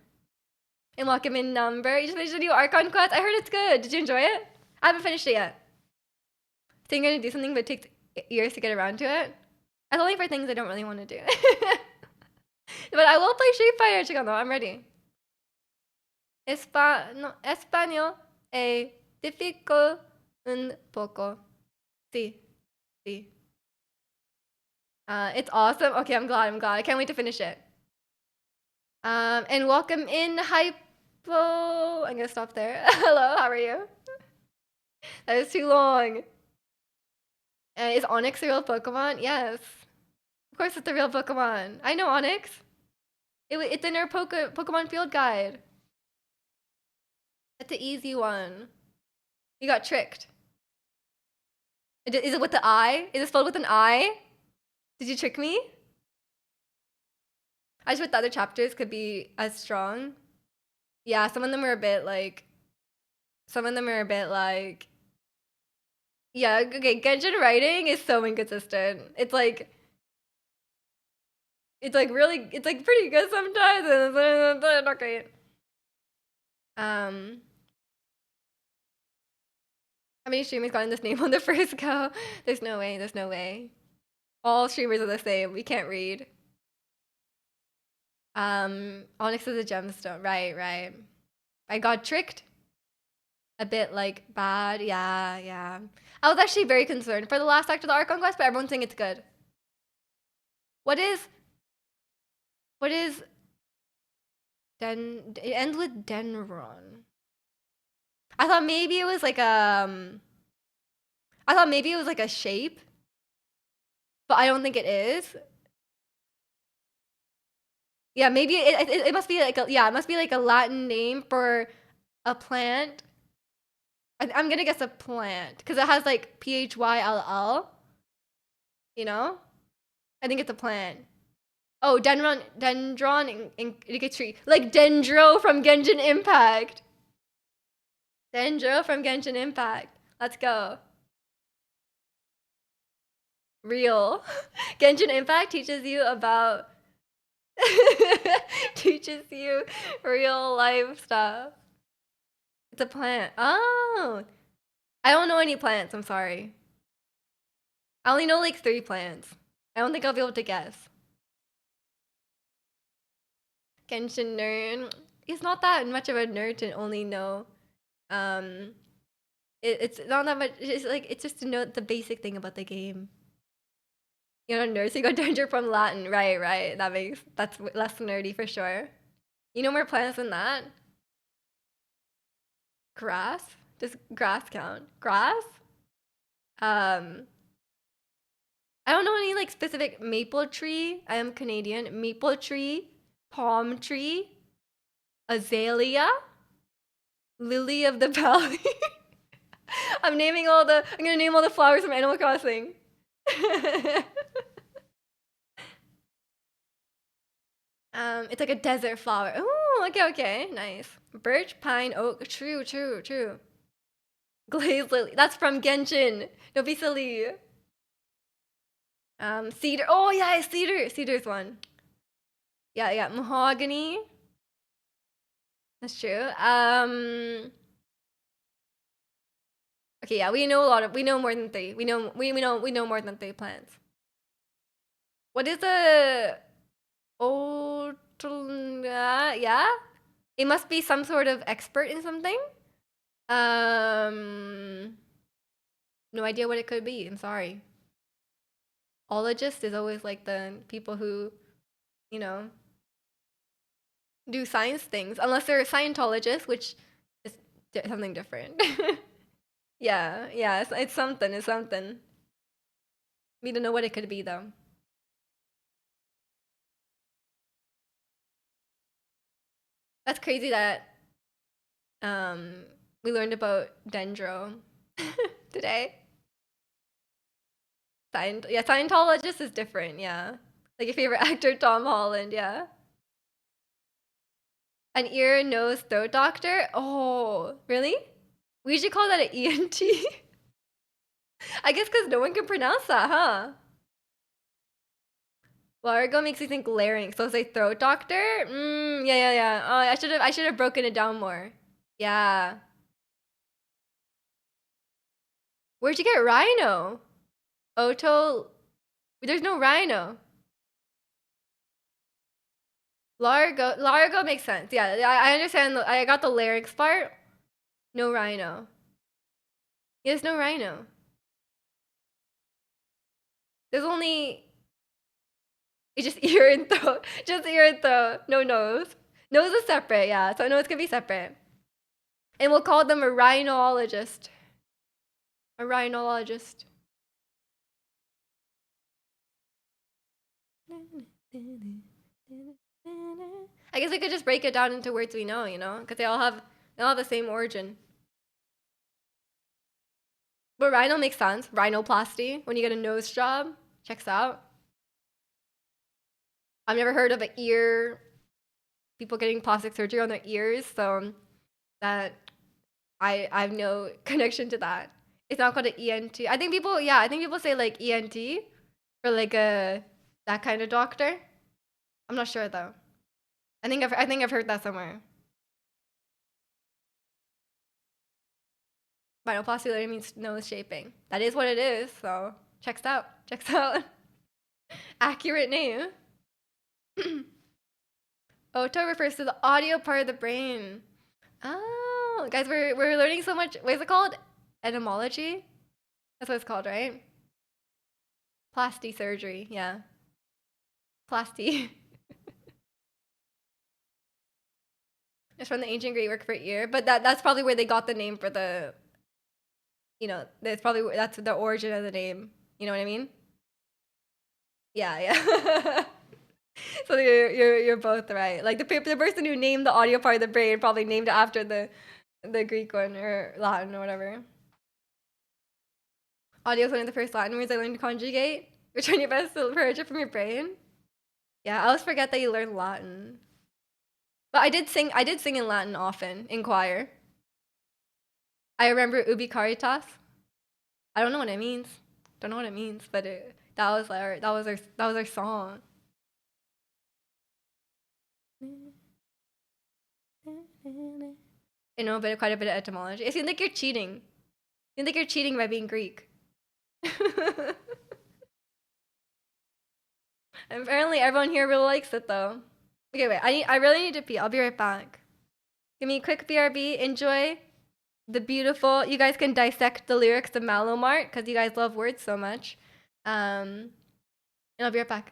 And welcome in number. You just finished a new Archon quest? I heard it's good. Did you enjoy it? I haven't finished it yet. So you're gonna do something but it takes years to get around to it? That's only for things I don't really want to do. But I will play Street Fighter, Chicano. I'm ready. Español es difícil un poco. Sí. It's awesome. Okay, I'm glad. I can't wait to finish it. And welcome in Hypo. I'm gonna stop there. Hello, how are you? That is too long. Is Onyx a real Pokemon? Yes. Of course it's a real Pokemon. I know Onyx. It's in our Pokemon field guide. That's the easy one. You got tricked. Is it with the I? Is it spelled with an I? Did you trick me? I just wish the other chapters could be as strong. Yeah, some of them are a bit like... Yeah, okay, Genshin writing is so inconsistent. It's like pretty good sometimes, and it's not great. How many streamers got in this name on the first go? There's no way. All streamers are the same. We can't read. Onyx is a gemstone. Right. I got tricked. A bit like bad. Yeah. I was actually very concerned for the last act of the Archon quest, but everyone's saying it's good. What is it ends with Denron. I thought maybe it was like a shape, but I don't think it is. Yeah, maybe it must be like it must be like a Latin name for a plant. I'm gonna guess a plant because it has like PHYLL. You know, I think it's a plant. Oh, dendron, it gets tree like Dendro from Genshin Impact. Let's go. Real. Genshin Impact teaches you real life stuff. It's a plant. Oh. I don't know any plants. I'm sorry. I only know like 3 plants. I don't think I'll be able to guess. Genshin nerd. He's not that much of a nerd to only know. Um, it's not that much. It's like it's just to know the basic thing about the game. You know, nursing a danger from Latin. Right, right. That's less nerdy for sure. You know more plants than that? Grass? Does grass count? Grass? Um, I don't know any like specific maple tree. I am Canadian. Maple tree, palm tree, azalea, lily of the valley. I'm gonna name all the flowers from Animal Crossing. It's like a desert flower. Ooh, okay, okay, nice. Birch, pine, oak. True, true, true. Glazed lily. That's from Genshin. Don't be silly. Cedar. Oh yeah, cedar. Cedar's one. Yeah, yeah. Mahogany. That's true. Okay, yeah. We know more than 3. We know more than 3 plants. What is a oh yeah? It must be some sort of expert in something. Um, no idea what it could be. I'm sorry. Ologist is always like the people who, you know, do science things, unless they're Scientologists, which is something different. Yeah, yeah, it's something. It's something. We don't know what it could be though. That's crazy that um we learned about Dendro today. Yeah, Scientologist is different. Yeah, like your favorite actor Tom Holland. Yeah, an ear, nose, throat doctor. Oh, really? We usually call that an ENT. I guess because no one can pronounce that, huh? Largo makes me think larynx. So say throat doctor. Yeah, yeah, yeah. Oh, I should have broken it down more. Yeah. Where'd you get rhino? Oto. There's no rhino. Largo makes sense. Yeah, I understand. I got the larynx part. No rhino. There's no rhino. There's only. It's just ear and throat. Just ear and throat. No nose. Nose is separate. Yeah. So nose can be separate. And we'll call them a rhinologist. A rhinologist. I guess I could just break it down into words we know, you know, because they all have the same origin. But rhino makes sense. Rhinoplasty, when you get a nose job, checks out. I've never heard of an ear, people getting plastic surgery on their ears, so that I have no connection to that. It's not called an ENT. I think people say like ENT for like a that kind of doctor. I'm not sure though. I think I've heard that somewhere. Rhinoplasty literally means nose shaping. That is what it is. So checks out. Checks out. Accurate name. Oto refers to the audio part of the brain. Oh, guys, we're learning so much. What is it called? Etymology. That's what it's called, right? Plasty surgery. Yeah, plasty. It's from the ancient Greek word for ear, but that's probably where they got the name for the. You know, that's the origin of the name. You know what I mean? Yeah, yeah. So you're both right. Like the person who named the audio part of the brain probably named it after the Greek one or Latin or whatever. Audio is one of the first Latin words I learned to conjugate. Return your best to purge it from your brain. Yeah, I always forget that you learned Latin. But I did sing in Latin often in choir. I remember Ubi Caritas. I don't know what it means. Don't know what it means, but that was our song. I know quite a bit of etymology. It seems like you're cheating. You think you're cheating by being Greek. Apparently everyone here really likes it though. Okay, wait. I really need to pee. I'll be right back. Give me a quick BRB. Enjoy the beautiful. You guys can dissect the lyrics of Malomart because you guys love words so much. And I'll be right back.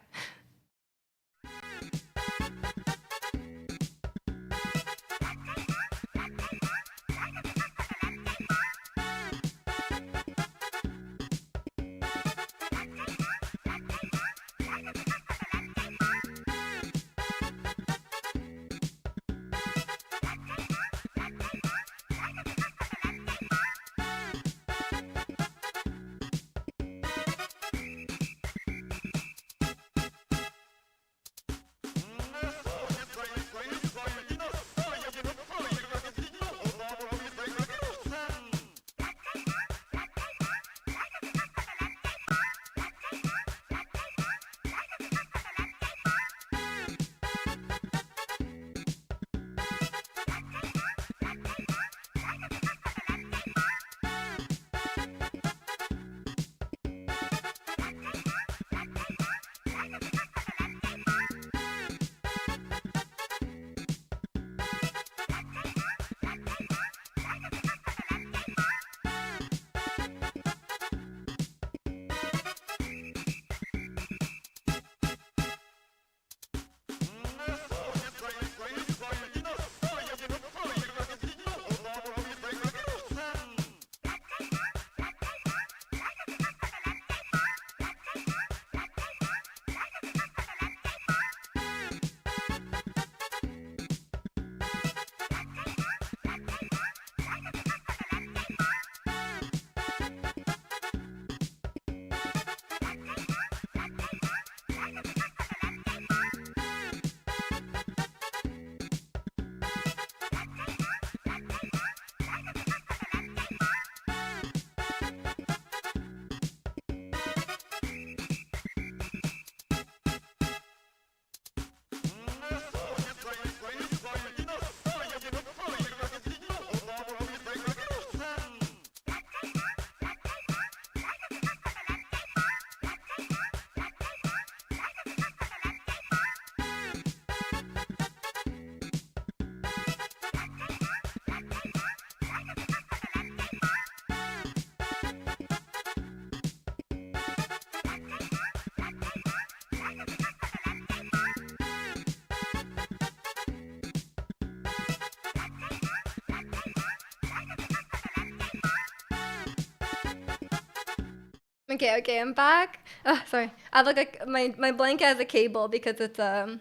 Okay, I'm back. Oh, sorry. I have like my blanket has a cable because it's a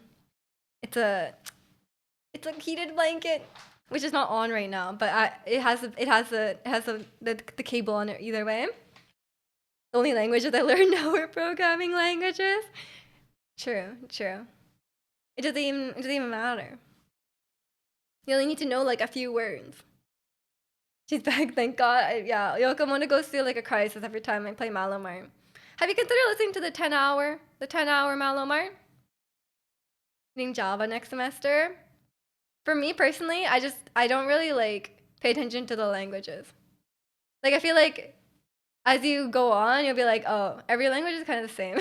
it's a heated blanket, which is not on right now, but it has the cable on it either way. The only languages I learned now are programming languages. True. It doesn't even matter. You only need to know like a few words. She's back, thank God. Yeah, Yokomono goes through like a crisis every time I play Malomar. Have you considered listening to the 10-hour Malomar? Doing Java next semester? For me personally, I don't really like pay attention to the languages. Like I feel like as you go on, you'll be like, oh, every language is kind of the same.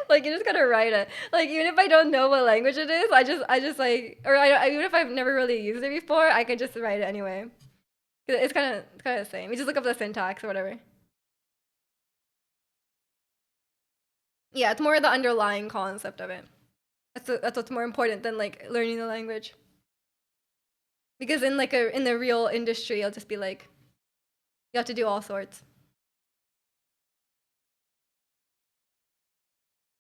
Like you just gotta write it. Like even if I don't know what language it is, I just like, or even if I've never really used it before, I can just write it anyway. It's kind of the same. You just look up the syntax or whatever. Yeah, it's more the underlying concept of it. That's what's more important than like learning the language. Because in the real industry, it'll just be like you have to do all sorts.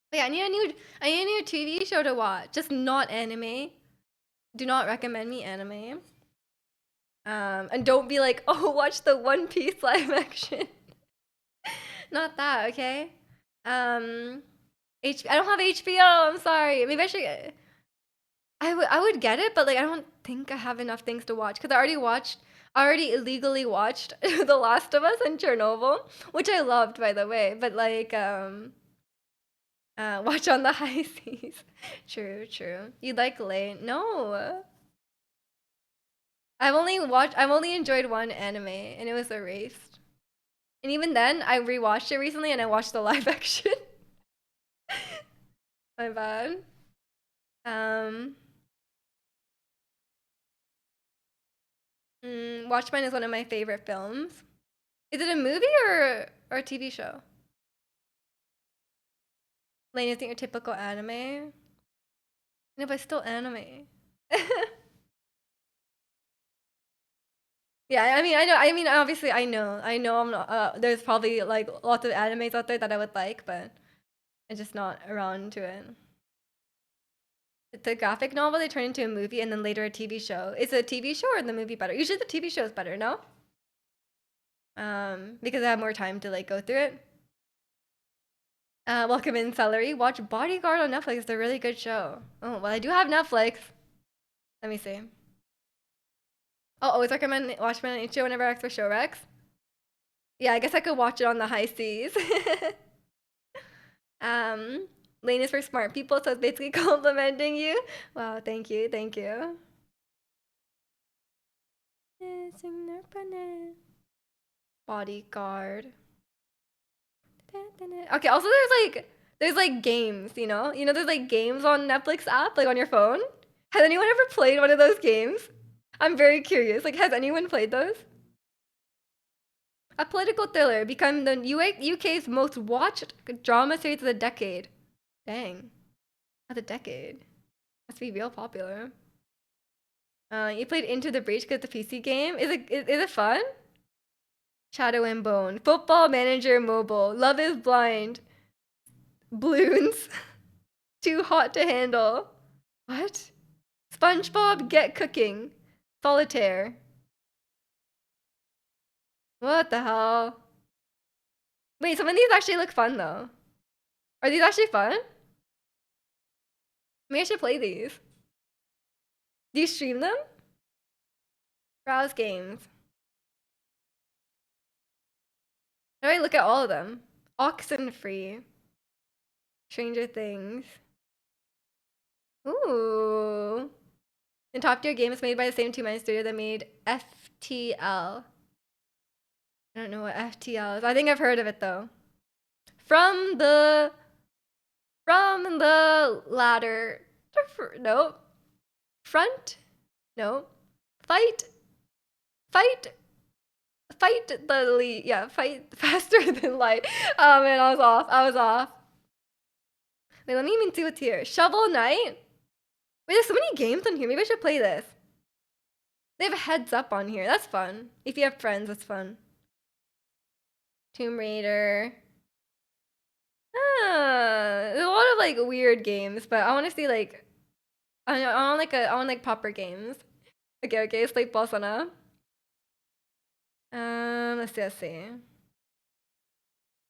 But yeah, I need a new TV show to watch. Just not anime. Do not recommend me anime. And don't be like, oh, watch the One Piece live action. Not that, okay? I don't have HBO. I'm sorry. Maybe I should. I would get it, but like I don't think I have enough things to watch because I already illegally watched The Last of Us and Chernobyl, which I loved by the way. But like watch on the high seas. True. You like Lane? No. I've only enjoyed one anime, and it was Erased. And even then, I rewatched it recently, and I watched the live action. My bad. Um, Watchmen is one of my favorite films. Is it a movie or a TV show? Lane, you think your typical anime? No, but it's still anime. Yeah, I mean, I know. I mean, obviously, I know. I'm not. There's probably like lots of animes out there that I would like, but I'm just not around to it. It's a graphic novel they turn into a movie and then later a TV show. Is it a TV show or the movie better? Usually the TV show is better, no? Because I have more time to like go through it. Welcome in Celery. Watch Bodyguard on Netflix. It's a really good show. Oh, well, I do have Netflix. Let me see. I'll always recommend Watchmen on HBO whenever I ask for show recs. Yeah, I guess I could watch it on the high seas. um, Lane is for smart people, so it's basically complimenting you. Wow, thank you, thank you. Bodyguard. Okay, also there's like games, you know? You know there's like games on Netflix app, like on your phone? Has anyone ever played one of those games? I'm very curious. Like, has anyone played those? A political thriller become the UK's most watched drama series of the decade. Dang. Of the decade. Must be real popular. You played Into the Breach because the PC game. Is it fun? Shadow and Bone. Football Manager Mobile. Love is Blind. Bloons. Too Hot to Handle. What? SpongeBob Get Cooking. Solitaire. What the hell? Wait, some of these actually look fun though. Are these actually fun? Maybe I should play these. Do you stream them? Browse games. How do I look at all of them? Oxenfree. Stranger Things. Ooh. The top tier game is made by the same two-man studio that made FTL. I don't know what FTL is. I think I've heard of it though. From the ladder. Nope. Front. Nope. Fight the lead. Yeah, fight faster than light. Oh man, I was off. Wait, let me even see what's here. Shovel Knight? Wait, there's so many games on here. Maybe I should play this. They have a heads up on here. That's fun. If you have friends, that's fun. Tomb Raider. There's a lot of like weird games, but I want to see like I want like popper games. Okay, Sleep Balsana. Let's see.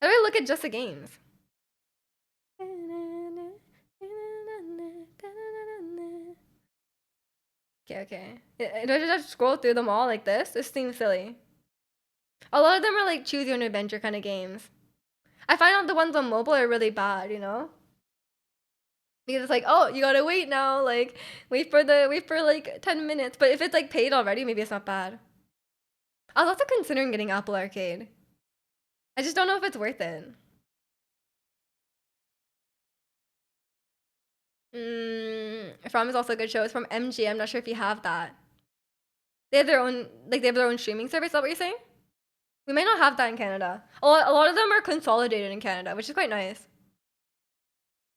How do I look at just the games? Okay. Do I just scroll through them all like this? This seems silly. A lot of them are like choose your own adventure kind of games. I find out the ones on mobile are really bad, you know? Because it's like, oh, you gotta wait now, like wait for like 10 minutes. But if it's like paid already, maybe it's not bad. I was also considering getting Apple Arcade. I just don't know if it's worth it. From is also a good show. It's from MG. I'm not sure if you have that. They have their own streaming service. Is that what you're saying? We might not have that in Canada. A lot of them are consolidated in Canada, which is quite nice.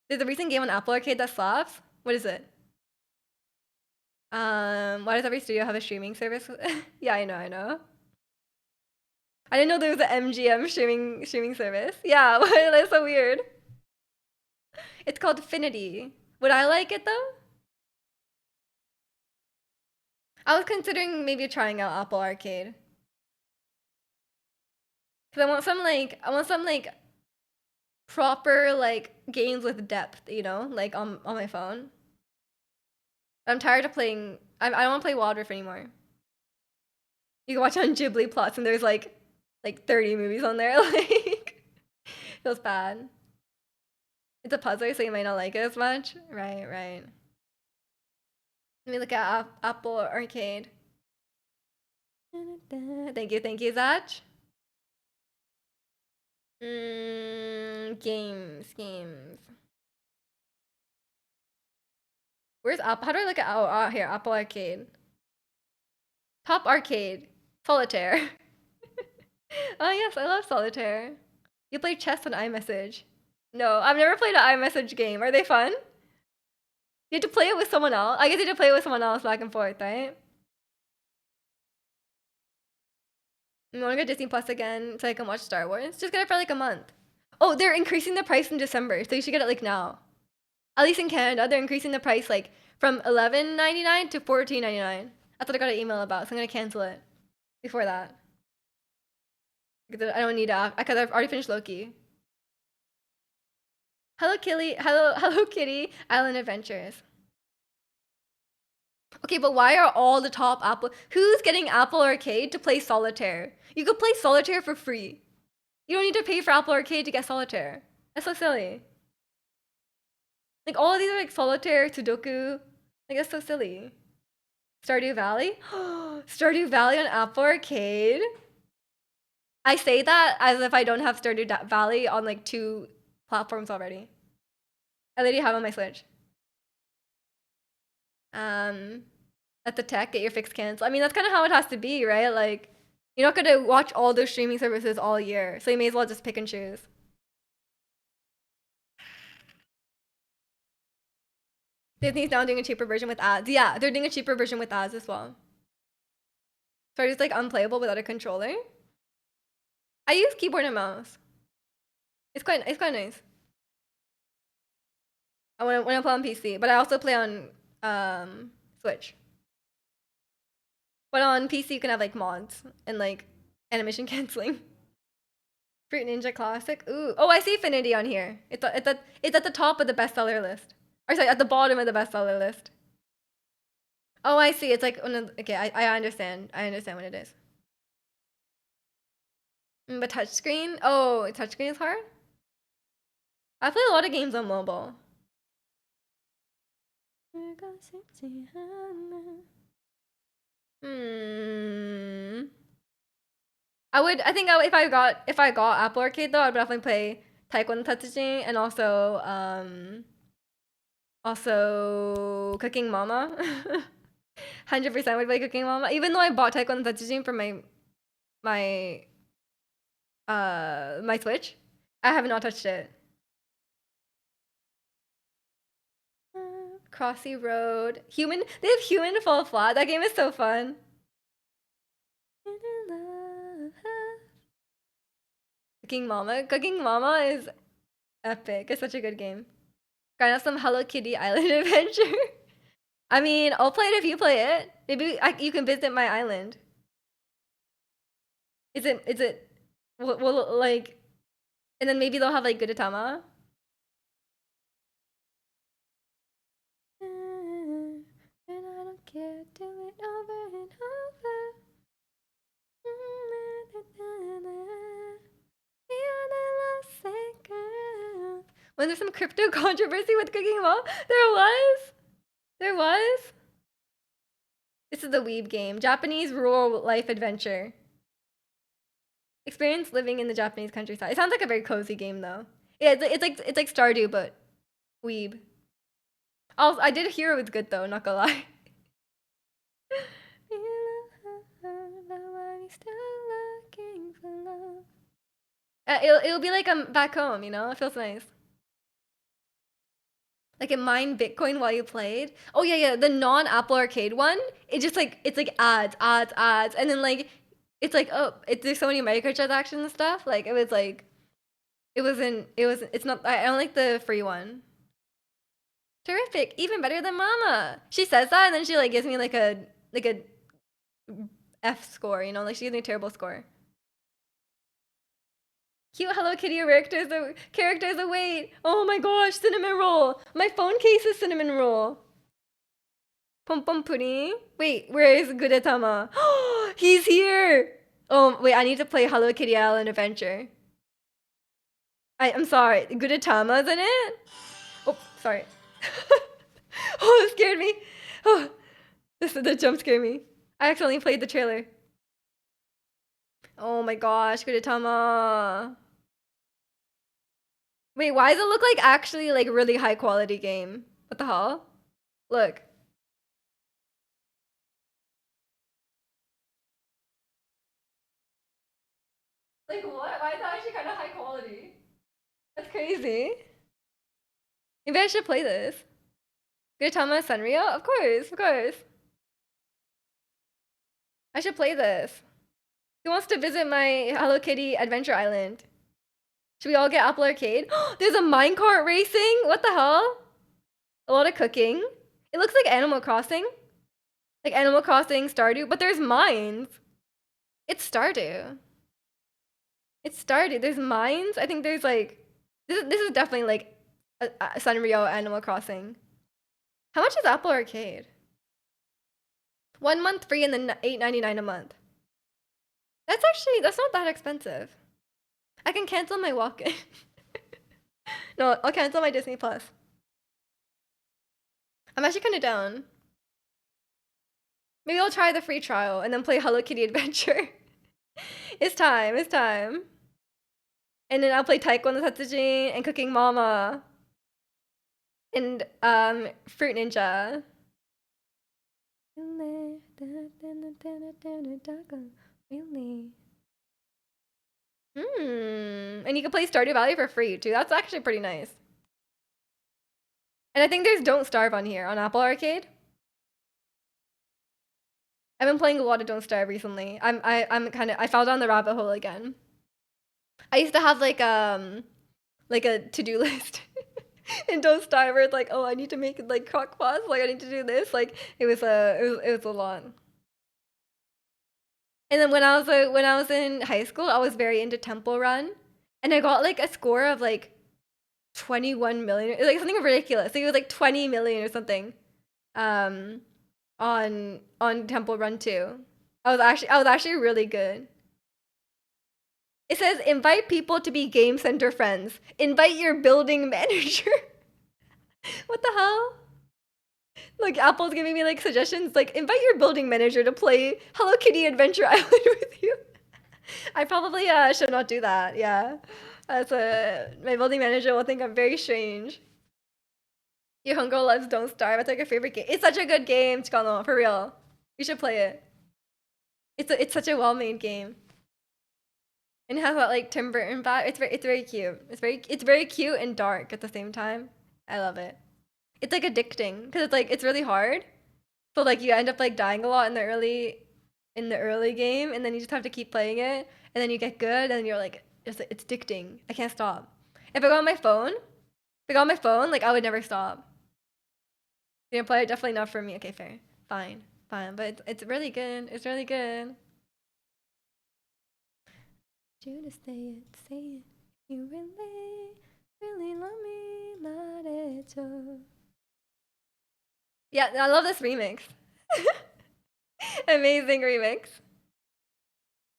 There's a recent game on Apple Arcade that slaps. What is it? Why does every studio have a streaming service? Yeah, I know. I didn't know there was an MGM streaming service. Yeah, that's so weird. It's called Affinity. Would I like it though? I was considering maybe trying out Apple Arcade. Cause I want some like proper like games with depth, you know, like on my phone. I'm tired of playing. I don't want to play Wild Rift anymore. You can watch on Ghibli Plus, and there's like 30 movies on there. Like, feels bad. It's a puzzler, so you might not like it as much. Right. Let me look at Apple Arcade. Thank you, Zach. Games. Where's Apple? How do I look at here, Apple Arcade. Top Arcade. Solitaire. Oh yes, I love Solitaire. You play chess on iMessage. No, I've never played an iMessage game. Are they fun? You have to play it with someone else. I guess you have to play it with someone else back and forth, right? You want to get Disney Plus again so I can watch Star Wars? Just get it for like a month. Oh, they're increasing the price in December, so you should get it like now. At least in Canada, they're increasing the price like from $11.99 to $14.99. That's what I got an email about, so I'm gonna cancel it before that. Because I don't need to, because I've already finished Loki. Hello Kitty Island Adventures. Okay, but why are all the top Apple? Who's getting Apple Arcade to play Solitaire? You could play Solitaire for free. You don't need to pay for Apple Arcade to get Solitaire. That's so silly. Like all of these are like Solitaire, Sudoku. Like that's so silly. Stardew Valley? Stardew Valley on Apple Arcade? I say that as if I don't have Stardew Valley on like 2 platforms already. I literally have on my Switch. At the tech, get your fix canceled. I mean, that's kind of how it has to be, right? Like, you're not gonna watch all those streaming services all year, so you may as well just pick and choose. Disney's now doing a cheaper version with ads. Yeah, they're doing a cheaper version with ads as well. So it's like unplayable without a controller. I use keyboard and mouse. It's quite nice. When I play on PC, but I also play on Switch. But on PC you can have like mods and like animation canceling. Fruit Ninja Classic. Ooh. Oh, I see Affinity on here. It's at the top of the bestseller list. Or sorry, at the bottom of the bestseller list. Oh, I see. It's like okay, I understand. I understand what it is. But touchscreen? Oh, touchscreen is hard? I play a lot of games on mobile. I think if I got Apple Arcade though, I'd definitely play Taekwondo Tatsujin and also Cooking Mama. 100% would play Cooking Mama. Even though I bought Taekwondo Tatsujin for my Switch, I have not touched it. Crossy Road. They have Human Fall Flat. That game is so fun. Cooking Mama is epic. It's such a good game. Got some Hello Kitty Island Adventure. I mean, I'll play it if you play it. Maybe you can visit my island. Is it well like, and then maybe they'll have like Gudetama. And I don't care, do it over and over. When there's some crypto controversy with Cooking Mom, there was. This is the Weeb game, Japanese rural life adventure. Experience living in the Japanese countryside. It sounds like a very cozy game though. Yeah, it's like Stardew but Weeb. I did hear it was good though, not gonna lie. It'll be like I'm back home, you know? It feels nice. Like it mined Bitcoin while you played. Oh yeah, the non-Apple Arcade one. It's like ads, and then like it's like there's so many microtransactions and stuff. Like it's not. I don't like the free one. Terrific, even better than Mama. She says that, and then she like gives me like a F score. You know, like she gives me a terrible score. Cute Hello Kitty characters await. Oh my gosh, cinnamon roll. My phone case is cinnamon roll. Pom pom pudding. Wait, where is Gudetama? He's here. Oh wait, I need to play Hello Kitty Island Adventure. I'm sorry, Gudetama's in it. Oh, sorry. Oh, it scared me. Oh, the jump scared me. I accidentally played the trailer. Oh my gosh, Gudetama. Wait, why does it look like actually like really high quality game? What the hell? Look. Like what? Why is that actually kind of high quality? That's crazy. Maybe I should play this. Gudetama Sanrio? Of course, of course. I should play this. Who wants to visit my Hello Kitty Adventure Island? Should we all get Apple Arcade? There's a minecart racing? What the hell? A lot of cooking. It looks like Animal Crossing. Like Animal Crossing, Stardew, but there's mines. It's Stardew. It's Stardew. There's mines. I think there's like this is definitely like a Sanrio Animal Crossing. How much is Apple Arcade? 1 month free and then $8.99 a month. That's not that expensive. I can cancel my walk-in. No, I'll cancel my Disney Plus. I'm actually kind of down. Maybe I'll try the free trial and then play Hello Kitty Adventure. It's time. It's time. And then I'll play Taiko no Tatsujin and Cooking Mama. And Fruit Ninja. Really? And you can play Stardew Valley for free too. That's actually pretty nice. And I think there's Don't Starve on here on Apple Arcade. I've been playing a lot of Don't Starve recently. I fell down the rabbit hole again. I used to have like a to-do list in Don't Starve where it's like, oh, I need to make like crock pots, like I need to do this. Like it was a lot. And then when I was in high school, I was very into Temple Run, and I got like a score of like 21 million, like something ridiculous. Like it was like 20 million or something. On Temple Run 2. I was actually really good. It says invite people to be Game Center friends. Invite your building manager. What the hell? Like Apple's giving me like suggestions like invite your building manager to play Hello Kitty Adventure Island with you. I probably should not do that. Yeah. My building manager will think I'm very strange. Your homegirl loves Don't Starve. It's like a favorite game. It's such a good game, Chikano, for real. You should play it. It's such a well-made game. And it has that like Tim Burton vibe. It's very cute. It's very cute and dark at the same time. I love it. It's like addicting because it's really hard. So like you end up like dying a lot in the early game, and then you just have to keep playing it, and then you get good, and you're like it's addicting. I can't stop. If I got on my phone, like I would never stop. Gameplay definitely not for me. Okay, fair, fine, but it's really good. It's really good. You to say it. You really love me, let it show. Yeah, I love this remix. Amazing remix.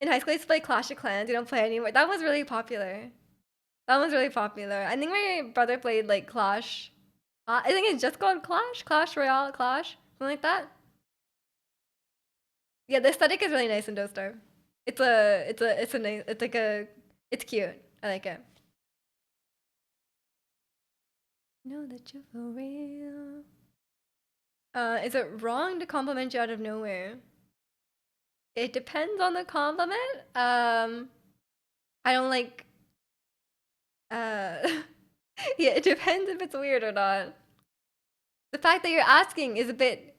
In high school, I used to play Clash of Clans. You don't play anymore. That was really popular. That was really popular. I think my brother played like Clash. I think it's just called Clash Royale, Clash, something like that. Yeah, the aesthetic is really nice in Dostar. It's cute. I like it. Know that you're for real. Is it wrong to compliment you out of nowhere? It depends on the compliment. I don't like. Yeah, it depends if it's weird or not. The fact that you're asking is a bit,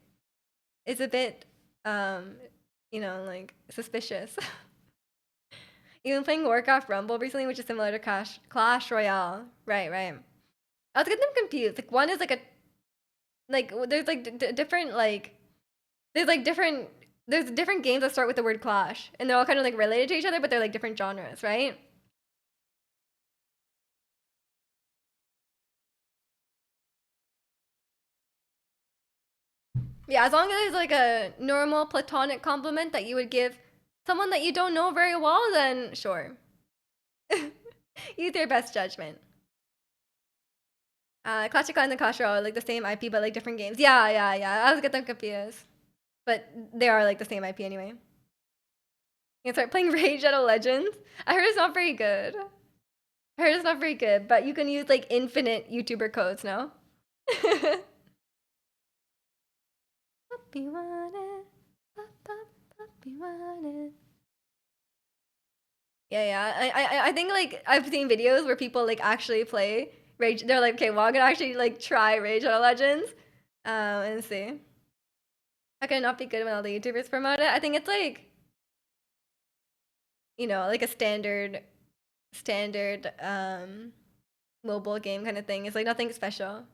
like suspicious. Even playing Warcraft Rumble recently, which is similar to Clash Royale. Right, right. I was getting them confused. Like one is like a, like there's like different like, there's different games that start with the word Clash, and they're all kind of like related to each other, but they're like different genres, right? Yeah, as long as there's like a normal platonic compliment that you would give someone that you don't know very well, then sure. Use your best judgment. Clash of Clans and Clash Royale are like the same IP but like different games. Yeah, yeah, yeah. I always get them confused. But they are like the same IP anyway. You can start playing Raid Shadow Legends. I heard it's not very good. I heard it's not very good, but you can use like infinite YouTuber codes now. Puppy wanted, puppy wanted. Yeah. I think like I've seen videos where people like actually play Rage. They're like, okay, well, I'm gonna actually like try Rage Shadow Legends, and see. How can it not be good when all the YouTubers promote it? I think it's like, like a standard mobile game kind of thing. It's like nothing special.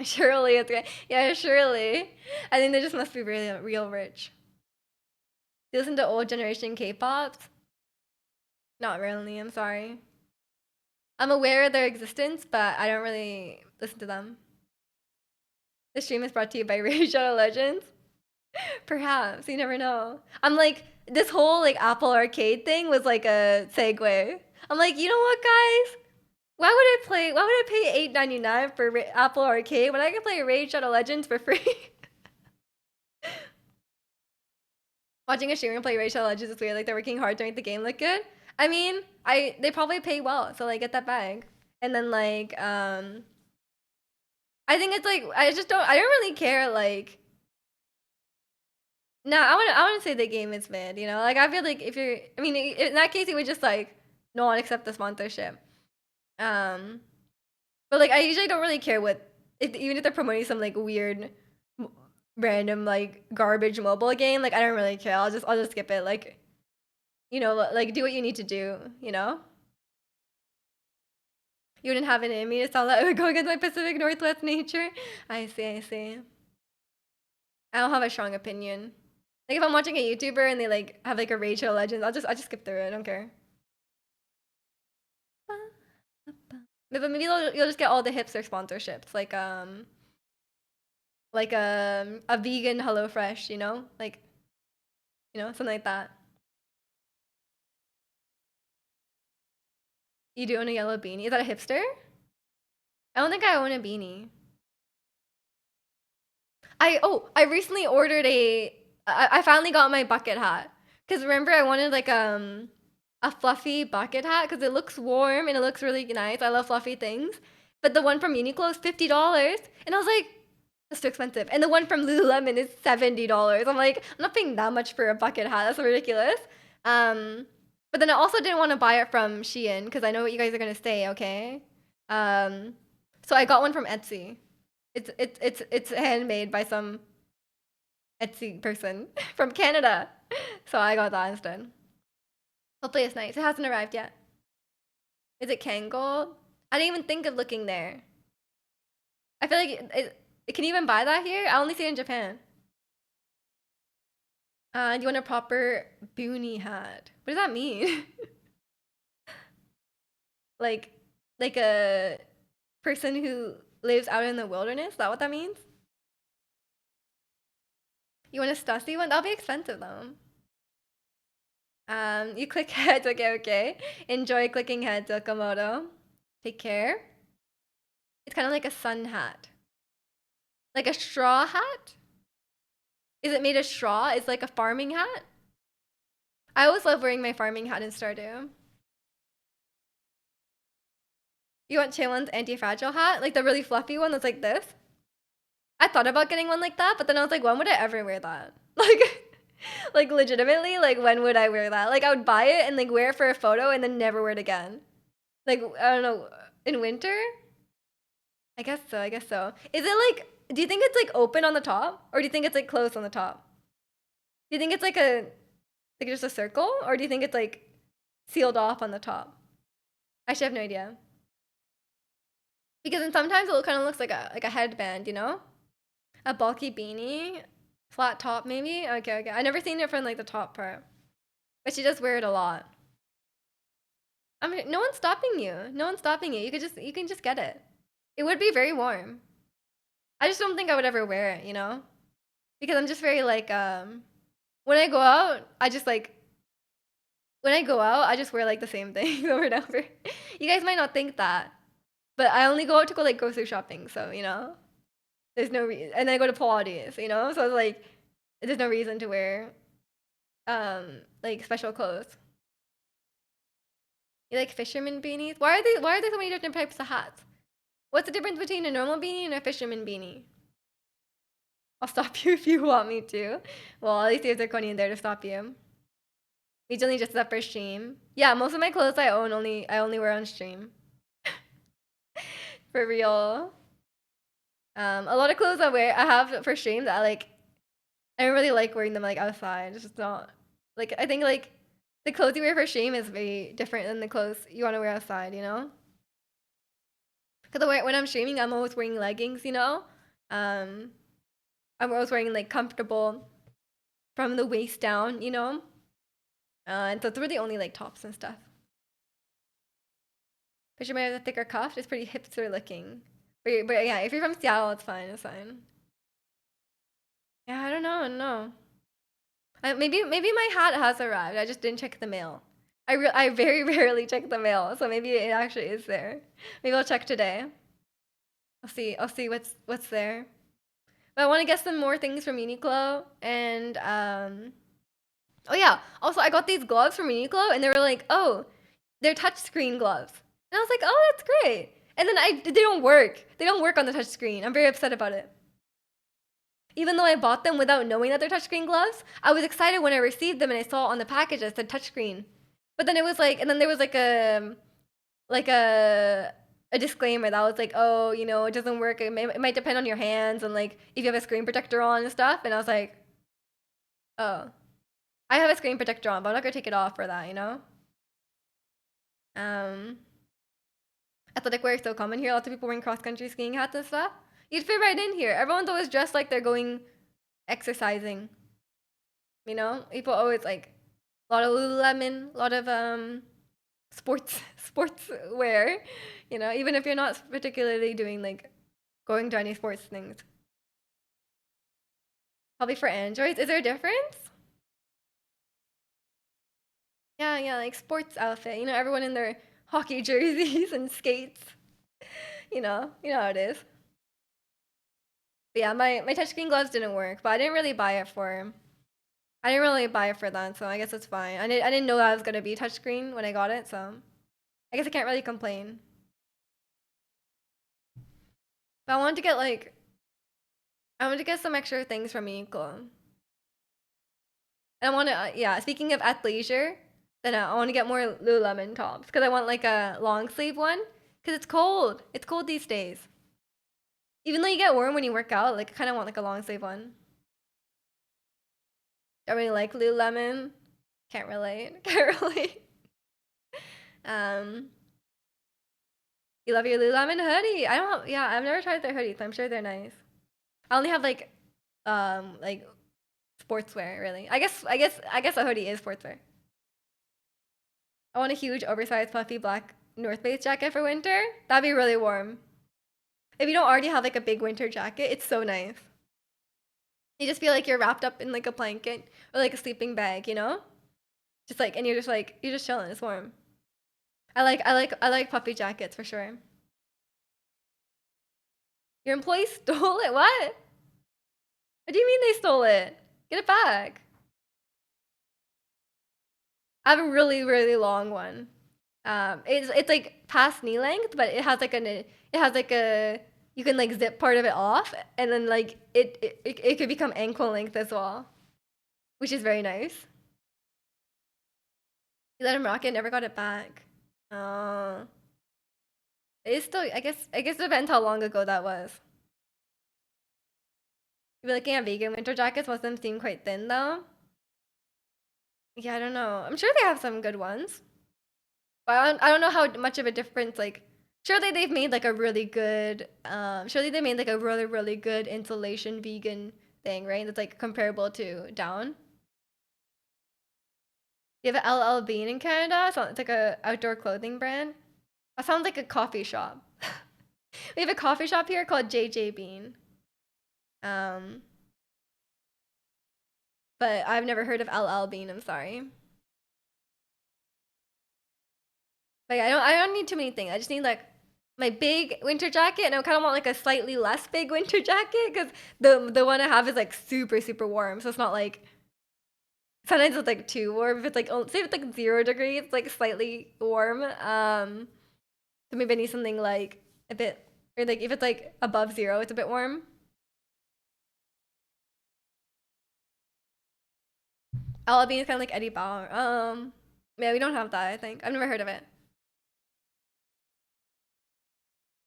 Surely it's good. Yeah, surely. I think they just must be really real rich. Do you listen to old generation K-pops? Not really, I'm sorry. I'm aware of their existence, but I don't really listen to them. The stream is brought to you by Rage Shadow Legends. Perhaps, you never know. I'm like, this whole like Apple Arcade thing was like a segue. I'm like, you know what, guys? Why would I pay $8.99 for Apple Arcade when I can play Rage Shadow Legends for free? Watching a streamer play Rage Shadow Legends is weird. Like they're working hard to make the game look good. I mean, they probably pay well, so like get that bag. And then like I think it's like I don't really care like. No, I wanna say the game is mid. Like I feel like if you're, I mean, in that case, you would just like not accept the sponsorship. Um, but like I usually don't really care even if they're promoting some like weird, random like garbage mobile game. Like I don't really care. I'll just skip it. Like, like do what you need to do. You wouldn't have it in me to sound like I would go against my Pacific Northwest nature. I see. I don't have a strong opinion. Like if I'm watching a YouTuber and they like have like a Rage Shadow Legends, I'll just skip through it. I don't care. But maybe you'll just get all the hipster sponsorships, like a vegan HelloFresh, like something like that. You do own a yellow beanie. Is that a hipster? I don't think I own a beanie. I recently ordered I finally got my bucket hat. Cause remember I wanted like a fluffy bucket hat because it looks warm and it looks really nice. I love fluffy things. But the one from Uniqlo is $50, and I was like, that's too expensive. And the one from Lululemon is $70. I'm like, I'm not paying that much for a bucket hat. That's ridiculous. Um, but then I also didn't want to buy it from Shein because I know what you guys are gonna say. Okay. Um, so I got one from Etsy. It's handmade by some Etsy person from Canada. So I got that instead. Hopefully it's nice. It hasn't arrived yet. Is it Kangol? I didn't even think of looking there. I feel like can you even buy that here? I only see it in Japan. You want a proper boonie hat? What does that mean? like, like a person who lives out in the wilderness? Is that what that means? You want a Stussy one? That'll be expensive though. You click heads. Okay. Enjoy clicking heads, Okamoto. Take care. It's kind of like a sun hat. Like a straw hat? Is it made of straw? It's like a farming hat? I always love wearing my farming hat in Stardew. You want Chaewon's anti-fragile hat? Like the really fluffy one that's like this? I thought about getting one like that, but then I was like, when would I ever wear that? Like legitimately, like when would I wear that? Like I would buy it and like wear it for a photo and then never wear it again. Like, I don't know, in winter? I guess so. Is it like, do you think it's like open on the top? Or do you think it's like closed on the top? Do you think it's like just a circle? Or do you think it's like sealed off on the top? I should have no idea. Because then sometimes it kind of looks like a headband, A bulky beanie, flat top maybe. Okay. I never seen it from like the top part, but she does wear it a lot. I mean, no one's stopping you. No one's stopping you. You can just get it. It would be very warm. I just don't think I would ever wear it, because I'm just very like when I go out, I just wear like the same thing over and over. You guys might not think that, but I only go out to go like grocery shopping, so there's no reason. And then I go to Pilates, so it's like there's no reason to wear like special clothes. You like fisherman beanies? Why are there so many different types of hats? What's the difference between a normal beanie and a fisherman beanie? I'll stop you if you want me to. Well, at least there's a Coney in there to stop you. We only just up for stream. Yeah, most of my clothes I only wear on stream. For real. A lot of clothes I have for stream that I don't really like wearing them like outside. It's just not like I think like the clothes you wear for stream is very different than the clothes you want to wear outside, you know? Because when I'm streaming, I'm always wearing leggings, you know? Um, I'm always wearing like comfortable from the waist down, you know? And so it's really only like tops and stuff. Fisherman with a thicker cuff is pretty hipster looking. But yeah, if you're from Seattle, it's fine. It's fine. Yeah, I don't know. I don't know. Maybe my hat has arrived. I just didn't check the mail. I very rarely check the mail, so maybe it actually is there. Maybe I'll check today. I'll see what's there. But I want to get some more things from Uniqlo and oh yeah. Also, I got these gloves from Uniqlo, and they were like, oh, they're touchscreen gloves, and I was like, oh, that's great. And then they don't work. They don't work on the touchscreen. I'm very upset about it. Even though I bought them without knowing that they're touchscreen gloves, I was excited when I received them and I saw on the package it said touchscreen. But then it was like, and then there was like a disclaimer that was like, oh, you know, it doesn't work. It might depend on your hands and like if you have a screen protector on and stuff. And I was like, oh, I have a screen protector on, but I'm not gonna take it off for that, you know. Um, Athletic wear is so common here. Lots of people wearing cross country skiing hats and stuff. You'd fit right in here. Everyone's always dressed like they're going exercising. You know, people always like a lot of Lululemon, a lot of sports wear. You know, even if you're not particularly doing like going to any sports things. Probably for Androids. Is there a difference? Yeah, like sports outfit. You know, everyone in their hockey jerseys and skates. You know how it is. But yeah, my touchscreen gloves didn't work, but I didn't really buy it for. I didn't really buy it for that, so I guess it's fine. I didn't know that was gonna be touchscreen when I got it, so I guess I can't really complain. But I wanted to get some extra things from Uniqlo. And I want to yeah. Speaking of athleisure, then I want to get more Lululemon tops because I want like a long sleeve one because it's cold. It's cold these days. Even though you get warm when you work out, like I kind of want like a long sleeve one. Don't really like Lululemon. Can't relate. Can't relate. Um, you love your Lululemon hoodie. I don't. Yeah, I've never tried their hoodies. I'm sure they're nice. I only have like sportswear really. I guess a hoodie is sportswear. I want a huge, oversized, puffy black North Face jacket for winter. That'd be really warm. If you don't already have like a big winter jacket, it's so nice. You just feel like you're wrapped up in like a blanket or like a sleeping bag, you know? Just like, and you're just chilling. It's warm. I like puffy jackets for sure. Your employee stole it? What? What do you mean they stole it? Get it back. I have a really, really long one. It's like past knee length, but it has like a you can like zip part of it off, and then like it could become ankle length as well, which is very nice. You let him rock it, never got it back. Uh, it's still I guess it depends how long ago that was. You're looking at vegan winter jackets, most of them seem quite thin though. Yeah, I don't know. I'm sure they have some good ones. But I don't know how much of a difference like surely they've made like a really good surely they made like a really really good insulation vegan thing, right? That's like comparable to Down. You have an LL Bean in Canada, so it's like a outdoor clothing brand. That sounds like a coffee shop. We have a coffee shop here called JJ Bean. Um, but I've never heard of LL Bean, I'm sorry. But yeah, I don't need too many things. I just need like my big winter jacket, and I kind of want like a slightly less big winter jacket because the one I have is like super super warm, so it's not like Sometimes it's like too warm. If it's like say if it's like 0 degrees, it's like slightly warm. So maybe I need something like a bit, or like if it's like above 0, it's a bit warm. Alabine is kind of like Eddie Bauer. Yeah, we don't have that. I think I've never heard of it.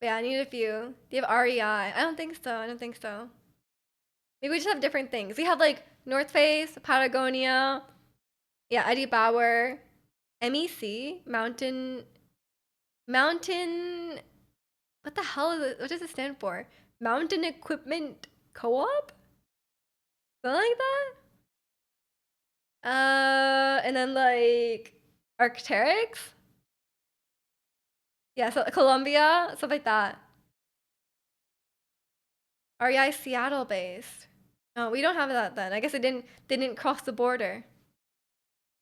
But yeah, I need a few. Do you have REI? I don't think so. I don't think so. Maybe we just have different things. We have like North Face, Patagonia, yeah, Eddie Bauer, MEC, Mountain. What the hell is it? What does it stand for? Mountain Equipment Co-op? Something like that. And then like Arc'teryx. Yeah, so Columbia, stuff like that. REI Seattle based. No, we don't have that then. I guess it didn't cross the border.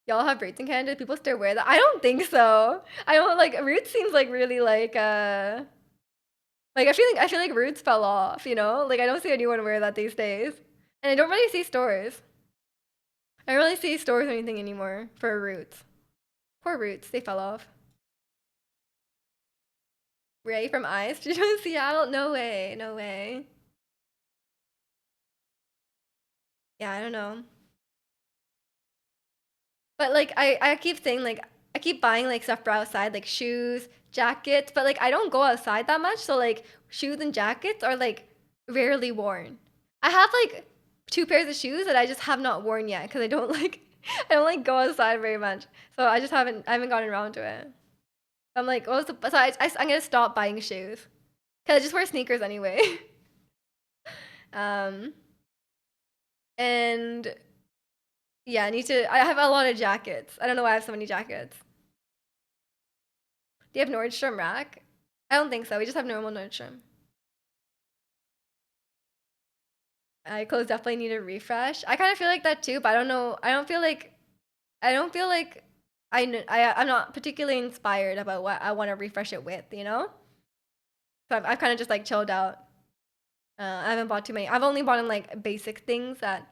Y'all have roots in Canada? People still wear that? I don't think so. I don't like roots seems like really like I feel like roots fell off, you know? Like I don't see anyone wear that these days. And I don't really see stores. I don't really see stores or anything anymore for roots. Poor roots, they fell off. Ray from Ice? Did you go to Seattle? No way, no way. Yeah, I don't know. But like I keep saying like I keep buying like stuff for outside, like shoes, jackets, but like I don't go outside that much, so like shoes and jackets are like rarely worn. I have like 2 pairs of shoes that I just have not worn yet because I don't like I don't like go outside very much. So I haven't gotten around to it. I'm like, oh, so I'm gonna stop buying shoes because I just wear sneakers anyway. um, and yeah, I need to. I have a lot of jackets. I don't know why I have so many jackets. Do you have Nordstrom Rack? I don't think so. We just have normal Nordstrom. Clothes definitely need a refresh. I kind of feel like that too, but I don't know. I don't feel like I'm not particularly inspired about what I want to refresh it with, you know? So I've kind of just like chilled out. I haven't bought too many. I've only bought in like basic things that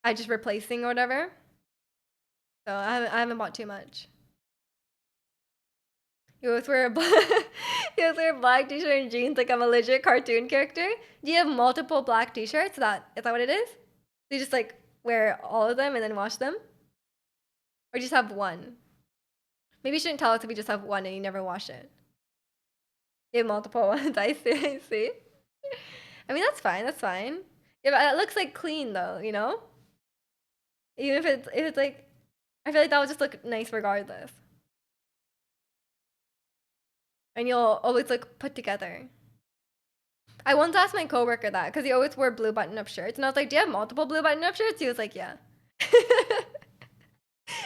I just replacing or whatever. So I haven't bought too much. You always wear a black, you always wear a black t-shirt and jeans like I'm a legit cartoon character. Do you have multiple black t-shirts? Is that what it is? So you just like wear all of them and then wash them? Or just have one? Maybe you shouldn't tell us if you just have one and you never wash it. You have multiple ones. I see, I see. I mean that's fine, that's fine. Yeah, but it looks like clean though, you know? Even if it's like I feel like that would just look nice regardless. And you'll always look put together. I once asked my coworker that because he always wore blue button-up shirts, and I was like, "Do you have multiple blue button-up shirts?" He was like, "Yeah." I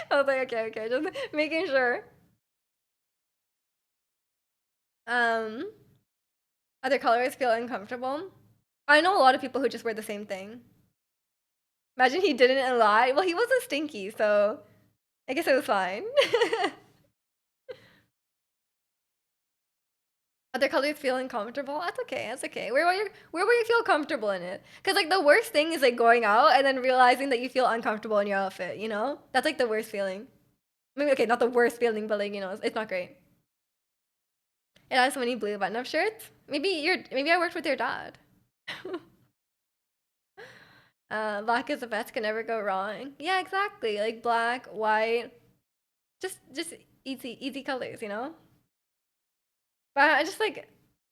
was like, "Okay, okay, just making sure." Um, Other colors feel uncomfortable. I know a lot of people who just wear the same thing. Imagine he didn't and lied. Well, he wasn't stinky, so I guess it was fine. Other colors feel uncomfortable. That's okay. That's okay. Where will you feel comfortable in it? Because like the worst thing is like going out and then realizing that you feel uncomfortable in your outfit. You know, that's like the worst feeling. Maybe okay, not the worst feeling, but like it's not great. It has so many blue button-up shirts. Maybe I worked with your dad. Black is the best. Can never go wrong. Yeah, exactly. Like black, white, just easy colors. You know. But I just like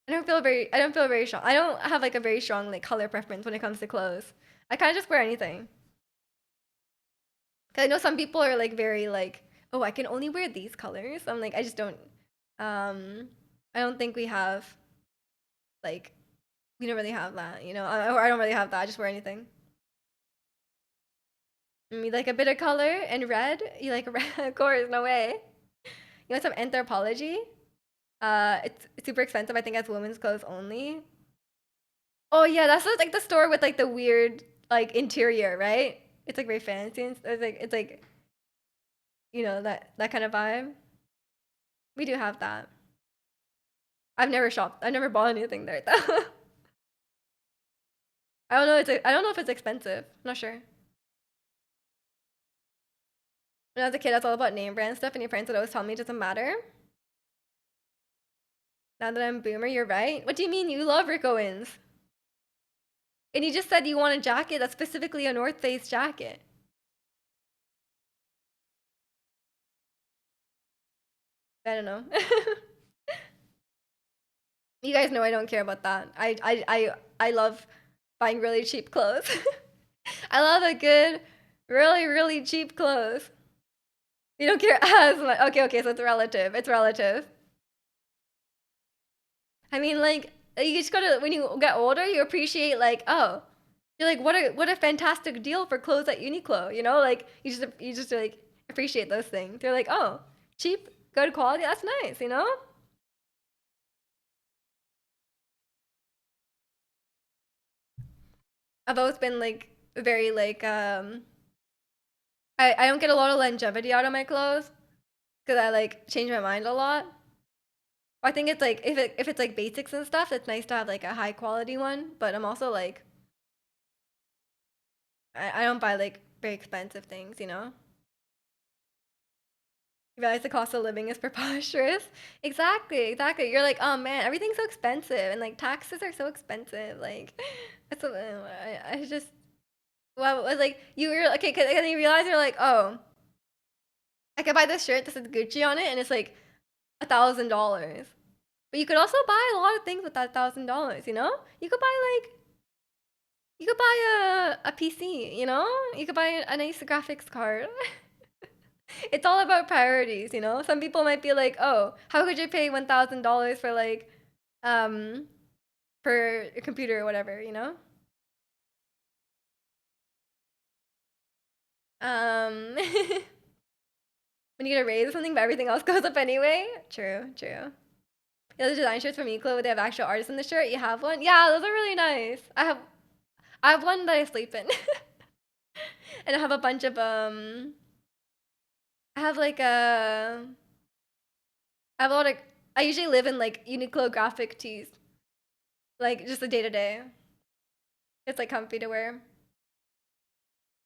I don't feel very strong. I don't have like a very strong like color preference when it comes to clothes. I kind of just wear anything. Cause I know some people are like very like, oh, I can only wear these colors. I'm like, I just don't. Um, I don't think like we don't really have that. You know, or I don't really have that. I just wear anything. You like a bit of color and red. You like red, of course. No way. You want some anthropology? It's super expensive. I think as women's clothes only. Oh yeah, that's like the store with like the weird like interior, right? It's like very fancy and it's like that kind of vibe. We do have that. I've never shopped. I've never bought anything there though. I don't know. I don't know if it's expensive. I'm not sure. When I was a kid, I was all about name brand stuff, and your parents would always tell me it doesn't matter. Now that I'm a boomer, you're right. What do you mean you love Rick Owens? And you just said you want a jacket that's specifically a North Face jacket. I don't know. You guys know I don't care about that. I love buying really cheap clothes. I love a good, really, really cheap clothes. You don't care as much. Okay, okay, so it's relative. It's relative. I mean, like, you just gotta, when you get older, you appreciate, like, oh, you're like, what a fantastic deal for clothes at Uniqlo, you know? Like, you just like, appreciate those things. You're like, oh, cheap, good quality, that's nice, you know? I've always been, like, very, like, I don't get a lot of longevity out of my clothes because I, like, change my mind a lot. I think it's like if it's like basics and stuff, it's nice to have like a high quality one. But I'm also like I don't buy like very expensive things, you know. You realize the cost of living is preposterous. Exactly, exactly. You're like, oh man, everything's so expensive, and like taxes are so expensive. Like, that's what I just well, I was like you were okay, cause then you realize you're like, oh, I could buy this shirt that says Gucci on it, and it's like $1,000. But you could also buy a lot of things with that $1,000. You know, you could buy like you could buy a PC. You know, you could buy a nice graphics card. It's all about priorities. You know, some people might be like, oh, how could you pay $1,000 for like um for a computer or whatever? You know. When you get a raise or something, but everything else goes up anyway. True, true. Yeah, the design shirts from Uniqlo, they have actual artists in the shirt. You have one? Yeah, those are really nice. I have one that I sleep in. And I have a bunch of I have like I have a lot of I usually live in like Uniqlo graphic tees. Like just the day to day. It's like comfy to wear.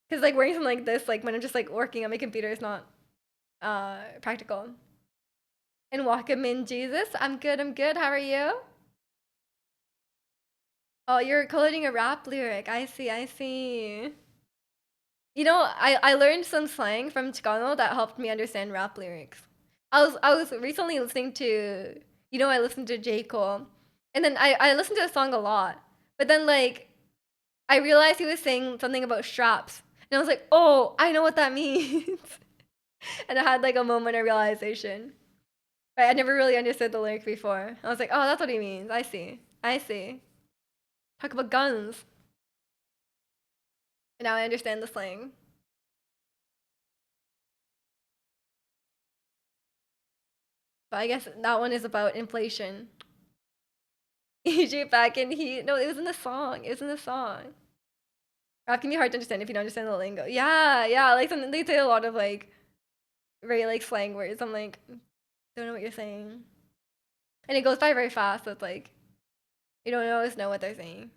Cause like wearing something like this, like when I'm just like working on my computer is not practical. And welcome in Jesus. I'm good, I'm good. How are you? Oh, you're coding a rap lyric. I see, I see. You know, I learned some slang from Chicano that helped me understand rap lyrics. I was recently listening to I listened to J. Cole. And then I listened to the song a lot. But then like I realized he was saying something about straps. And I was like, oh, I know what that means. And I had like a moment of realization. But I never really understood the lyric before. I was like, oh, that's what he means. I see. I see. Talk about guns. And now I understand the slang. But I guess that one is about inflation. Egypt back in heat. No, it was in the song. It was in the song. Rap can be hard to understand if you don't understand the lingo. Yeah, yeah. Like something they say a lot of like very like slang words. I'm like, don't know what you're saying. And it goes by very fast, so it's like you don't always know what they're saying.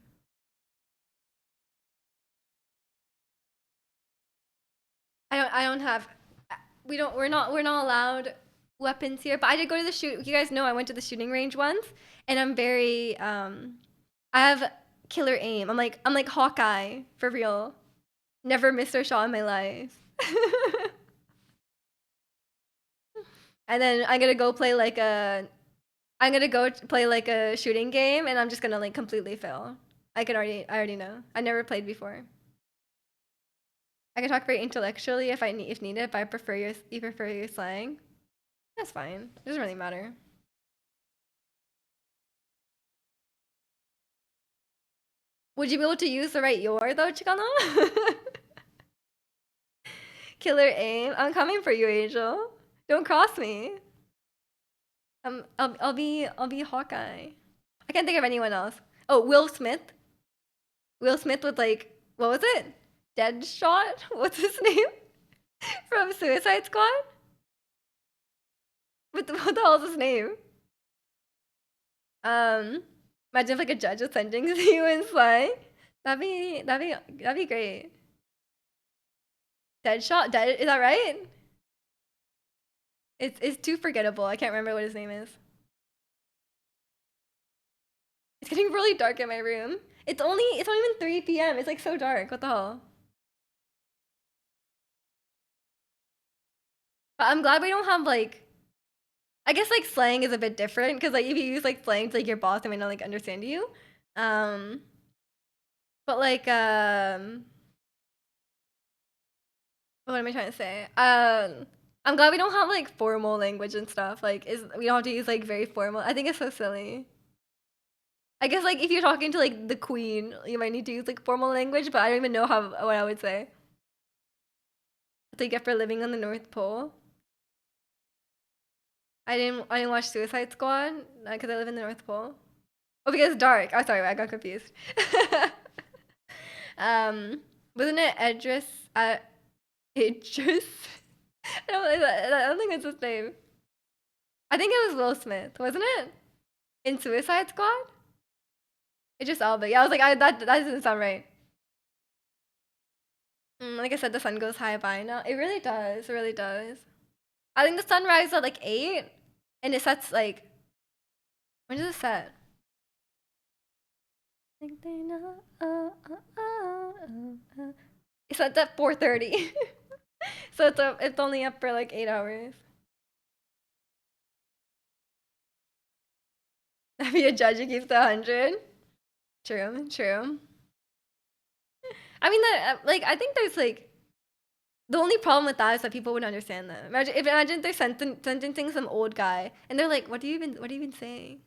I don't have we're not allowed weapons here, but I did go to the shoot. You guys know I went to the shooting range once and I'm very I have killer aim. I'm like Hawkeye for real. Never missed a shot in my life. And then I'm gonna go play like a shooting game and I'm just gonna like completely fail. I already know. I never played before. I can talk very intellectually if needed, but you prefer your slang. That's fine. It doesn't really matter. Would you be able to use the right your though, Chicano? Killer aim. I'm coming for you, Angel. Don't cross me. I'll be Hawkeye. I can't think of anyone else. Oh, Will Smith. Will Smith with like what was it? Deadshot? What's his name? From Suicide Squad? What the hell is his name? Um, Imagine if like a judge was sentencing you in slang. That'd be great. Deadshot? Dead? Is that right? It's too forgettable. I can't remember what his name is. It's getting really dark in my room. It's not even 3 p.m. It's like so dark. What the hell? But I'm glad we don't have like I guess like slang is a bit different because like if you use like slang to like your boss, they might not like understand you. Um, but like what am I trying to say? I'm glad we don't have like formal language and stuff. Like is we don't have to use like very formal. I think it's so silly. I guess like if you're talking to like the queen, you might need to use like formal language, but I don't even know how what I would say. What they get for living on the North Pole. I didn't watch Suicide Squad because I live in the North Pole. Oh, because it's dark. Oh, sorry, I got confused. um, wasn't it Idris? Idris. I don't think that's his name. I think it was Will Smith, wasn't it? In Suicide Squad? Idris Elba. Yeah, I was like, that doesn't sound right. Like I said, the sun goes high by now. It really does. It really does. I think the sun rises at like 8, and it sets like when does it set? Think they know. It sets at 4:30. So it's only up for like 8 hours. Be a judge who keeps the 100. True, true. I mean that like I think there's like the only problem with that is that people wouldn't understand that. Imagine they're sentencing some old guy and they're like, what are you even saying?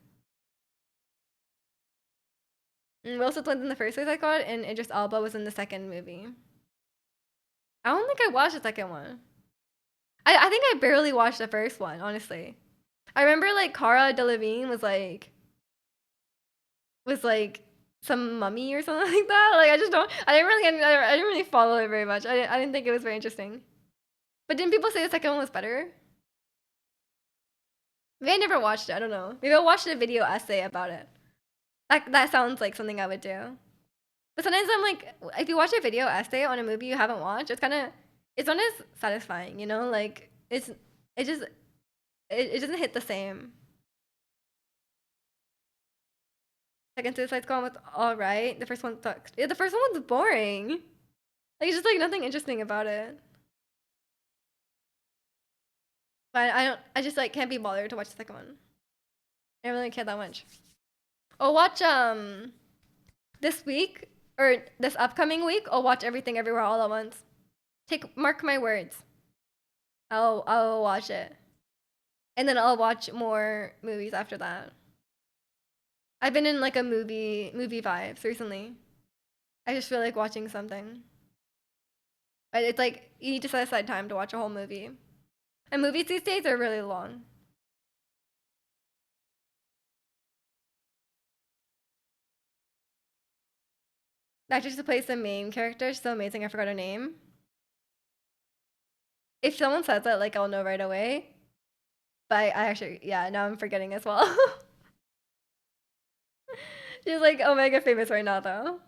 Will Smith was in the first Suicide Squad and Idris Elba was in the second movie. I don't think I watched the second one. I think I barely watched the first one, honestly. I remember like Cara Delevingne was like some mummy or something like that. Like I didn't really follow it very much. I didn't think it was very interesting. But didn't people say the second one was better? Maybe I never watched it. I don't know. Maybe I'll watch a video essay about it. That sounds like something I would do. But sometimes I'm like, if you watch a video essay on a movie you haven't watched, it's not as satisfying, you know? Like it just it doesn't hit the same. Second Suicide Squad was alright. The first one sucked. Yeah, the first one was boring. Like it's just like nothing interesting about it. But I just like can't be bothered to watch the second one. I don't really care that much. I'll watch this week or this upcoming week. I'll watch Everything Everywhere All at Once. Mark my words. I'll watch it, and then I'll watch more movies after that. I've been in like a movie vibes recently. I just feel like watching something. But it's like you need to set aside time to watch a whole movie. And movies these days are really long. The actress who plays the main character is so amazing. I forgot her name. If someone says that, like I'll know right away. But I actually, yeah, now I'm forgetting as well. She's like Omega famous right now, though.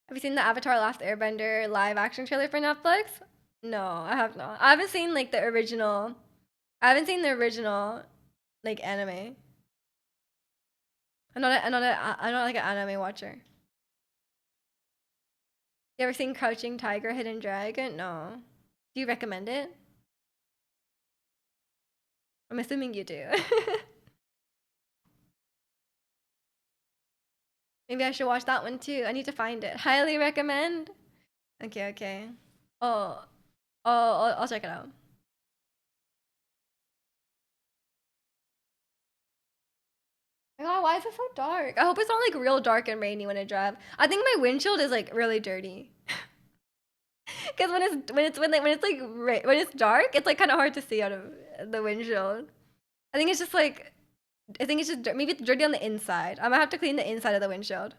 Have you seen the Avatar Last Airbender live action trailer for Netflix? No, I have not. I haven't seen like the original. I haven't seen the original like anime. I'm not like an anime watcher. You ever seen Crouching Tiger, Hidden Dragon? No. Do you recommend it? I'm assuming you do. Maybe I should watch that one too. I need to find it. Highly recommend. Okay, okay. Oh, I'll check it out. Oh my God, why is it so dark? I hope it's not like real dark and rainy when I drive. I think my windshield is like really dirty. Because when it's dark, it's like kind of hard to see out of the windshield. I think it's just like I think it's just maybe it's dirty on the inside. I might have to clean the inside of the windshield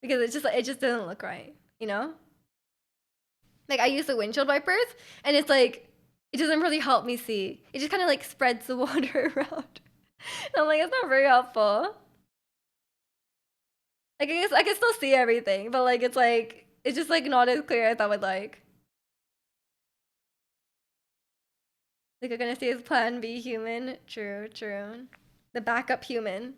because it just doesn't look right, you know? Like I use the windshield wipers and it's like it doesn't really help me see. It just kind of like spreads the water around. And I'm like it's not very helpful. Like I guess I can still see everything, but like it's like It's just like not as clear as I would like. Like, I'm gonna say his plan B human. True, true. The backup human.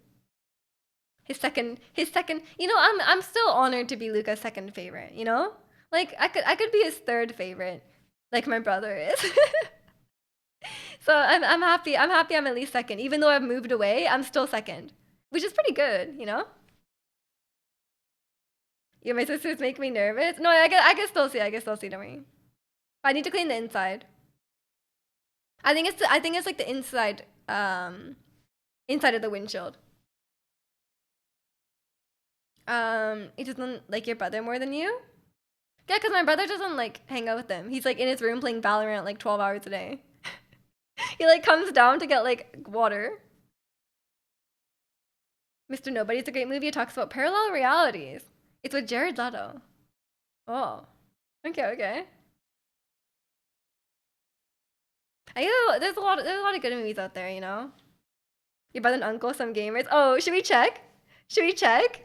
His second. You know, I'm still honored to be Luca's second favorite. You know, like I could be his third favorite, like my brother is. So I'm happy. I'm happy. I'm at least second, even though I've moved away. I'm still second, which is pretty good. You know. Yeah, my sisters make me nervous. No, I can still see. I can still see. Don't worry. I need to clean the inside. I think it's like the inside of the windshield. He doesn't like your brother more than you? Yeah, because my brother doesn't like hang out with him. He's like in his room playing Valorant like 12 hours a day. He like comes down to get like water. Mr. Nobody's a great movie. It talks about parallel realities. It's with Jared Leto. Oh, okay, okay. I know there's a lot of good movies out there, you know. Your brother and uncle, some gamers. Oh, should we check? Should we check?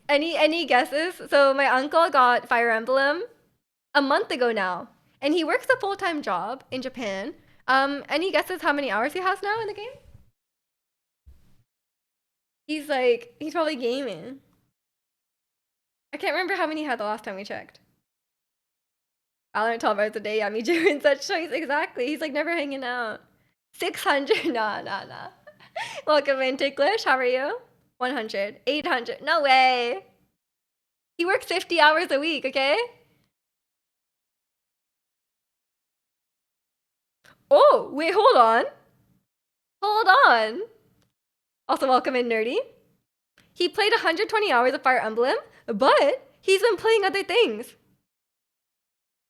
Any guesses? So my uncle got Fire Emblem a month ago now, and he works a full-time job in Japan. Any guesses how many hours he has now in the game? He's probably gaming. I can't remember how many he had the last time we checked. Valorant 12 hours a day, yeah, me too, in such choice. Exactly. He's like never hanging out. 600, nah, nah, nah. Welcome in, Ticklish. How are you? 100, 800. No way. He works 50 hours a week, okay? Oh, wait, hold on. Hold on. Also, welcome in, Nerdy. He played 120 hours of Fire Emblem, but he's been playing other things.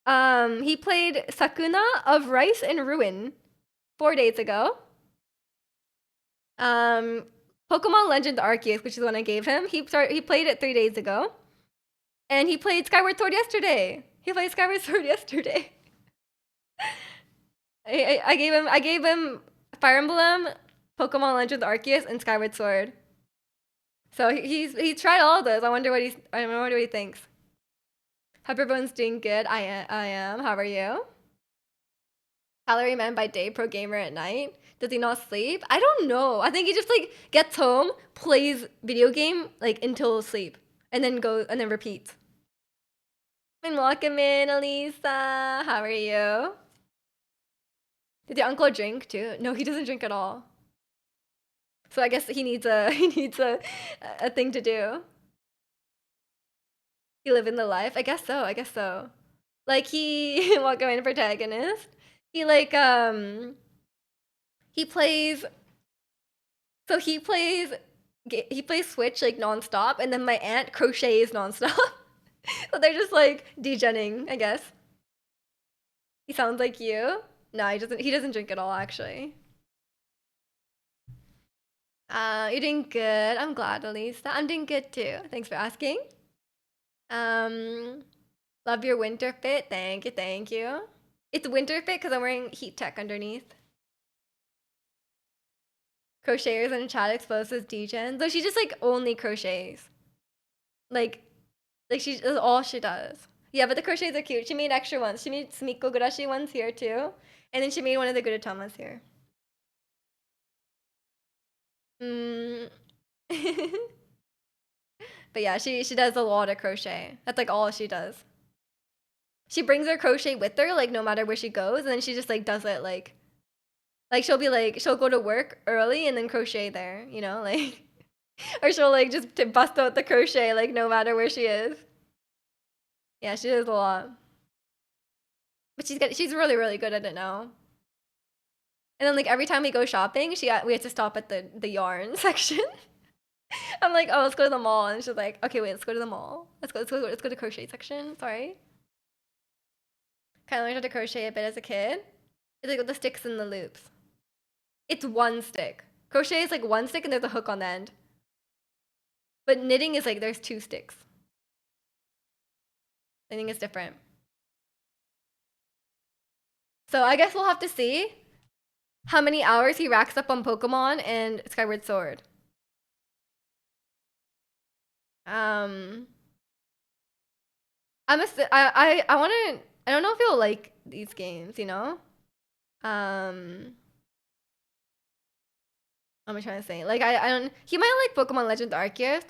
He played Sakuna of Rice and Ruin 4 days ago. Pokemon Legends Arceus, which is the one I gave him. He played it 3 days ago, and he played Skyward Sword yesterday. He played Skyward Sword yesterday. I gave him Fire Emblem, Pokemon Legends Arceus, and Skyward Sword. So he's tried all of those. I wonder what he thinks. Hope everyone's doing good. I am. How are you? Calorie man by day, pro gamer at night. Does he not sleep? I don't know. I think he just like gets home, plays video game like until sleep, and then repeats. And welcome in, Elisa. How are you? Did your uncle drink too? No, he doesn't drink at all. So I guess he needs a a thing to do. You live in the life? I guess so. I guess so. Like he welcome in protagonist. He like he plays so he plays Switch like nonstop, and then my aunt crochets nonstop. So they're just like degenning, I guess. He sounds like you. No, he doesn't drink at all actually. You're doing good. I'm glad, Elisa. I'm doing good too. Thanks for asking. Um, love your winter fit. Thank you, thank you. It's winter fit because I'm wearing heat tech underneath. Crocheters in chat exposes degen. Though she just like only crochets. Like, she is all she does. Yeah, but the crochets are cute. She made extra ones. She made Sumiko Gurashi ones here too. And then she made one of the Gurutamas here. Mm. But yeah, she does a lot of crochet. That's like all she does. She brings her crochet with her, like no matter where she goes, and then she just like does it like she'll go to work early and then crochet there, you know, like or she'll like just to bust out the crochet like no matter where she is. Yeah, she does a lot. But she's really, really good at it now. And then like every time we go shopping, we have to stop at the yarn section. I'm like, oh, let's go to the mall, and she's like, okay, wait, let's go to the mall. Let's go to crochet section. Sorry. Kind of learned how to crochet a bit as a kid. It's like with the sticks and the loops. It's one stick. Crochet is like one stick and there's a hook on the end. But knitting is like there's two sticks. I think it's different. So I guess we'll have to see how many hours he racks up on Pokemon and Skyward Sword. I want to. I don't know if you'll like these games. You know. Um. What am I trying to say? Like I don't. He might like Pokemon Legends Arceus,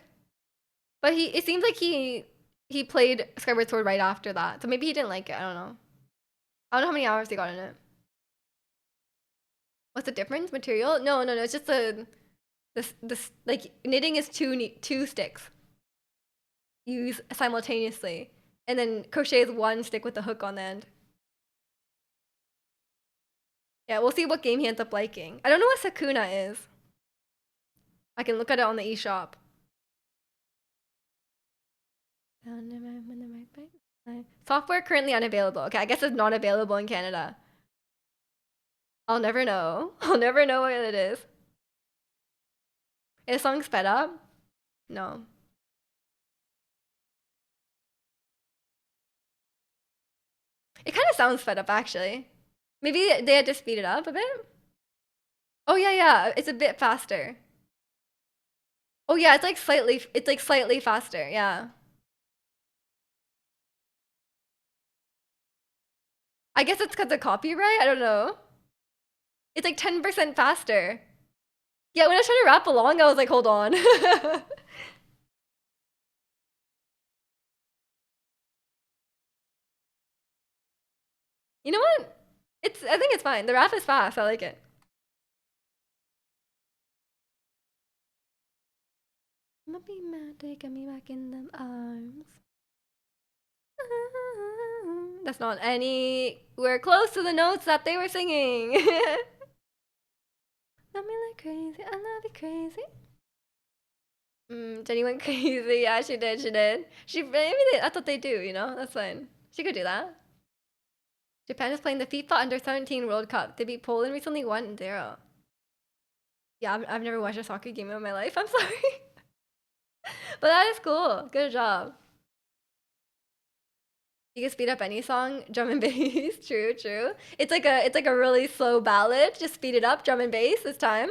but it seems like he played Skyward Sword right after that. So maybe he didn't like it. I don't know. I don't know how many hours he got in it. What's the difference? Material? No, no, no. It's just this like knitting is two sticks used simultaneously, and then crochet is one stick with the hook on the end. Yeah, we'll see what game he ends up liking. I don't know what Sakuna is. I can look at it on the eShop. Software currently unavailable. Okay, I guess it's not available in Canada. I'll never know. I'll never know what it is. Is the song sped up? No. It kind of sounds sped up actually. Maybe they had to speed it up a bit. Oh yeah, yeah. It's a bit faster. Oh yeah, it's like slightly faster. Yeah. I guess it's because of copyright. I don't know. It's like 10% faster. Yeah, when I was trying to rap along, I was like, hold on. You know what? I think it's fine. The rap is fast. I like it. I'ma be mad, get me back in them arms. That's not anywhere close to the notes that they were singing. Love me like crazy, I love you crazy. Jenny went crazy. Yeah, she did. She did. That's what they do. You know, that's fine. She could do that. Japan is playing the FIFA Under 17 World Cup. They beat Poland recently, 1-0. Yeah, I've never watched a soccer game in my life. I'm sorry, but that is cool. Good job. You can speed up any song, drum and bass. True, true. It's like a really slow ballad. Just speed it up, drum and bass. This time.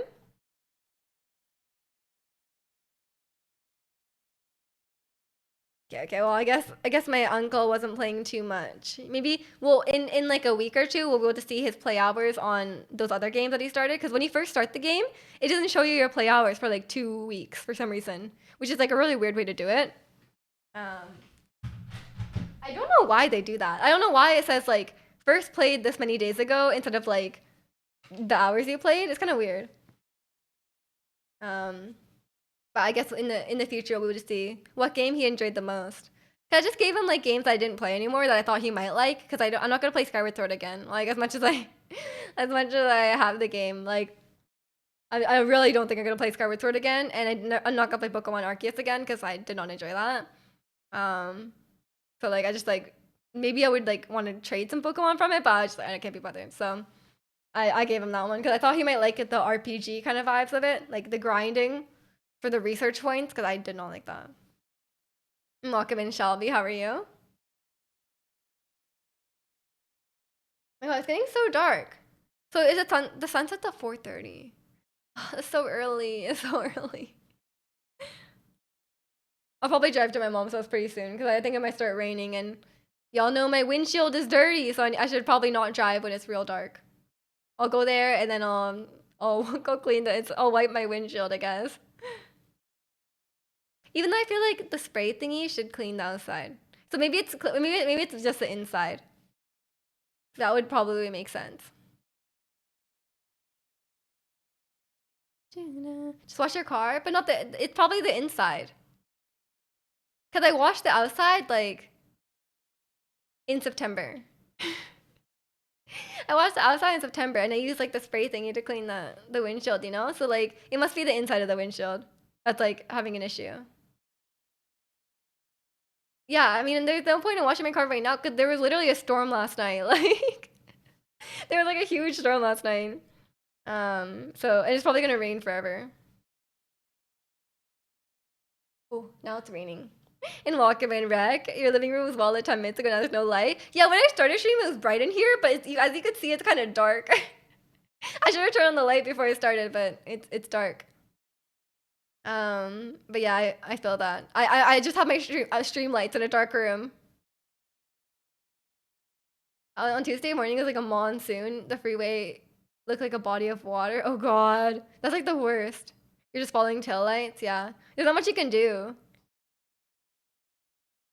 Okay, okay. Well, I guess my uncle wasn't playing too much. Maybe well, in like a week or two, we'll be able to see his play hours on those other games that he started. Because when you first start the game, it doesn't show you your play hours for like 2 weeks for some reason, which is like a really weird way to do it. Um, I don't know why they do that. I don't know why it says like first played this many days ago instead of like the hours you played. It's kind of weird. Um, but I guess in the future we will just see what game he enjoyed the most. 'Cause I just gave him like games I didn't play anymore that I thought he might like. Because I'm not gonna play Skyward Sword again. Like as much as as much as I have the game, like I really don't think I'm gonna play Skyward Sword again. And I'm not gonna play Pokemon Arceus again because I did not enjoy that. Um, so like I just like maybe I would like want to trade some Pokemon from it, but I just I can't be bothered. So I gave him that one because I thought he might like it, the RPG kind of vibes of it, like the grinding for the research points, because I did not like that. Welcome in, Shelby. How are you? Oh my god, it's getting so dark. So is it the sunset's at 4:30? It's so early. It's so early. I'll probably drive to my mom's house pretty soon because I think it might start raining and y'all know my windshield is dirty, so I should probably not drive when it's real dark. I'll go there and then I'll go clean I'll wipe my windshield, I guess. Even though I feel like the spray thingy should clean the outside. So maybe it's just the inside. That would probably make sense. Just wash your car, but not it's probably the inside. Cause I washed the outside like in September. I washed the outside in September and I used like the spray thingy to clean the windshield, you know? So like it must be the inside of the windshield that's like having an issue. Yeah, I mean, there's no point in washing my car right now because there was literally a storm last night. Like there was like a huge storm last night. So and it's probably gonna rain forever. Oh, now it's raining. In Walkman Rec, your living room was well lit 10 minutes ago. Now there's no light. Yeah, when I started streaming, it was bright in here, but as you can see, it's kind of dark. I should have turned on the light before I started, but it's dark. But yeah, I feel that. I just have my stream lights in a dark room. On Tuesday morning, it was like a monsoon. The freeway looked like a body of water. Oh god, that's like the worst. You're just following taillights. Yeah, there's not much you can do.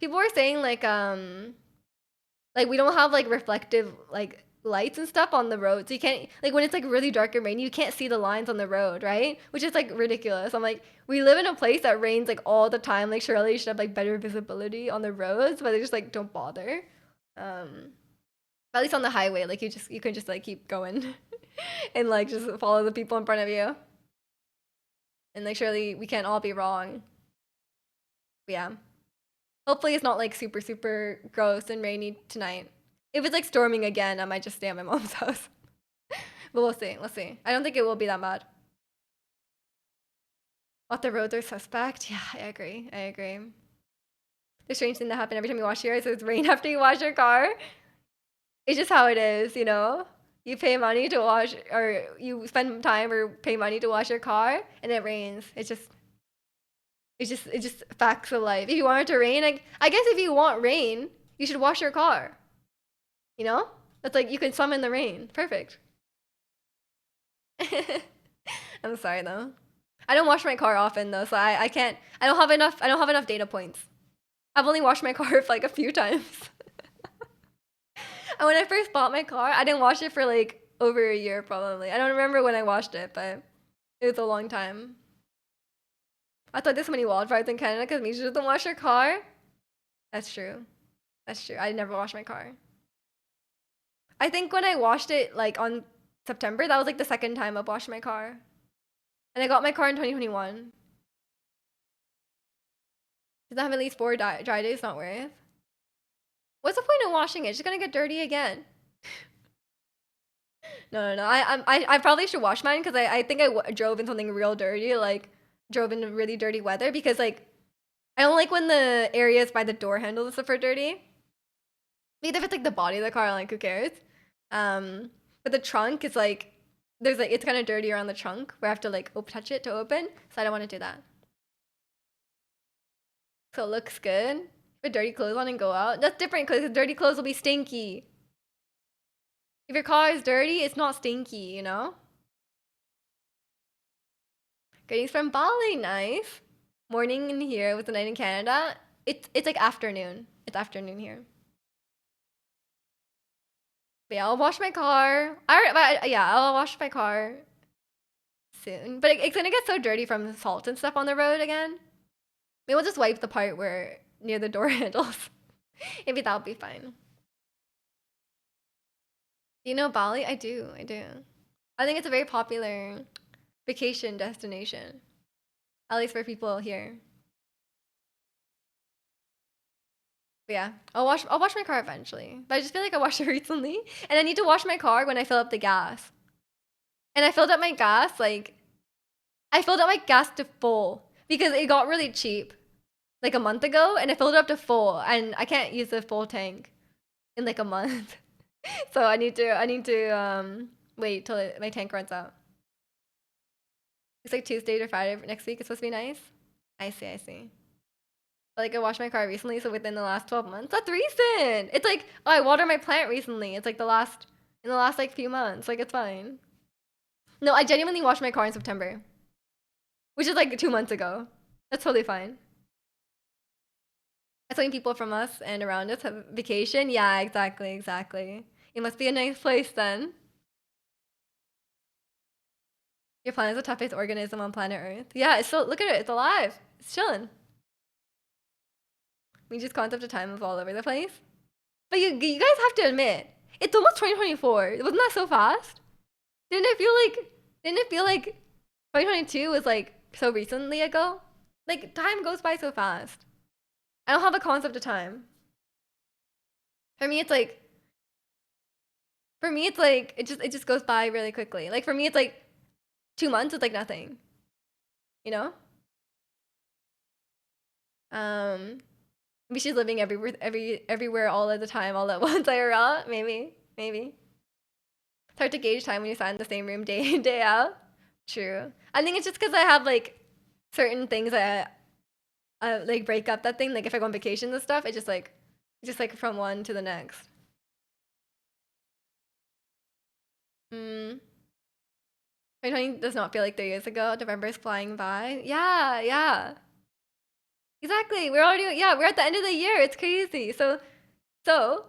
People were saying like we don't have like reflective like lights and stuff on the road, so you can't like when it's like really dark and rainy, you can't see the lines on the road, right? Which is like ridiculous. I'm like, we live in a place that rains like all the time. Like surely you should have like better visibility on the roads, but they just like don't bother. Um, at least on the highway, like you can just like keep going and like just follow the people in front of you. And like surely we can't all be wrong. But yeah. Hopefully it's not like super super gross and rainy tonight. If it's like storming again, I might just stay at my mom's house. But we'll see. We'll see. I don't think it will be that bad. What the roads are suspect? Yeah, I agree. I agree. The strange thing that happened every time you wash your hair is it's rain after you wash your car. It's just how it is, you know? You pay money to wash, or you spend time or pay money to wash your car, and it rains. It's just facts of life. If you want it to rain, I guess if you want rain, you should wash your car. You know? That's like you can summon the rain. Perfect. I'm sorry though. I don't wash my car often though, so I can't. I don't have enough data points. I've only washed my car for like a few times. And when I first bought my car, I didn't wash it for like over a year probably. I don't remember when I washed it, but it was a long time. I thought there's so many wildfires in Canada because Misha doesn't wash her car. That's true. That's true. I never wash my car. I think when I washed it like on September, that was like the second time I've washed my car. And I got my car in 2021. Does that have at least 4 dry days? Not worth. What's the point of washing it? It's just gonna get dirty again. No. I probably should wash mine because I think I drove in something real dirty, like drove in really dirty weather because like I don't like when the areas by the door handles and stuff are dirty. Maybe if it's like the body of the car, like who cares? But the trunk is like there's like it's kind of dirty around the trunk where I have to like touch it to open, so I don't want to do that. So it looks good. Put dirty clothes on and go out. That's different because dirty clothes will be stinky. If your car is dirty, it's not stinky, you know? Greetings from Bali, nice. Morning in here with the night in Canada. It's like afternoon. It's afternoon here. But yeah, I'll wash my car. I'll wash my car soon. But it's gonna get so dirty from the salt and stuff on the road again. Maybe we'll just wipe the part where near the door handles. Maybe that'll be fine. Do you know Bali? I do. I think it's a very popular vacation destination. At least for people here. But yeah, I'll wash my car eventually. But I just feel like I washed it recently. And I need to wash my car when I fill up the gas. And I filled up my gas to full because it got really cheap like a month ago and I filled it up to full and I can't use the full tank in like a month. So I need to wait till my tank runs out. It's like Tuesday to Friday next week. It's supposed to be nice. I see. But like I washed my car recently, so within the last 12 months. That's recent. It's like, oh, I watered my plant recently. It's like in the last like few months. Like it's fine. No, I genuinely washed my car in September. Which is like 2 months ago. That's totally fine. That's when people from us and around us have vacation. Yeah, exactly. It must be a nice place then. Your planet is the toughest organism on planet Earth. Yeah, it's still, look at it. It's alive. It's chilling. We just concept of time is all over the place. But you guys have to admit, it's almost 2024. Wasn't that so fast? Didn't it feel like 2022 was like so recently ago? Like time goes by so fast. I don't have a concept of time. For me, it's like it just goes by really quickly. Like for me, it's like 2 months. It's like nothing. You know. Maybe she's living everywhere all of the time, all at once. IRL, maybe. It's hard to gauge time when you sit in the same room day in day out. True. I think it's just because I have like certain things that like break up that thing. Like if I go on vacation and stuff, it's just like from one to the next. Mm. 2020 does not feel like 3 years ago. November is flying by. Yeah, yeah. Exactly. We're already, yeah, we're at the end of the year. It's crazy. So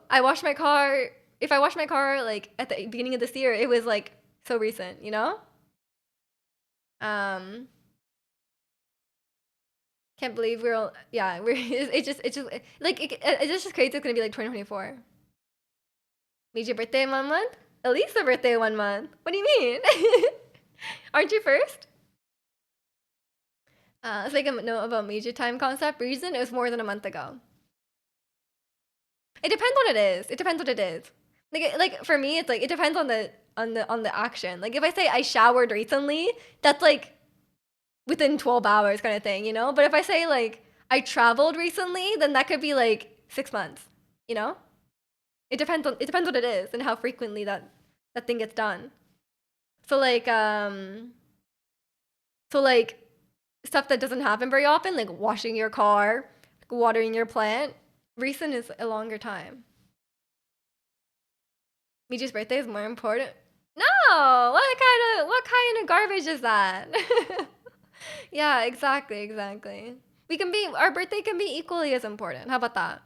I washed my car. If I washed my car like at the beginning of this year, it was like so recent, you know? Um, can't believe we're all, yeah, we're, it's just, like, it's just crazy. It's gonna be like 2024. Meet your birthday in 1 month? Elisa birthday in 1 month. What do you mean? Aren't you first? It's like a note about major time concept. Reason it was more than a month ago. It depends what it is. It depends what it is. Like for me, it's like it depends on the action. Like if I say I showered recently, that's like within 12 hours kind of thing, you know? But if I say like I traveled recently, then that could be like 6 months, you know? It depends what it is and how frequently that thing gets done. So like stuff that doesn't happen very often, like washing your car, watering your plant, recent is a longer time. Miju's birthday is more important. No, what kind of garbage is that? Yeah, exactly. Our birthday can be equally as important. How about that?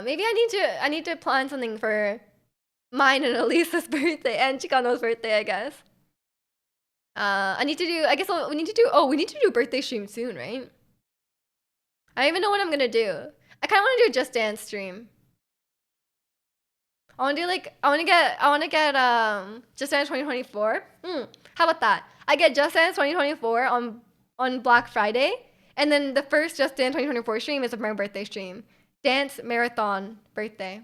Maybe I need to plan something for mine and Elisa's birthday and Chicano's birthday, I guess. I need to do. I guess we need to do. Oh, we need to do a birthday stream soon, right? I don't even know what I'm gonna do. I kind of want to do a Just Dance stream. I want to get Just Dance 2024. How about that? I get Just Dance 2024 on Black Friday, and then the first Just Dance 2024 stream is my birthday stream. Dance marathon birthday.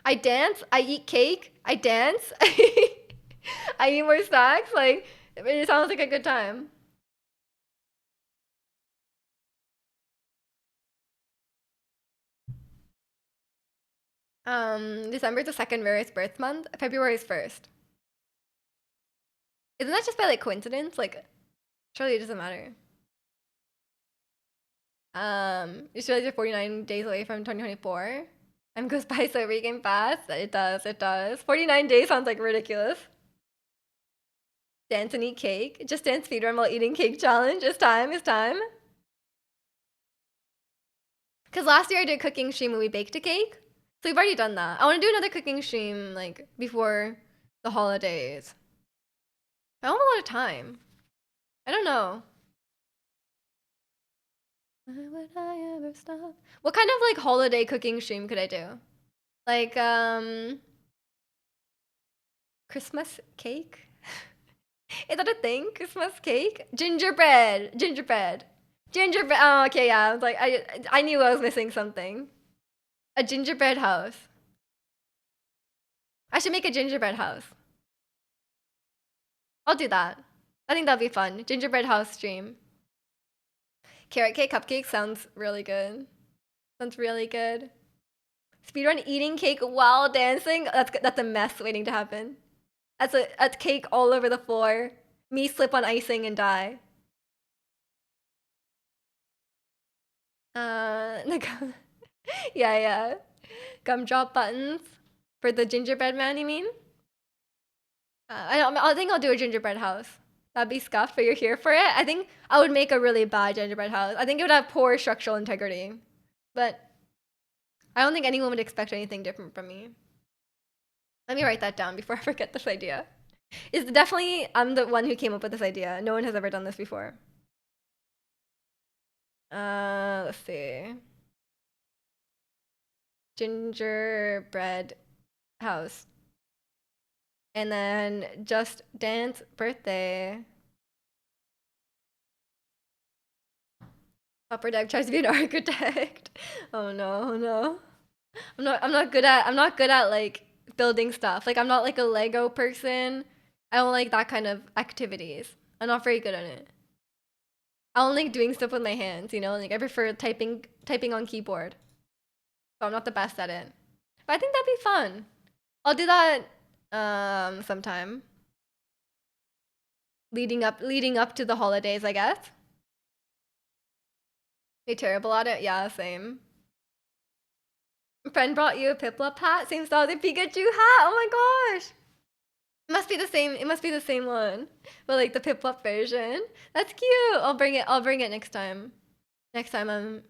I dance. I eat cake. I dance. I eat more snacks. Like it sounds like a good time. December is the second rarest birth month. February is first. Isn't that just by like coincidence? Like, surely it doesn't matter. You just realize you're 49 days away from 2024. Time goes by so freaking fast. It does, it does. 49 days sounds like ridiculous. Dance and eat cake. Just dance speedrun while eating cake challenge. It's time. Because last year I did cooking stream and we baked a cake. So we've already done that. I want to do another cooking stream like before the holidays. I don't have a lot of time. I don't know. Why would I ever stop? What kind of like holiday cooking stream could I do? Like Christmas cake? Is that a thing? Christmas cake? Gingerbread. Oh, okay, yeah. I was like, I knew I was missing something. A gingerbread house. I should make a gingerbread house. I'll do that. I think that'll be fun. Gingerbread house stream. Carrot cake cupcake sounds really good. Sounds really good. Speedrun eating cake while dancing. That's a mess waiting to happen. That's a cake all over the floor. Me slip on icing and die. Like, yeah. Gumdrop buttons for the gingerbread man. You mean? I think I'll do a gingerbread house. That'd be scuffed, but you're here for it. I think I would make a really bad gingerbread house. I think it would have poor structural integrity, but I don't think anyone would expect anything different from me. Let me write that down before I forget this idea. It's definitely I'm the one who came up with this idea. No one has ever done this before. Let's see. Gingerbread house. And then Just Dance birthday. Upper Deck tries to be an architect. Oh no. I'm not good at like building stuff. Like I'm not like a Lego person. I don't like that kind of activities. I'm not very good at it. I don't like doing stuff with my hands, you know? Like I prefer typing on keyboard. So I'm not the best at it. But I think that'd be fun. I'll do that sometime. Leading up to the holidays, I guess. Be terrible at it? Yeah, same. friend brought you a Piplup hat, same style as the Pikachu hat. Oh my gosh. It must be the same. It must be the same one, but like the Piplup version. That's cute. I'll bring it. I'll bring it next time. Next time I'm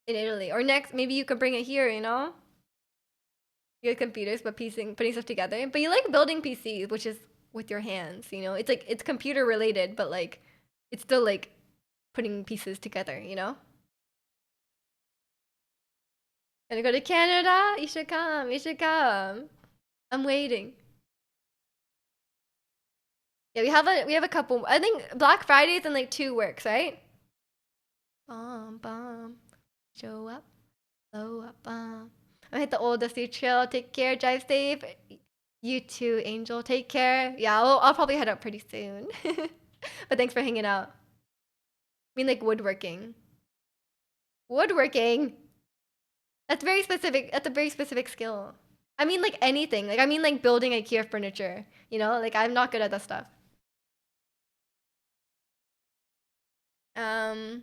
in Italy, or next maybe you could bring it here. You know, you have computers, but putting stuff together. But you like building PCs, which is with your hands. You know, it's like it's computer related, but like it's still like putting pieces together. You know. Gonna go to Canada. You should come. You should come. I'm waiting. Yeah, we have a couple. I think Black Friday's in like 2 weeks, right? Bum. Show up, blow up, I hit the old dusty trail. Take care, drive safe. You too, Angel. Take care. Yeah, I'll probably head out pretty soon. But thanks for hanging out. I mean, like woodworking. Woodworking. That's very specific. That's a very specific skill. I mean, like anything. Like I mean, like building IKEA furniture. You know, like I'm not good at that stuff. Um,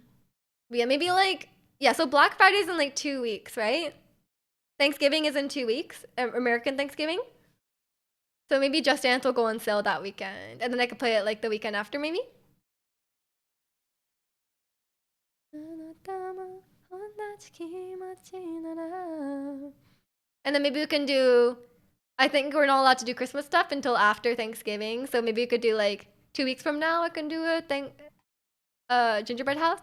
but yeah, maybe like yeah. So Black Friday's in like 2 weeks, right? Thanksgiving is in 2 weeks. American Thanksgiving. So maybe Just Dance will go on sale that weekend, and then I could play it like the weekend after, maybe. And then maybe we can do. I think we're not allowed to do Christmas stuff until after Thanksgiving, so maybe we could do like 2 weeks from now. I can do a gingerbread house.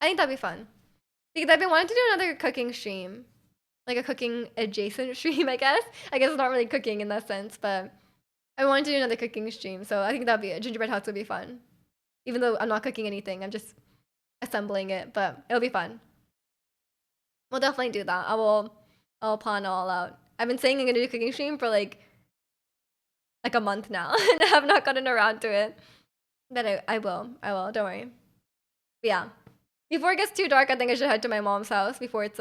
I think that'd be fun because I've been wanting to do another cooking stream, like a cooking adjacent stream. I guess. I guess it's not really cooking in that sense, but I wanted to do another cooking stream, so I think that'd be a gingerbread house would be fun. Even though I'm not cooking anything, I'm just assembling it, but it'll be fun. We'll definitely do that. I'll plan it all out. I've been saying I'm gonna do a cooking stream for like a month now, and I have not gotten around to it. But I will. Don't worry. But yeah. Before it gets too dark, I think I should head to my mom's house before it's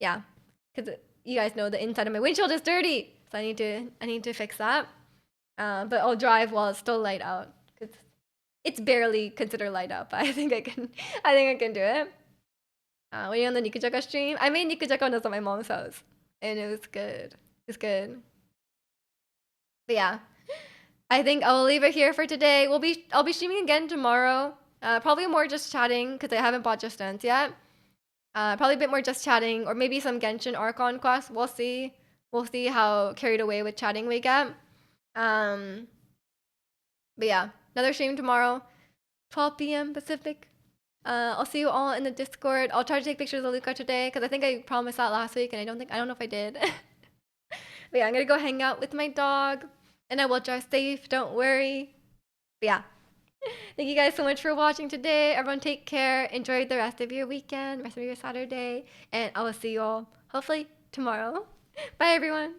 yeah, because you guys know the inside of my windshield is dirty, so I need to fix that. But I'll drive while it's still light out because it's barely considered light out. But I think I can do it. When you're on the Nikujaga stream, I made Nikujaga when I was at my mom's house, and it was good. It's good. But yeah, I think I'll leave it here for today. I'll be streaming again tomorrow. Probably more just chatting because I haven't bought Just Dance yet. Probably a bit more just chatting, or maybe some Genshin Archon quest. We'll see. We'll see how carried away with chatting we get. But yeah, another stream tomorrow, 12 p.m. Pacific. I'll see you all in the Discord. I'll try to take pictures of Luca today because I think I promised that last week, and I don't know if I did. But yeah, I'm gonna go hang out with my dog, and I will drive safe. Don't worry. But yeah. Thank you guys so much for watching today. Everyone take care. Enjoy the rest of your weekend, rest of your Saturday. And I will see you all hopefully tomorrow. Bye everyone.